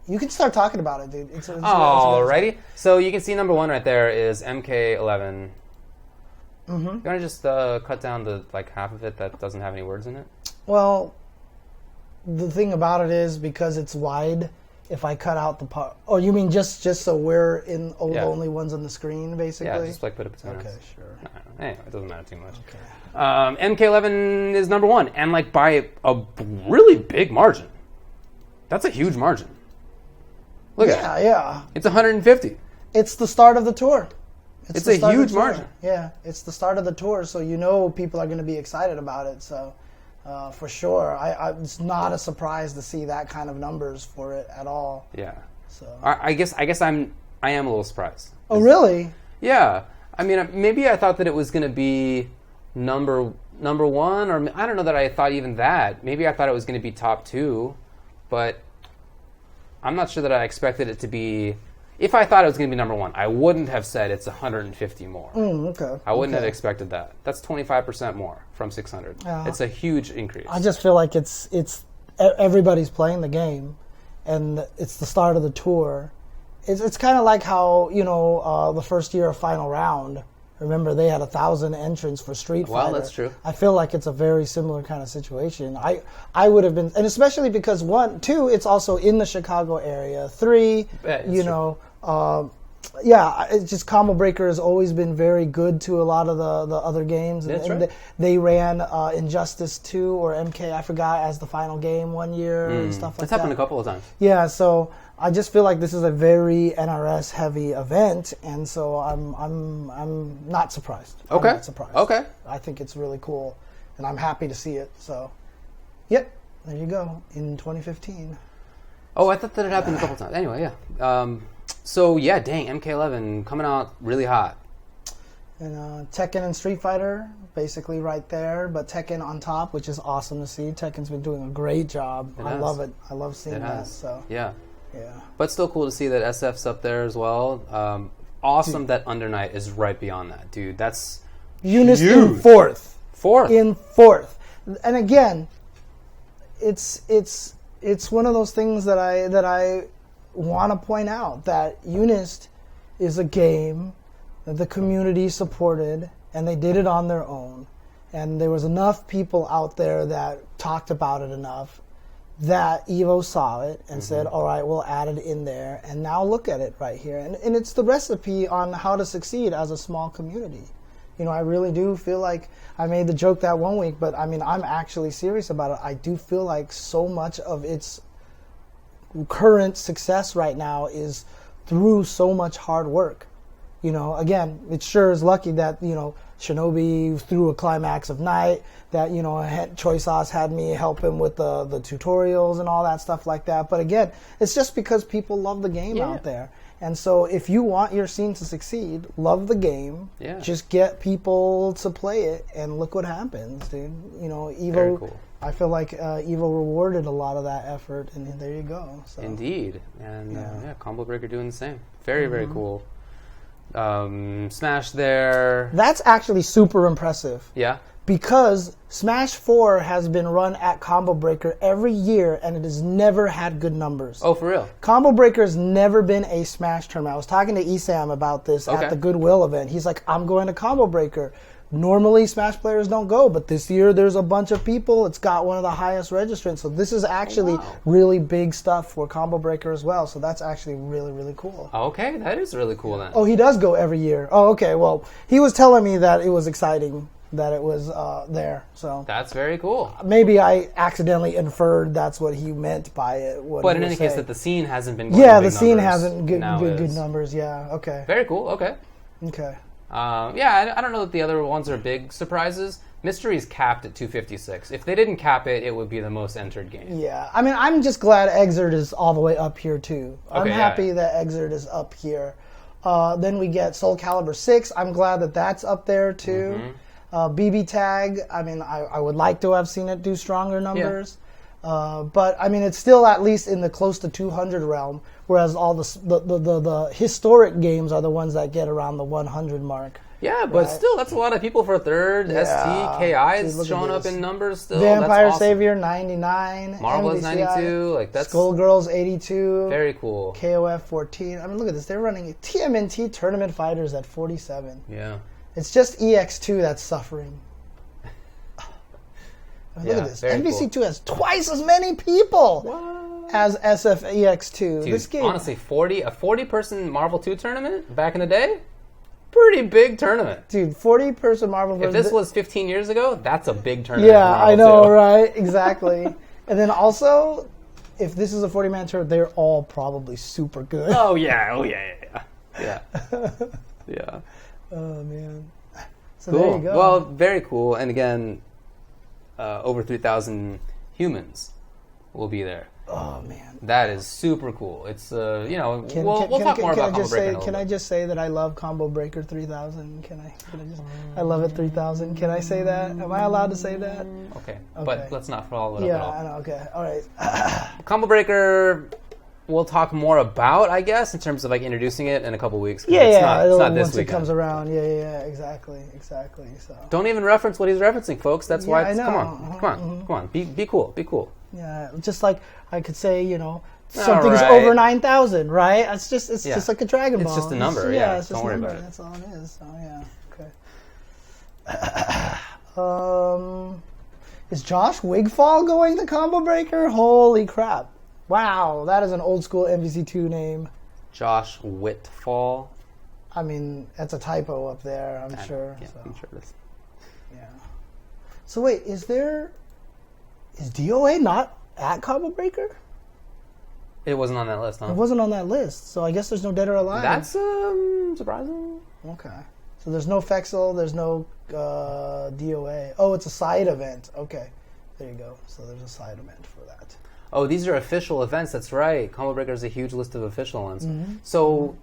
You can start talking about it, dude. Alrighty. So you can see number 1 right there is MK11. You want to just cut down the half of it that doesn't have any words in it? Well, the thing about it is because it's wide. If I cut out the part, oh, you mean just so we're in the only ones on the screen, basically? Yeah, just put it between us. Okay, sure. Anyway, it doesn't matter too much. Okay. MK11 is number 1, and by a really big margin. That's a huge margin. Look at it. Yeah. It's 150. It's the start of the tour. It's a huge margin. Yeah, it's the start of the tour, so people are going to be excited about it. So, for sure, it's not a surprise to see that kind of numbers for it at all. Yeah. So I guess I am a little surprised. Oh, really? Yeah. I mean, maybe I thought that it was going to be number 1, or I don't know that I thought even that. Maybe I thought it was going to be top 2, but I'm not sure that I expected it to be... If I thought it was going to be number 1, I wouldn't have said it's 150 more. Okay. I wouldn't have expected that. That's 25% more from 600. It's a huge increase. I just feel like it's everybody's playing the game, and it's the start of the tour. It's kind of like how, the first year of Final Round, remember they had 1,000 entrants for Street Fighter. Well, that's true. I feel like it's a very similar kind of situation. I would have been, and especially because 1, 2, it's also in the Chicago area. 3, it's just Combo Breaker has always been very good to a lot of the other games. That's right. They ran Injustice 2 or MK, I forgot, as the final game one year and stuff like that. It's happened a couple of times. Yeah, so I just feel like this is a very NRS heavy event, and so I'm not surprised. Okay. I'm not surprised. Okay. I think it's really cool. and I'm happy to see it. So, yep, there you go. In 2015. Oh, I thought that had happened a couple times. Anyway, yeah. So yeah, dang, MK11 coming out really hot. And Tekken and Street Fighter, basically right there, but Tekken on top, which is awesome to see. Tekken's been doing a great job. I love it. I love seeing that. So yeah. Yeah. But still cool to see that SF's up there as well. Awesome that Under Night is right beyond that, dude. That's Eunice huge. in fourth. In fourth. And again, it's one of those things that I want to point out, that Eunice is a game that the community supported, and they did it on their own. And there was enough people out there that talked about it enough that Evo saw it and said, all right, we'll add it in there. And now look at it right here. And it's the recipe on how to succeed as a small community. You know, I really do feel like, I made the joke that one week, but I mean, I'm actually serious about it. I do feel like so much of its current success right now is through so much hard work. You know, again, it sure is lucky that, you know, Shinobi threw a climax of night, that, you know, Choi Sauce had me help him with the tutorials and all that stuff like that. But again, it's just because people love the game out there. And so if you want your scene to succeed, love the game. Yeah. Just get people to play it, and look what happens, dude. You know, Evo. Very cool. I feel like Evo rewarded a lot of that effort, and there you go. So. Indeed. And Combo Breaker doing the same. Very, very cool. Smash there. That's actually super impressive. Yeah. Because Smash 4 has been run at Combo Breaker every year, and it has never had good numbers. Oh, for real? Combo Breaker has never been a Smash tournament. I was talking to Esam about this at the Goodwill event. He's like, I'm going to Combo Breaker. Normally, Smash players don't go, but this year there's a bunch of people. It's got one of the highest registrants. So this is actually really big stuff for Combo Breaker as well. So that's actually really, really cool. Okay, that is really cool then. Oh, he does go every year. Oh, okay. Well, he was telling me that it was exciting that it was there. So that's very cool. Maybe I accidentally inferred that's what he meant by it. But in any case, that the scene hasn't been going the scene hasn't good numbers. Yeah, okay. Very cool. Okay. Okay. I don't know that the other ones are big surprises. Mystery's capped at 256. If they didn't cap it, it would be the most entered game. Yeah, I mean, I'm just glad Exert is all the way up here too. I'm happy that Exert is up here. Then we get Soul Calibur 6. I'm glad that that's up there too. BB Tag, I mean, I would like to have seen it do stronger numbers. But I mean, it's still at least in the close to 200 realm, whereas all the historic games are the ones that get around the 100 mark. Yeah, but still, that's a lot of people for a third. ST, KI is showing up in numbers still. Vampire that's awesome. Savior 99, Marvelous 92, like that's Skullgirls 82, very cool. KOF 14. I mean, look at this. They're running TMNT Tournament Fighters at 47. Yeah, it's just EX2 that's suffering. Look at this. NBC2 has twice as many people as SFEX2. Dude, this game, honestly, a 40-person Marvel 2 tournament back in the day? Pretty big tournament. Dude, 40-person Marvel... If this was 15 years ago, that's a big tournament. Yeah, I know, right? Exactly. And then also, if this is a 40-man tournament, they're all probably super good. Oh, yeah. Yeah. Oh, man. So cool. There you go. Well, very cool. And again... over 3,000 humans will be there. Oh man, that is super cool. It's we'll talk more about Combo Breaker. Can I just say that I love Combo Breaker 3000? I love it 3000. Can I say that? Am I allowed to say that? Okay. But let's not follow it up at all. I know. Okay, all right. Combo Breaker. We'll talk more about, I guess, in terms of like introducing it in a couple weeks. It's not this once weekend. It comes around. Yeah, exactly. So don't even reference what he's referencing, folks. That's why. I know. Come on. Be cool. Yeah, just like I could say, something's over 9,000, right? It's just like a Dragon Ball. It's just a number. It's just don't worry number. about it. That's all it is. So yeah. Is Josh Wigfall going to Combo Breaker? Holy crap! Wow, that is an old school MVC2 name. Josh Whitfall. I mean, that's a typo up there, I'm sure. Yeah, I'm sure it is. Yeah. So wait, is DOA not at Combo Breaker? It wasn't on that list, huh? It wasn't on that list, so I guess there's no Dead or Alive. That's surprising. Okay. So there's no Fexel, there's no DOA. Oh, it's a side event. Okay, there you go. So there's a side event for that. Oh, these are official events. That's right. Combo Breaker is a huge list of official ones. Mm-hmm. So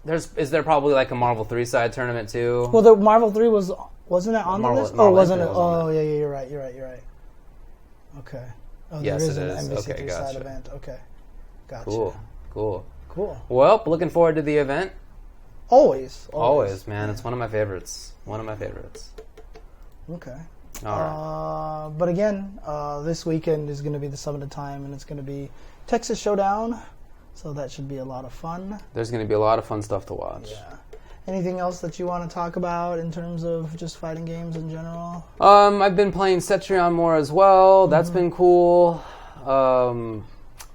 is there probably like a Marvel 3 side tournament too? Well, the Marvel 3 wasn't it on the list? Marvel wasn't it? Oh, yeah, you're right. Okay. Oh, yes, there is it an is. NBC Okay, 3 gotcha. side event. Okay, gotcha. Cool. Well, looking forward to the event. Always, man. Yeah. It's one of my favorites. Okay. All right. But again, this weekend is going to be the Summit of Time, and it's going to be Texas Showdown, so that should be a lot of fun. There's going to be a lot of fun stuff to watch. Yeah. Anything else that you want to talk about in terms of just fighting games in general? I've been playing Cetrion more as well. That's been cool.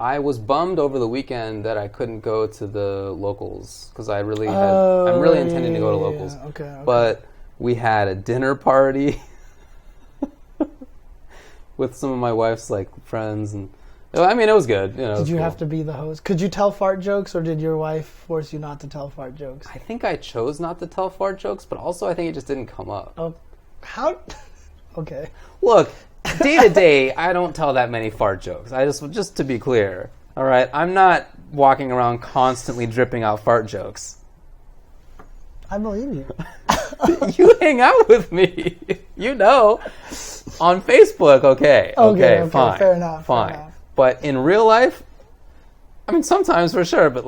I was bummed over the weekend that I couldn't go to the locals because I'm really intending to go to locals. Yeah. Okay. But we had a dinner party with some of my wife's friends, and I mean it was good. Did you have to be the host? Could you tell fart jokes, or did your wife force you not to tell fart jokes? I think I chose not to tell fart jokes, but also I think it just didn't come up. Oh, how? Okay. Look, day to day, I don't tell that many fart jokes. I just to be clear, all right, I'm not walking around constantly dripping out fart jokes. I believe you. You hang out with me, on Facebook. Okay, fine, fair enough. But in real life, I mean, sometimes for sure, but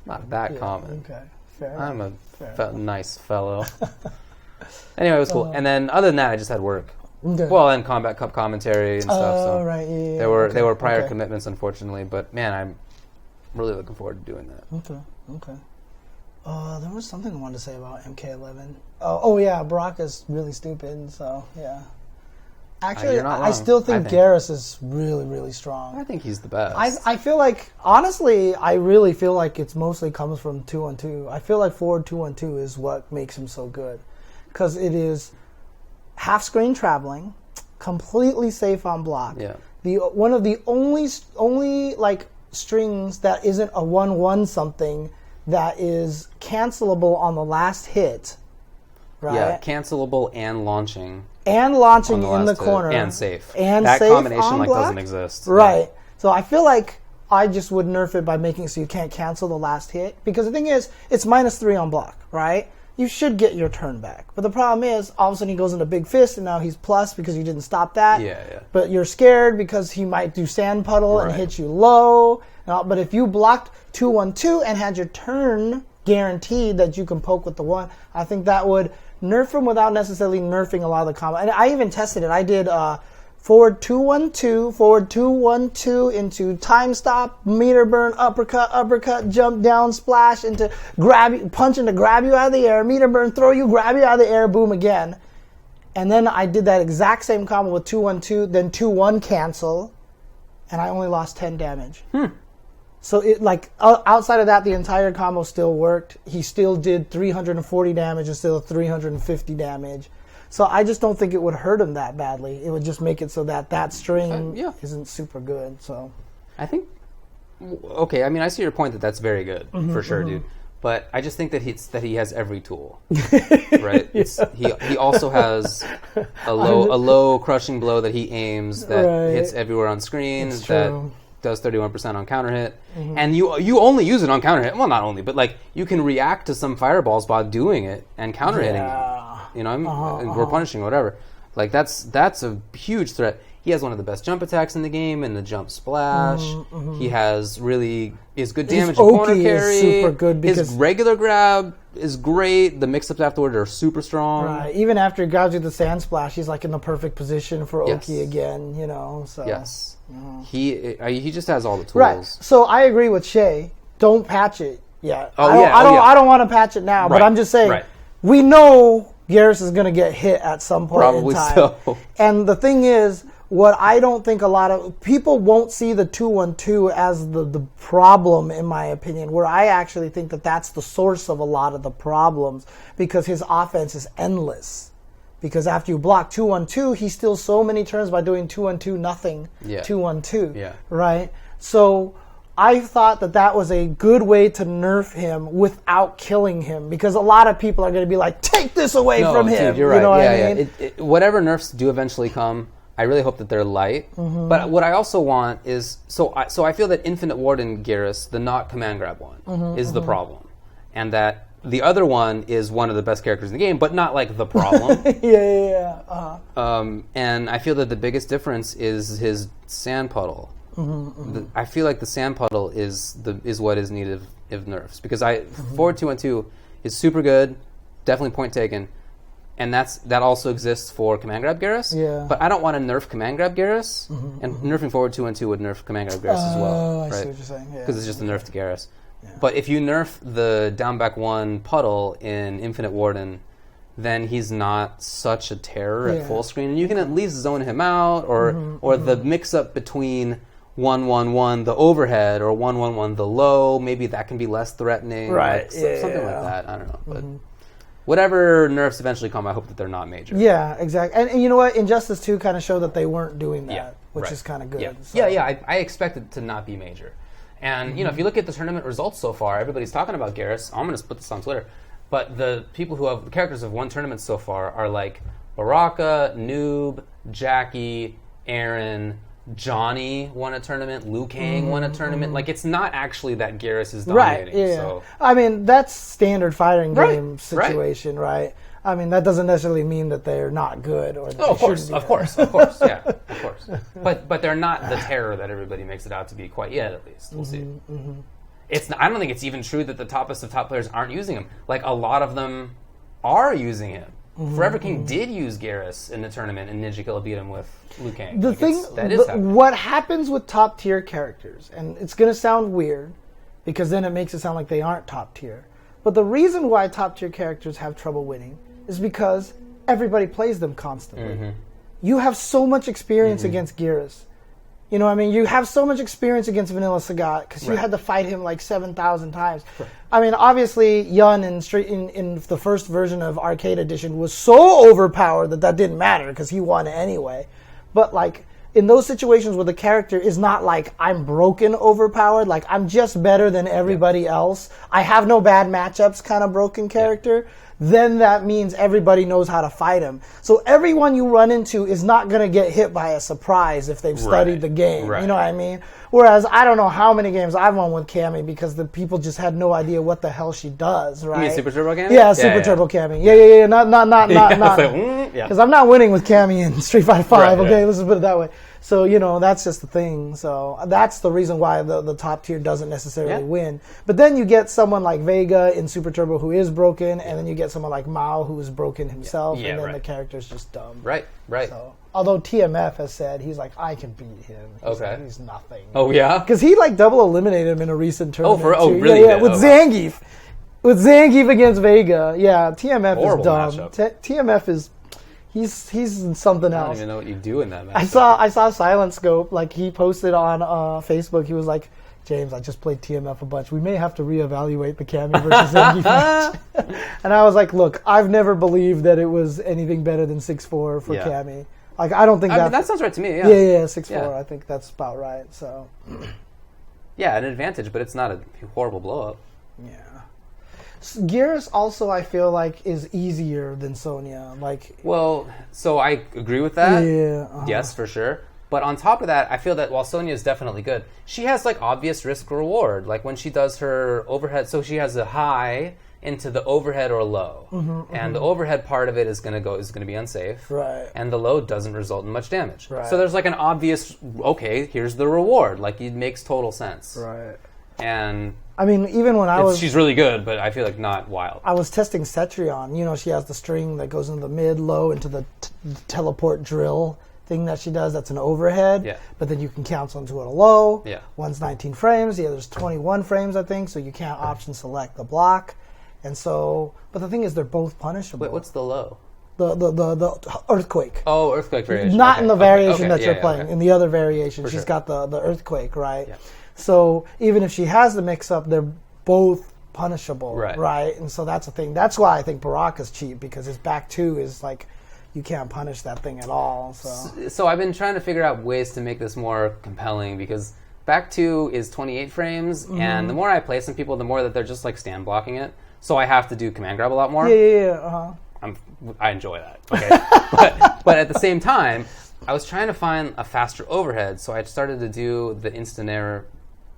not that common. Okay, fair I'm enough. a nice fellow. Anyway, it was cool. And then other than that, I just had work. Okay. Well, and Combat Cup commentary and stuff. So right, yeah. There were prior commitments, unfortunately, but man, I'm really looking forward to doing that. Okay. There was something I wanted to say about MK11. Oh yeah, Baraka's really stupid. So yeah. Actually, I still think Garrus is really, really strong. I think he's the best. I feel like, honestly, I really feel like it's mostly comes from 2-on-2. I feel like forward 2-on-2 is what makes him so good. Because it is half screen traveling, completely safe on block. Yeah. One of the only strings that isn't a 1-1 something that is cancelable on the last hit. Right? Yeah, cancelable and launching. And launching in the corner. And safe. And that safe combination on doesn't exist. Right. Yeah. So I feel like I just would nerf it by making it so you can't cancel the last hit. Because the thing is, it's -3 on block, right? You should get your turn back. But the problem is, all of a sudden he goes into Big Fist, and now he's plus because you didn't stop that. Yeah. But you're scared because he might do Sand Puddle and hit you low. But if you blocked 2-1-2 and had your turn guaranteed that you can poke with the 1, I think that would nerf him without necessarily nerfing a lot of the combo. And I even tested it. I did forward 2-1-2, forward 2-1-2 into time stop, meter burn, uppercut, jump down, splash into grab you, punch into grab you out of the air, meter burn, throw you, grab you out of the air, boom again. And then I did that exact same combo with 2-1-2, then 2-1 cancel, and I only lost 10 damage. So it outside of that, the entire combo still worked. He still did 340 damage instead of 350 damage. So I just don't think it would hurt him that badly. It would just make it so that string isn't super good. So I think I mean I see your point that's very good for sure, dude. But I just think that he has every tool, right? He also has a low crushing blow that he aims that hits everywhere on screen. That does 31% on counter hit, and you only use it on counter hit. Well, not only, but you can react to some fireballs by doing it and counter hitting. Or punishing, whatever. That's a huge threat. He has one of the best jump attacks in the game, and the jump splash. He has is good damage in corner carry. Is super good because his regular grab is great. The mix-ups afterward are super strong. Right. Even after he grabs you the sand splash, he's in the perfect position for Oki again. So yes, he just has all the tools. Right. So I agree with Shay. Don't patch it yet. I don't want to patch it now, but I'm just saying we know Garrus is going to get hit at some point Probably in time. So. And the thing is, what I don't think a lot of people won't see the 2-1-2 as the problem, in my opinion, where I actually think that's the source of a lot of the problems because his offense is endless. Because after you block 2-1-2, he steals so many turns by doing 2-1-2 nothing, 2-1-2, right? So I thought that was a good way to nerf him without killing him, because a lot of people are going to be like, take this away from him. Dude, you're right. You know what I mean? Whatever nerfs do eventually come, I really hope that they're light. But what I also want is, so I feel that Infinite Warden Garrus, the not command grab one, is the problem. And that the other one is one of the best characters in the game, but not like the problem. And I feel that the biggest difference is his sand puddle. I feel like the sand puddle is what is needed of nerfs, because forward 2-1-2 is super good, definitely point taken, and that also exists for command grab Garrus. Yeah. But I don't want to nerf command grab Garrus, and nerfing forward 2-1-2 would nerf command grab Garrus as well. I see what you're saying. Because it's just a nerf to Garrus. Yeah. But if you nerf the down back one puddle in Infinite Warden, then he's not such a terror at full screen, and you can at least zone him out, or the mix up between 1-1-1 the overhead or 1-1-1 the low, maybe that can be less threatening, right? Something like that. I don't know, but whatever nerfs eventually come, I hope that they're not major. Yeah, exactly. And you know what? Injustice 2 kind of showed that they weren't doing that, which is kind of good. Yeah, so. I expect it to not be major. And, if you look at the tournament results so far, everybody's talking about Garrus. I'm going to put this on Twitter. But the people the characters who have won tournaments so far are like Baraka, Noob, Jackie, Aaron, Johnny won a tournament, Liu Kang won a tournament. Like, it's not actually that Garrus is dominating. Right, yeah. So. I mean, that's standard fighting game situation, right? I mean, that doesn't necessarily mean that they're not good or that of course, yeah, of course. But they're not the terror that everybody makes it out to be quite yet. At least we'll see. I don't think it's even true that the toppest of top players aren't using him. Like, a lot of them are using him. Forever King did use Garrus in the tournament, and Ninja Killa beat him with Liu Kang. What happens with top tier characters, and it's going to sound weird, because then it makes it sound like they aren't top tier. But the reason why top tier characters have trouble winning is because everybody plays them constantly. You have so much experience against Garrus. You know what I mean? You have so much experience against Vanilla Sagat because you had to fight him like 7,000 times. Right. I mean, obviously, Yun in the first version of Arcade Edition was so overpowered that didn't matter because he won anyway. But like, in those situations where the character is not like, I'm broken overpowered, like I'm just better than everybody else, I have no bad matchups kind of broken character, then that means everybody knows how to fight him. So everyone you run into is not going to get hit by a surprise if they've studied the game. You know what I mean? Whereas I don't know how many games I've won with Cammy because the people just had no idea what the hell she does, right? You mean Super Turbo Cammy? Yeah, Super Turbo Cammy. Yeah. Not. Because I'm not winning with Cammy in Street Fighter 5, okay? Let's just put it that way. So, that's just the thing. So that's the reason why the top tier doesn't necessarily win. But then you get someone like Vega in Super Turbo who is broken, and then you get someone like Mao who is broken himself, and then the character's just dumb. Right. So, although TMF has said, he's like, I can beat him. He's nothing. Oh, yeah? Because he double eliminated him in a recent tournament. Really? Yeah, with Zangief. With Zangief against Vega. Yeah, TMF Horrible is dumb. matchup. TMF is... He's something else. I don't even know what you do in that match. I saw Silent Scope, like he posted on Facebook. He was like, James, I just played TMF a bunch. We may have to reevaluate the Cammy versus Zangief match. And I was like, look, I've never believed that it was anything better than 6-4 for Cammy. Like, I don't think that sounds right to me. Yeah, 6-4. I think that's about right. So, yeah, an advantage, but it's not a horrible blow up. Yeah. Garrus also, I feel like, is easier than Sonya. So I agree with that. Yeah. Yes, for sure. But on top of that, I feel that while Sonya is definitely good, she has obvious risk reward. Like when she does her overhead, so she has a high into the overhead or low, and the overhead part of it is going to be unsafe, right? And the low doesn't result in much damage. Right. So there's an obvious, okay, here's the reward. It makes total sense. Right. And I mean, even when she's really good, but I feel like not wild. I was testing Cetrion. She has the string that goes into the mid, low, into the teleport drill thing that she does. That's an overhead. Yeah. But then you can cancel into it a low. Yeah. One's 19 frames. The other's 21 frames, I think. So you can't option select the block. And so, but the thing is, they're both punishable. Wait, what's the low? The earthquake. Oh, earthquake variation. Not in the variation that you're playing. Okay. In the other variation, For she's sure. got the earthquake, right? Yeah. So even if she has the mix-up, they're both punishable, right? And so that's the thing. That's why I think Baraka's cheap, because his back two is you can't punish that thing at all. So I've been trying to figure out ways to make this more compelling, because back 2 is 28 frames, and the more I play some people, the more that they're just like stand blocking it. So I have to do command grab a lot more. Yeah. I enjoy that. Okay, but at the same time, I was trying to find a faster overhead, so I started to do the instant air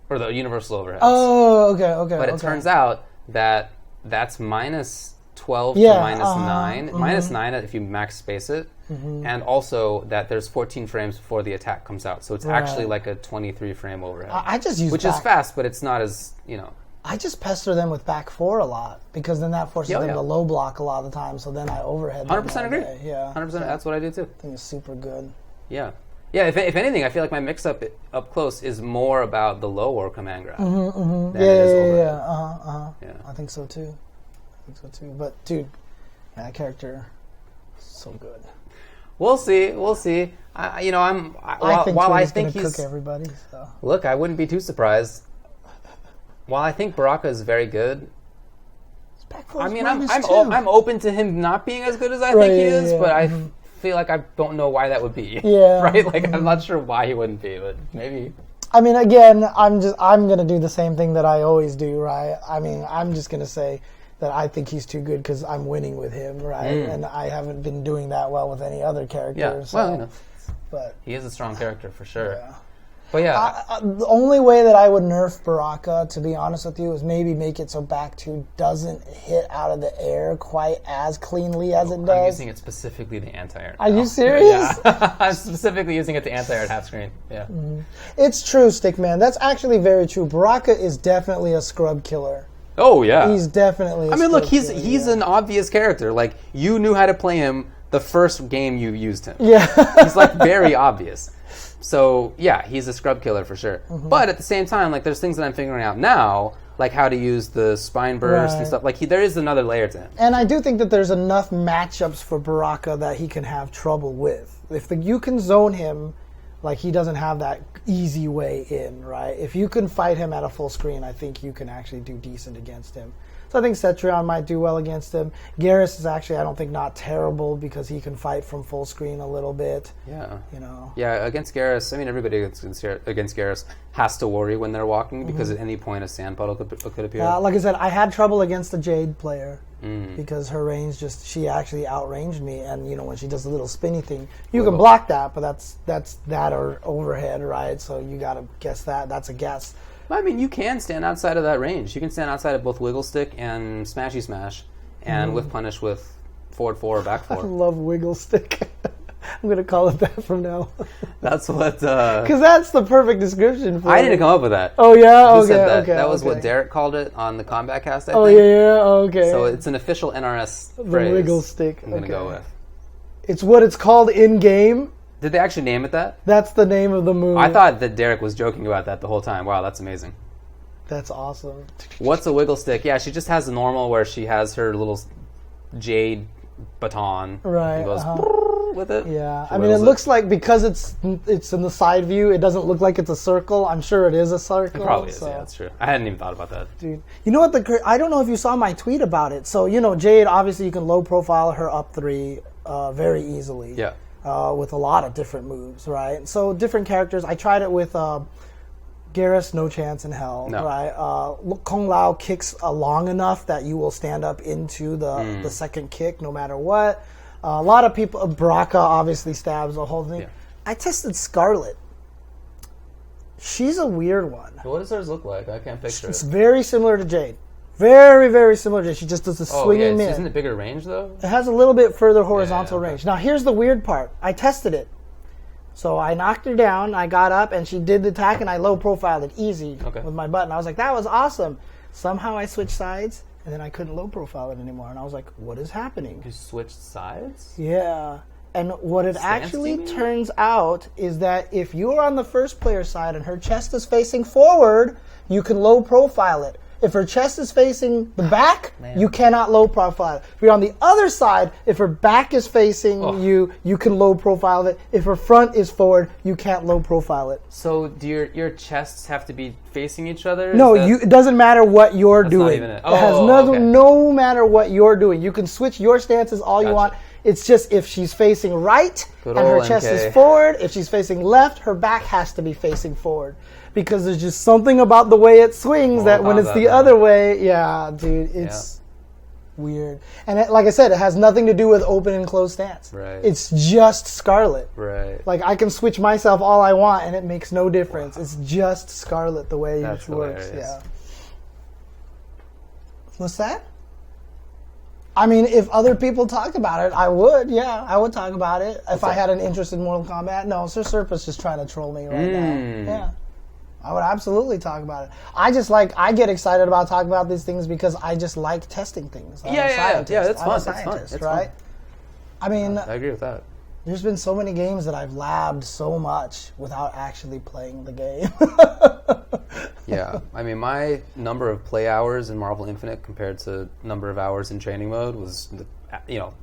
or the universal overheads. Oh, okay. But it turns out that that's minus 12 to minus 9. Minus 9 if you max space it. And also that there's 14 frames before the attack comes out. So it's actually like a 23 frame overhead. I just use which is fast, but it's not as, I just pester them with back 4 a lot because then that forces them to low block a lot of the time. So then I overhead. 100% agree. Yeah. 100%. That's what I do too. I think it's super good. Yeah. Yeah, if anything, I feel like my mix-up up close is more about the lower command grab than it is overhead. Yeah. I think so too. But dude, that character, so good. We'll see. I think he's cook everybody. So. Look, I wouldn't be too surprised. While I think Baraka is very good, I mean, I'm open to him not being as good as I think he is, but I feel like I don't know why that would be. Yeah. Right? Like I'm not sure why he wouldn't be, but maybe. I mean, again, I'm gonna do the same thing that I always do, right? I mean, I'm just gonna say that I think he's too good because I'm winning with him, right? And I haven't been doing that well with any other characters. Yeah, so, but he is a strong character for sure. Yeah. But yeah. The only way that I would nerf Baraka, to be honest with you, is maybe make it so back 2 doesn't hit out of the air quite as cleanly as it does. I'm using it specifically to anti-air. Are you serious? Yeah. I'm specifically using it to anti-air at half screen. Yeah. It's true, Stickman. That's actually very true. Baraka is definitely a scrub killer. Oh, yeah. He's definitely a look, he's an obvious character. Like, you knew how to play him the first game you used him. Yeah. He's, like, very obvious. So, yeah, he's a scrub killer for sure. But at the same time, like, there's things that I'm figuring out now, like how to use the spine burst and stuff. Like, there is another layer to him. And I do think that there's enough matchups for Baraka that he can have trouble with. If you can zone him, like, he doesn't have that easy way in, right? If you can fight him at a full screen, I think you can actually do decent against him. So I think Cetrion might do well against him. Garrus is actually, I don't think, not terrible because he can fight from full screen a little bit. Yeah. You Yeah, against Garrus, I mean, everybody against Garrus has to worry when they're walking because at any point a sand puddle could appear. Like I said, I had trouble against the Jade player because her range she actually outranged me. And, when she does the little spinny thing, you can block that, but that's that or overhead, right? So you got to guess that. That's a guess. I mean, you can stand outside of that range. You can stand outside of both Wiggle Stick and Smashy Smash and with punish with forward 4 or back 4. I love Wiggle Stick. I'm going to call it that from now. That's what... Because that's the perfect description for it. I didn't come up with that. Oh, yeah? Okay, said that was what Derek called it on the Combat Cast, I think. Okay. So it's an official NRS the phrase. Wiggle Stick. I'm going to go with. It's what it's called in-game. Did they actually name it that? That's the name of the move. I thought that Derek was joking about that the whole time. Wow, that's amazing. That's awesome. What's a Wiggle Stick? Yeah, she just has a normal where she has her little jade baton. Right. And goes with it. Yeah. I mean, it looks like because it's in the side view, it doesn't look like it's a circle. I'm sure it is a circle. It probably is, yeah, that's true. I hadn't even thought about that. Dude. You know what? I don't know if you saw my tweet about it. So, Jade, obviously you can low profile her up 3 very easily. Yeah. With a lot of different moves, right? So different characters. I tried it with Garrus, no chance in hell, right? Kung Lao kicks long enough that you will stand up into the second kick no matter what. A lot of people, Baraka obviously stabs the whole thing. Yeah. I tested Scarlet. She's a weird one. What does hers look like? I can't picture it. It's very similar to Jade. Very, very similar to Jade. She just does the swinging mid. Isn't it bigger range, though? It has a little bit further horizontal range. Now, here's the weird part. I tested it. So I knocked her down, I got up, and she did the attack, and I low profiled it easy with my button. I was like, that was awesome. Somehow I switched sides, and then I couldn't low profile it anymore. And I was like, what is happening? You switched sides? Yeah. And what it actually turns out is that if you're on the first player side and her chest is facing forward, you can low profile it. If her chest is facing the back, you cannot low profile it. If you're on the other side, if her back is facing you, you can low profile it. If her front is forward, you can't low profile it. So do your chests have to be facing each other? No, it doesn't matter what you're doing. Not even it has no matter what you're doing. You can switch your stances all you want. It's just if she's facing right and her chest is forward, if she's facing left, her back has to be facing forward. because there's just something about the way it swings that when it's the other way, dude, it's weird. And like I said, it has nothing to do with open and closed stance. Right. It's just Scarlet. Right. Like, I can switch myself all I want, and it makes no difference. It's just Scarlet the way it works. Yeah. What's that? I mean, if other people talked about it, I would. Yeah, I would talk about it if I had an interest in Mortal Kombat. No, Sir Serpus just trying to troll me right now. Yeah. I would absolutely talk about it. I get excited about talking about these things because I just like testing things. Yeah, that's fun. It's right? I mean, I agree with that. There's been so many games that I've labbed so much without actually playing the game. Yeah, I mean, my number of play hours in Marvel Infinite compared to number of hours in training mode was,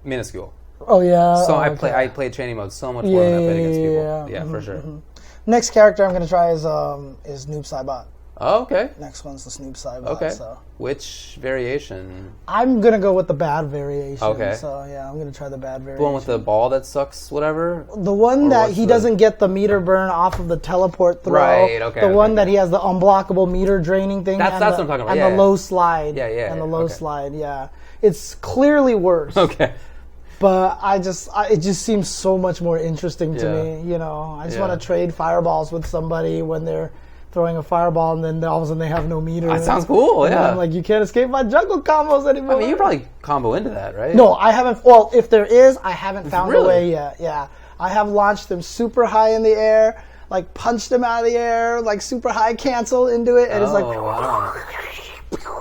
minuscule. Oh yeah. So I played training mode so much more than I played against people. Yeah, for sure. Next character I'm gonna try is Noob Saibot. Oh, okay. Next one's the Snoop Saibot. Okay. So. Which variation? I'm going to go with the bad variation. Okay. So, yeah, I'm going to try the bad variation. The one with the ball that sucks, whatever? The one that he doesn't get the meter burn off of the teleport throw. Right, okay. The one that he has the unblockable meter draining thing. That's what I'm talking about, And the low slide. Yeah. And the low slide, yeah. It's clearly worse. Okay. But it just seems so much more interesting to me, I just want to trade fireballs with somebody when they're throwing a fireball, and then all of a sudden they have no meter. That sounds cool, and I'm like, you can't escape my jungle combos anymore. I mean, you probably combo into that, right? No, I haven't. Well, if there is, I haven't found a way yet. Yeah. I have launched them super high in the air, like punched them out of the air, like super high cancel into it, and it's like... Wow.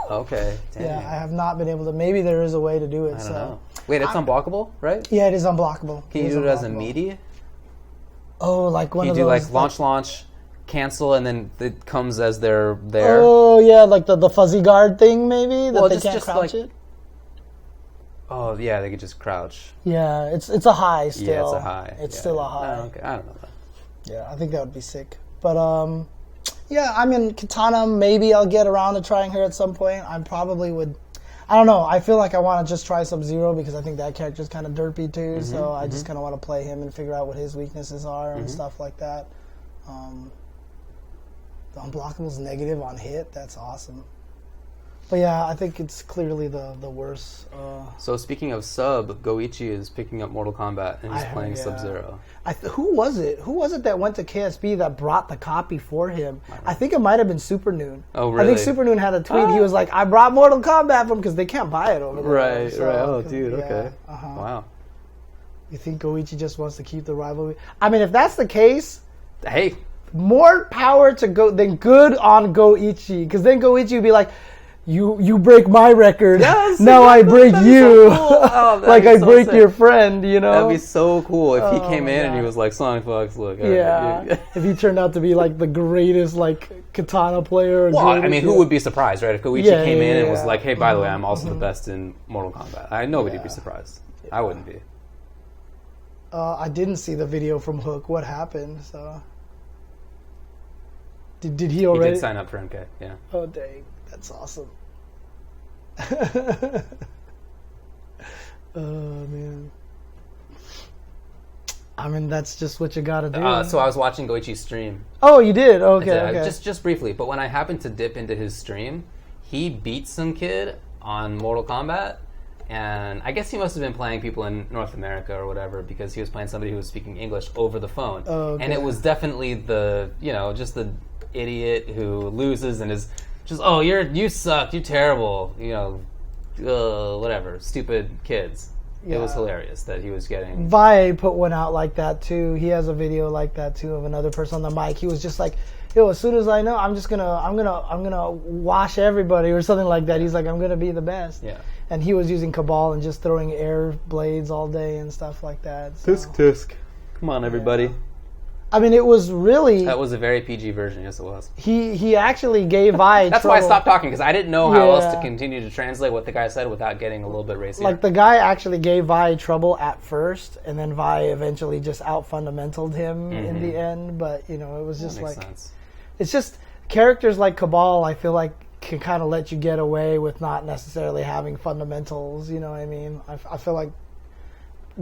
Okay. Dang. Yeah, I have not been able to. Maybe there is a way to do it. I don't know. Wait, it's unblockable, right? Yeah, it is unblockable. Can you do it as a meaty? Oh, like one of those... Can you do like launch, cancel, and then it comes as they're there? Oh, yeah, like the fuzzy guard thing, maybe? That they can't crouch it? Oh, yeah, they could just crouch. Yeah, it's a high still. Yeah, it's a high. It's still a high. Oh, okay. I don't know that. Yeah, I think that would be sick. But, yeah, I mean, Kitana, maybe I'll get around to trying her at some point. I probably would... I don't know. I feel like I want to just try Sub-Zero because I think that character's kind of derpy too. So I just kind of want to play him and figure out what his weaknesses are and stuff like that. The unblockable's negative on hit. That's awesome. But yeah, I think it's clearly the worst. So speaking of Sub, Goichi is picking up Mortal Kombat and he's playing Sub-Zero. Who was it? Who was it that went to KSB that brought the copy for him? I think it might have been Super Noon. Oh, really? I think Super Noon had a tweet. He was like, I brought Mortal Kombat for him because they can't buy it over there. Right, so, right. Oh, dude, okay. Uh-huh. Wow. You think Goichi just wants to keep the rivalry? I mean, if that's the case... Hey. More power to go than good on Goichi. Because then Goichi would be like... You break my record. Yes, now I break you. So cool. Like I break your friend, That'd be so cool if he came in and he was like, Sonic Fox, look. If he turned out to be like the greatest katana player. Well, I mean, who would be surprised, right? If Goichi came in and was like, hey, by the way, I'm also the best in Mortal Kombat. Nobody would be surprised. I wouldn't be. I didn't see the video from Hook. What happened? So did he already? He did sign up for MK, yeah. Oh, dang. That's awesome. Oh, man. I mean, that's just what you gotta do. So I was watching Goichi's stream. Oh, you did? Okay. Just briefly, but when I happened to dip into his stream, he beat some kid on Mortal Kombat, and I guess he must have been playing people in North America or whatever, because he was playing somebody who was speaking English over the phone. Oh, okay. And it was definitely just the idiot who loses and is... Just, you suck, you're terrible, whatever, stupid kids. Yeah. It was hilarious that he was getting... Vi put one out like that too. He has a video like that too of another person on the mic. He was just like, as soon as I know, I'm gonna wash everybody or something like that. He's like, I'm gonna be the best. Yeah. And he was using Cabal and just throwing air blades all day and stuff like that. So. Tisk. Come on, everybody. Yeah. I mean, it was really... That was a very PG version, yes it was. He actually gave Vi That's trouble. why I stopped talking, because I didn't know how else to continue to translate what the guy said without getting a little bit racy. Like, the guy actually gave Vi trouble at first, and then Vi eventually just out-fundamentaled him in the end, but, it was just that makes sense. It's just, characters like Cabal, I feel like, can kind of let you get away with not necessarily having fundamentals, you know what I mean? I feel like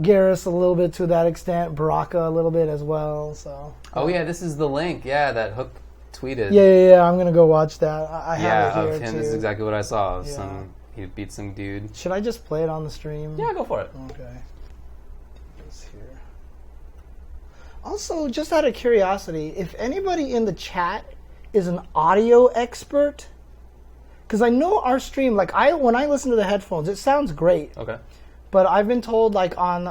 Garrus a little bit to that extent, Baraka a little bit as well. So. Oh yeah, this is the link. Yeah, that Hook tweeted. Yeah. I'm gonna go watch that. I have it here of him. too. This is exactly what I saw. He beat some dude. Should I just play it on the stream? Yeah, go for it. Okay. It's here. Also, just out of curiosity, if anybody in the chat is an audio expert, because I know our stream, like when I listen to the headphones, it sounds great. Okay. But I've been told, like on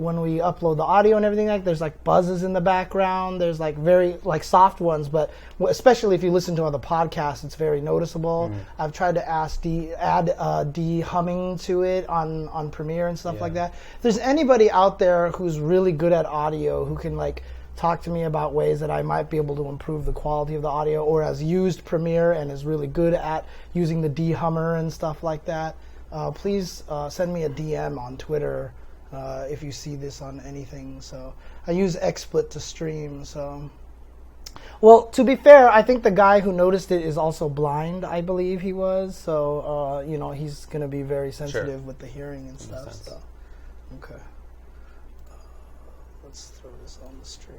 when we upload the audio and everything, like there's like buzzes in the background. There's like very like soft ones, but especially if you listen to other podcasts, it's very noticeable. I've tried to add de-humming to it on Premiere and stuff like that. If there's anybody out there who's really good at audio who can like talk to me about ways that I might be able to improve the quality of the audio, or has used Premiere and is really good at using the de-hummer and stuff like that. Please send me a DM on Twitter if you see this on anything. So I use XSplit to stream. So, well, to be fair, I think the guy who noticed it is also blind. I believe he was. So he's going to be very sensitive with the hearing and stuff. So, okay. Let's throw this on the stream.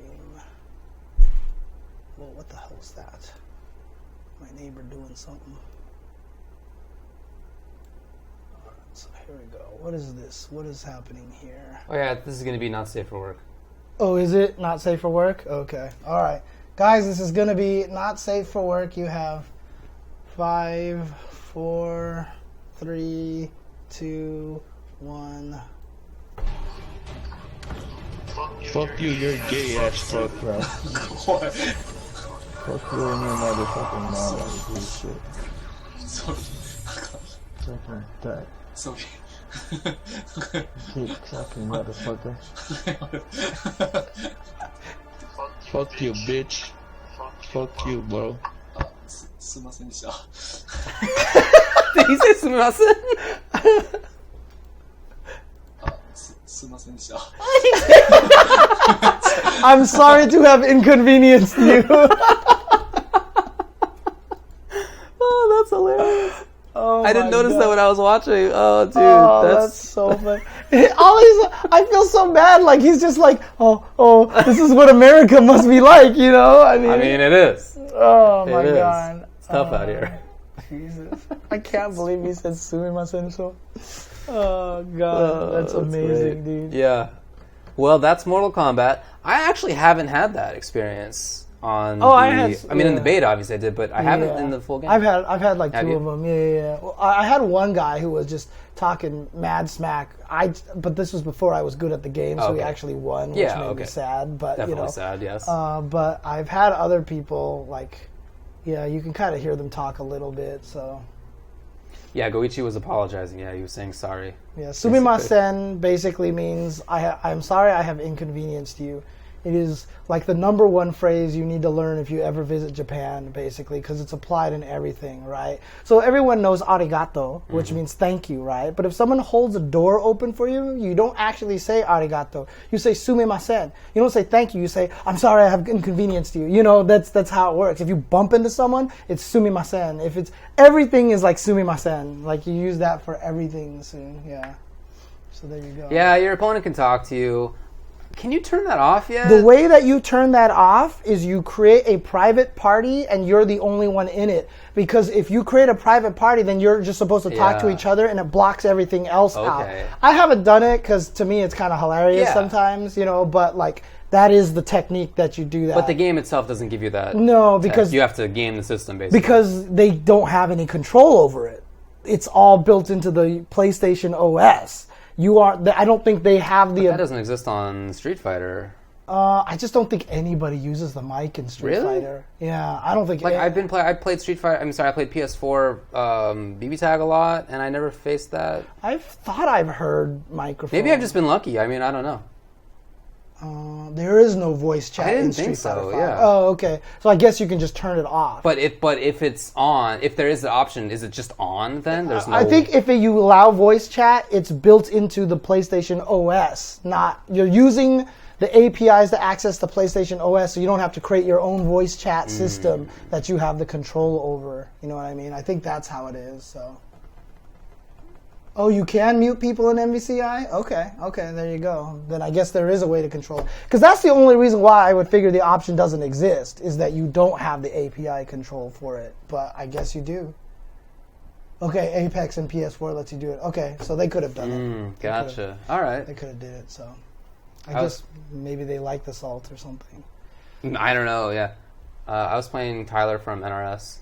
Well, what the hell is that? My neighbor doing something. So here we go. What is this? What is happening here? Oh yeah, this is going to be not safe for work. Oh, is it not safe for work? Okay. All right. Guys, this is going to be not safe for work. You have 5, 4, 3, 2, 1. Fuck you, you're gay ass fuck, bro. What? Fuck you and your motherfucking mom. Fucking that. Sorry. Keep sucking, motherfucker. Fuck you, bitch. Fuck you, bro. すいませんでした。 Did he say すみません? すいませんでした。 I'm sorry to have inconvenienced you. Oh, that's hilarious. Oh, I didn't notice that when I was watching. Oh, dude, that's so funny. I feel so bad. Like he's just like, oh, this is what America must be like, you know? I mean, it is. Oh my God, it's tough out here. Jesus, I can't believe he said "sumimasen." So, oh God, that's amazing, dude. Yeah. Well, that's Mortal Kombat. I actually haven't had that experience on. In the beta, obviously I did, but I haven't in the full game. I've had like two of them. Yeah. Well, I had one guy who was just talking mad smack. But this was before I was good at the game, so he actually won, which made me sad. But definitely sad, yes. But I've had other people like, you can kind of hear them talk a little bit. So. Yeah, Goichi was apologizing. Yeah, he was saying sorry. Yeah, sumimasen basically means I'm sorry I have inconvenienced you. It is like the number one phrase you need to learn if you ever visit Japan, basically, because it's applied in everything, right? So everyone knows arigato, which means thank you, right? But if someone holds a door open for you, you don't actually say arigato. You say sumimasen. You don't say thank you. You say, I'm sorry I have inconvenienced you. You know, that's how it works. If you bump into someone, it's sumimasen. If it's everything is like sumimasen. Like you use that for everything. So there you go. Yeah, your opponent can talk to you. Can you turn that off yet? The way that you turn that off is you create a private party and you're the only one in it. Because if you create a private party, then you're just supposed to talk to each other and it blocks everything else out. I haven't done it because to me it's kind of hilarious sometimes, but like that is the technique that you do that. But the game itself doesn't give you that. No, because you have to game the system basically. Because they don't have any control over it. It's all built into the PlayStation OS. I don't think they have the. But that doesn't exist on Street Fighter. I just don't think anybody uses the mic in Street Fighter. Yeah, I don't think. I played Street Fighter. I played PS4 BB Tag a lot, and I never faced that. I've thought I've heard microphone. Maybe I've just been lucky. I mean, I don't know. There is no voice chat in Street Fighter 5. Yeah. Oh, okay. So I guess you can just turn it off. But if it's on, if there is the option, is it just on then? There's no. I think if you allow voice chat, it's built into the PlayStation OS. You're using the APIs to access the PlayStation OS, so you don't have to create your own voice chat system that you have the control over. You know what I mean? I think that's how it is. So. Oh, you can mute people in MVCI? Okay, there you go. Then I guess there is a way to control it. Because that's the only reason why I would figure the option doesn't exist, is that you don't have the API control for it. But I guess you do. Okay, Apex and PS4 lets you do it. Okay, so they could have done it. Gotcha. All right. They could have did it, so. I guess maybe they like the salt or something. I don't know, yeah. I was playing Tyler from NRS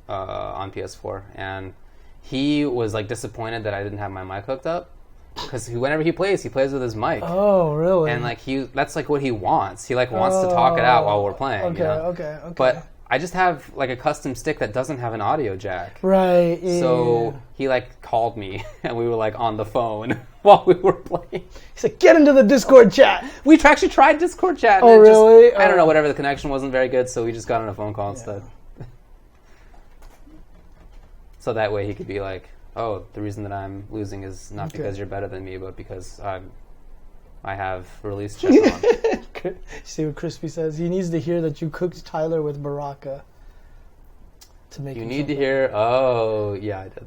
on PS4, and he was like disappointed that I didn't have my mic hooked up, because whenever he plays with his mic. Oh, really? And like that's like what he wants. He like wants to talk it out while we're playing. Okay, you know? okay. But I just have like a custom stick that doesn't have an audio jack. Right. Yeah. So he like called me, and we were like on the phone while we were playing. He's like, "Get into the Discord chat." We actually tried Discord chat. Oh, really? I don't know. Whatever, the connection wasn't very good, so we just got on a phone call instead. So that way he could be like, "Oh, the reason that I'm losing is not because you're better than me, but because I have release check on." See what Crispy says? He needs to hear that you cooked Tyler with Baraka. To make you need to hear. Oh, yeah, I did.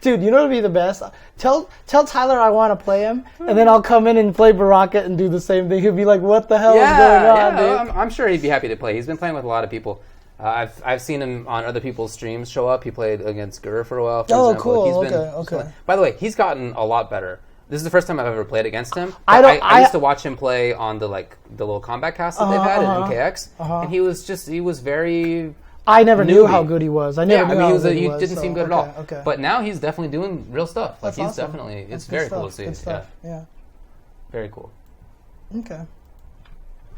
Dude, you know what would be the best? Tell Tyler I want to play him, and then I'll come in and play Baraka and do the same thing. He'll be like, "What the hell is going on, dude?" I'm sure he'd be happy to play. He's been playing with a lot of people. I've seen him on other people's streams show up. He played against Gur for a while. For example. Cool. Okay. By the way, he's gotten a lot better. This is the first time I've ever played against him. I used to watch him play on the little combat cast that they've had in MKX, and he was very. I never knew how good he was. He didn't seem good at all. Okay. But now he's definitely doing real stuff. Like That's he's awesome. definitely. That's It's very stuff. cool to see. Good stuff. Yeah. Very cool. Okay.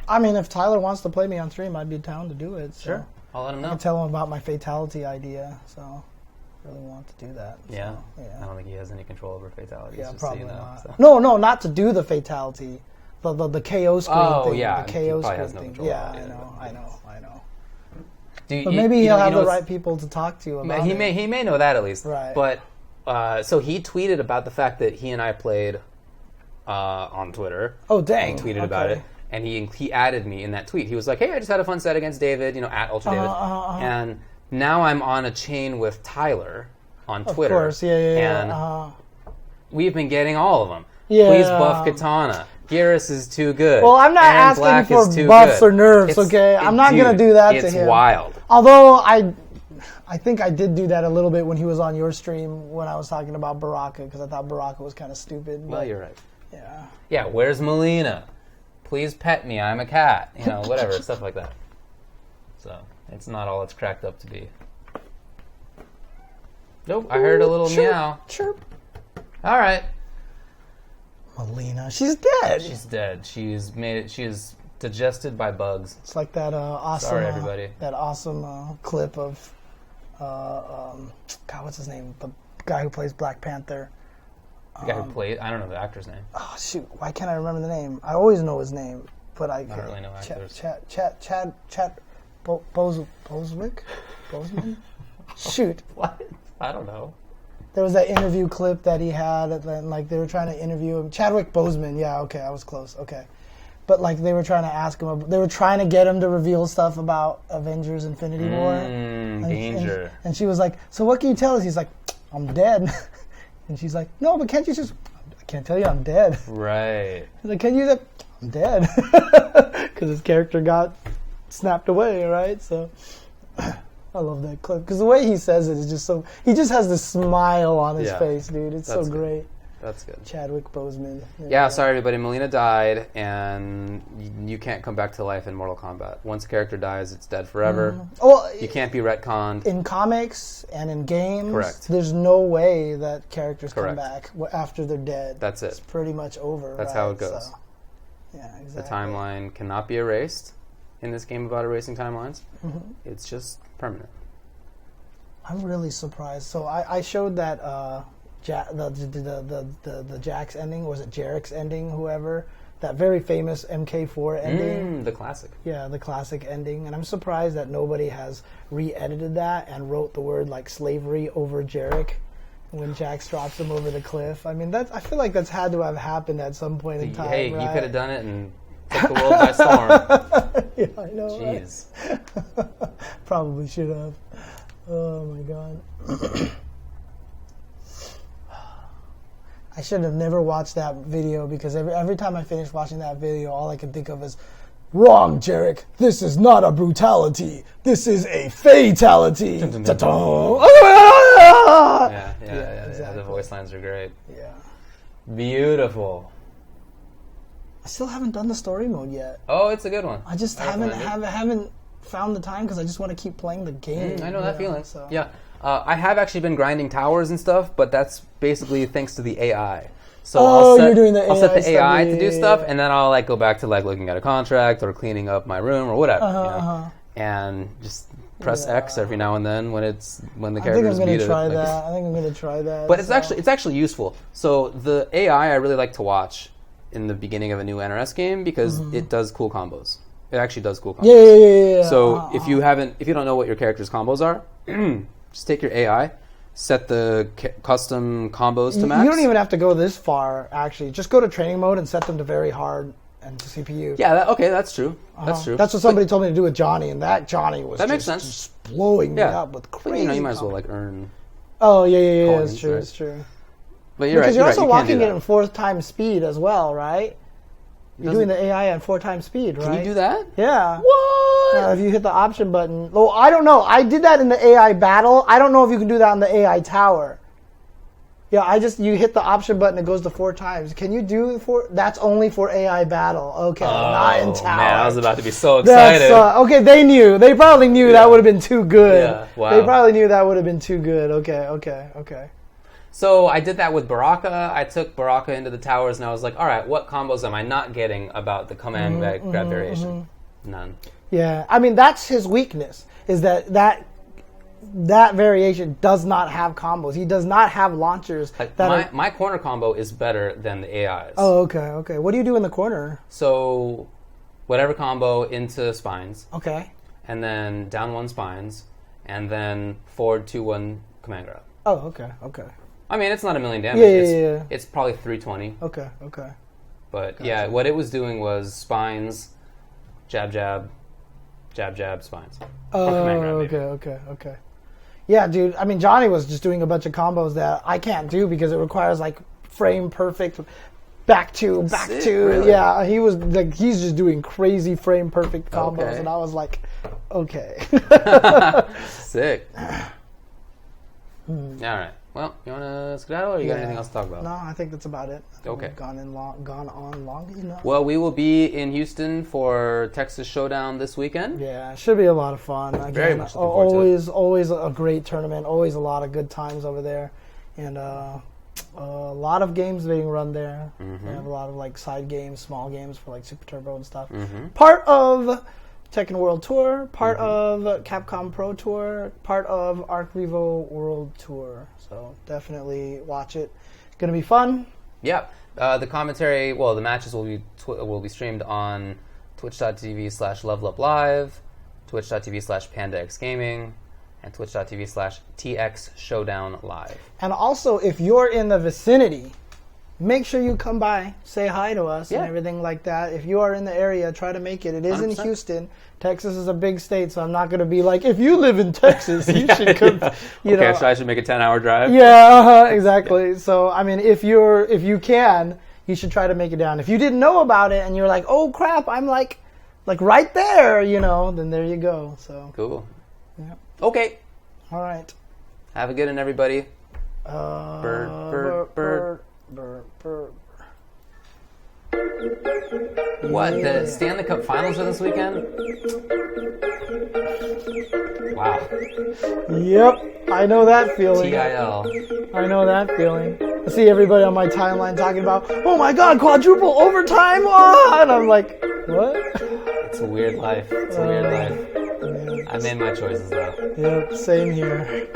I mean, if Tyler wants to play me on stream, I'd be down to do it. So. Sure. I'll let him know. I can tell him about my fatality idea. So. Really want to do that. Yeah. So, yeah. I don't think he has any control over fatalities. Yeah, just probably so you know, not. So. No, not to do the fatality. The KO screen thing. Oh, yeah. The KO he has screen no thing. control Yeah, over it, I know. But maybe he'll have the right people to talk to about he it. He may know that at least. Right. But so he tweeted about the fact that he and I played on Twitter. Oh, dang. He tweeted about it. And he added me in that tweet. He was like, "Hey, I just had a fun set against David, at Ultra David." And now I'm on a chain with Tyler on Twitter. Of course, yeah. And we've been getting all of them. Yeah. Please buff Katana. Garrus is too good. Well, I'm not Aaron Black asking for buffs or nerfs, okay? I'm not going to do that to him. It's wild. Although I think I did do that a little bit when he was on your stream when I was talking about Baraka, because I thought Baraka was kind of stupid. Well, you're right. Yeah. Yeah, where's Melina? Please pet me, I'm a cat. Whatever, stuff like that. So, it's not all it's cracked up to be. Nope, I heard a little meow. Chirp. All right. Melina, she's dead. She's dead. She is digested by bugs. It's like that awesome. Sorry, everybody. That awesome clip of, God, what's his name? The guy who plays Black Panther. The guy who played. I don't know the actor's name. Oh shoot! Why can't I remember the name? I always know his name, but I don't really know actors. Chad Boseman. Shoot. What? I don't know. There was that interview clip that he had, and like they were trying to interview him. Chadwick Boseman. Yeah, okay, I was close. Okay, but like they were trying to ask him. They were trying to get him to reveal stuff about Avengers: Infinity War. Danger. And she was like, "So what can you tell us?" He's like, "I'm dead." And she's like, "No, but can't you just?" "I can't tell you I'm dead." Right. He's like, "Can you?" "I'm dead," because his character got snapped away. Right. So. I love that clip because the way he says it is just so. He just has this smile on his face, dude. It's so great. That's good. Chadwick Boseman. Yeah, sorry everybody. Melina died, and you can't come back to life in Mortal Kombat. Once a character dies, it's dead forever. Well, you can't be retconned. In comics and in games, correct. There's no way that characters come back after they're dead. That's it. It's pretty much over. That's how it goes. So, yeah, exactly. The timeline cannot be erased in this game about erasing timelines. Mm-hmm. It's just permanent. I'm really surprised. So I showed that the Jax ending, was it Jarek's ending, whoever, that very famous MK4 ending. The classic. Yeah, the classic ending. And I'm surprised that nobody has re-edited that and wrote the word like slavery over Jarek when Jax drops him over the cliff. I mean, I feel like that's had to have happened at some point in time. Hey, right? you could have done it and took the world by storm. Yeah, I know. Jeez. Right? Probably should have. Oh my god. I should have never watched that video because every time I finish watching that video, all I can think of is, wrong, Jarek. This is not a brutality. This is a fatality. Yeah, Exactly. the voice lines are great. Yeah. Beautiful. I still haven't done the story mode yet. Oh, it's a good one. I just haven't found the time because I just want to keep playing the game. I know that feeling. So. Yeah. I have actually been grinding towers and stuff, but that's basically thanks to the AI. So you're doing the AI I'll set the AI stuff, to do stuff, and then I'll like go back to like looking at a contract or cleaning up my room or whatever, and just press X every now and then when the character's muted. I think I'm gonna try that. But it's actually useful. So the AI I really like to watch in the beginning of a new NRS game because it does cool combos. It actually does cool combos. Yeah. So if you don't know what your character's combos are, just take your AI. Set the custom combos to max. You don't even have to go this far, actually. Just go to training mode and set them to very hard and to CPU. Yeah, that's true. That's true. That's what somebody told me to do with Johnny, and that Johnny was just blowing me up with crazy. But, you might as well like earn. Oh yeah, coins, it's true, right? It's true. But you're because right. you're also walking it in 4th time speed as well, right? You're doing the AI at 4 times speed, right? Can you do that? Yeah. What? If you hit the option button. Well, I don't know. I did that in the AI battle. I don't know if you can do that on the AI tower. Yeah, you hit the option button, it goes to 4 times. Can you do 4? That's only for AI battle. Okay, not in tower. Man, I was about to be so excited. Okay, they knew. They probably knew that would have been too good. Yeah, wow. They probably knew that would have been too good. Okay. So I did that with Baraka. I took Baraka into the towers, and I was like, all right, what combos am I not getting about the command grab variation? None. Yeah, I mean, that's his weakness, is that variation does not have combos. He does not have launchers. My corner combo is better than the AI's. Oh, okay. What do you do in the corner? So whatever combo into spines. Okay. And then down 1 spines, and then forward 2-1 command grab. Oh, okay. I mean, it's not a million damage. Yeah. It's probably 320. Okay. But yeah, what it was doing was spines, jab, spines. Oh, okay. Yeah, dude. I mean, Johnny was just doing a bunch of combos that I can't do because it requires like frame perfect back to. Really? Yeah, he was like he's just doing crazy frame perfect combos, and I was like, okay. Sick. All right. Well, you want to skedaddle, or you got anything else to talk about? No, I think that's about it. Okay. We've gone on long enough. Well, we will be in Houston for Texas Showdown this weekend. Yeah, it should be a lot of fun. Again, very much looking forward to it. Always a great tournament. Always a lot of good times over there, and a lot of games being run there. They have a lot of like side games, small games for like Super Turbo and stuff. Part of Tekken World Tour, part of Capcom Pro Tour, part of Arc Revo World Tour. So definitely watch it. It's gonna be fun. Yeah. The commentary, the matches will be streamed on twitch.tv/leveluplive, twitch.tv/pandaxgaming, and twitch.tv/txshowdownlive. And also, if you're in the vicinity, make sure you come by, say hi to us and everything like that. If you are in the area, try to make it. It is 100%. In Houston. Texas is a big state, so I'm not going to be like, if you live in Texas, you should come. So I should make a 10-hour drive? Yeah, exactly. Yeah. So, I mean, if you can, you should try to make it down. If you didn't know about it and you're like, oh, crap, I'm like right there, then there you go. So cool. Yeah. Okay. All right. Have a good one, everybody. Bird. What? The Stanley Cup Finals are this weekend? Wow. Yep, I know that feeling. TIL. I know that feeling. I see everybody on my timeline talking about, oh my god, quadruple overtime! Oh! And I'm like, what? It's a weird life. I made my choices, though. Yep, same here.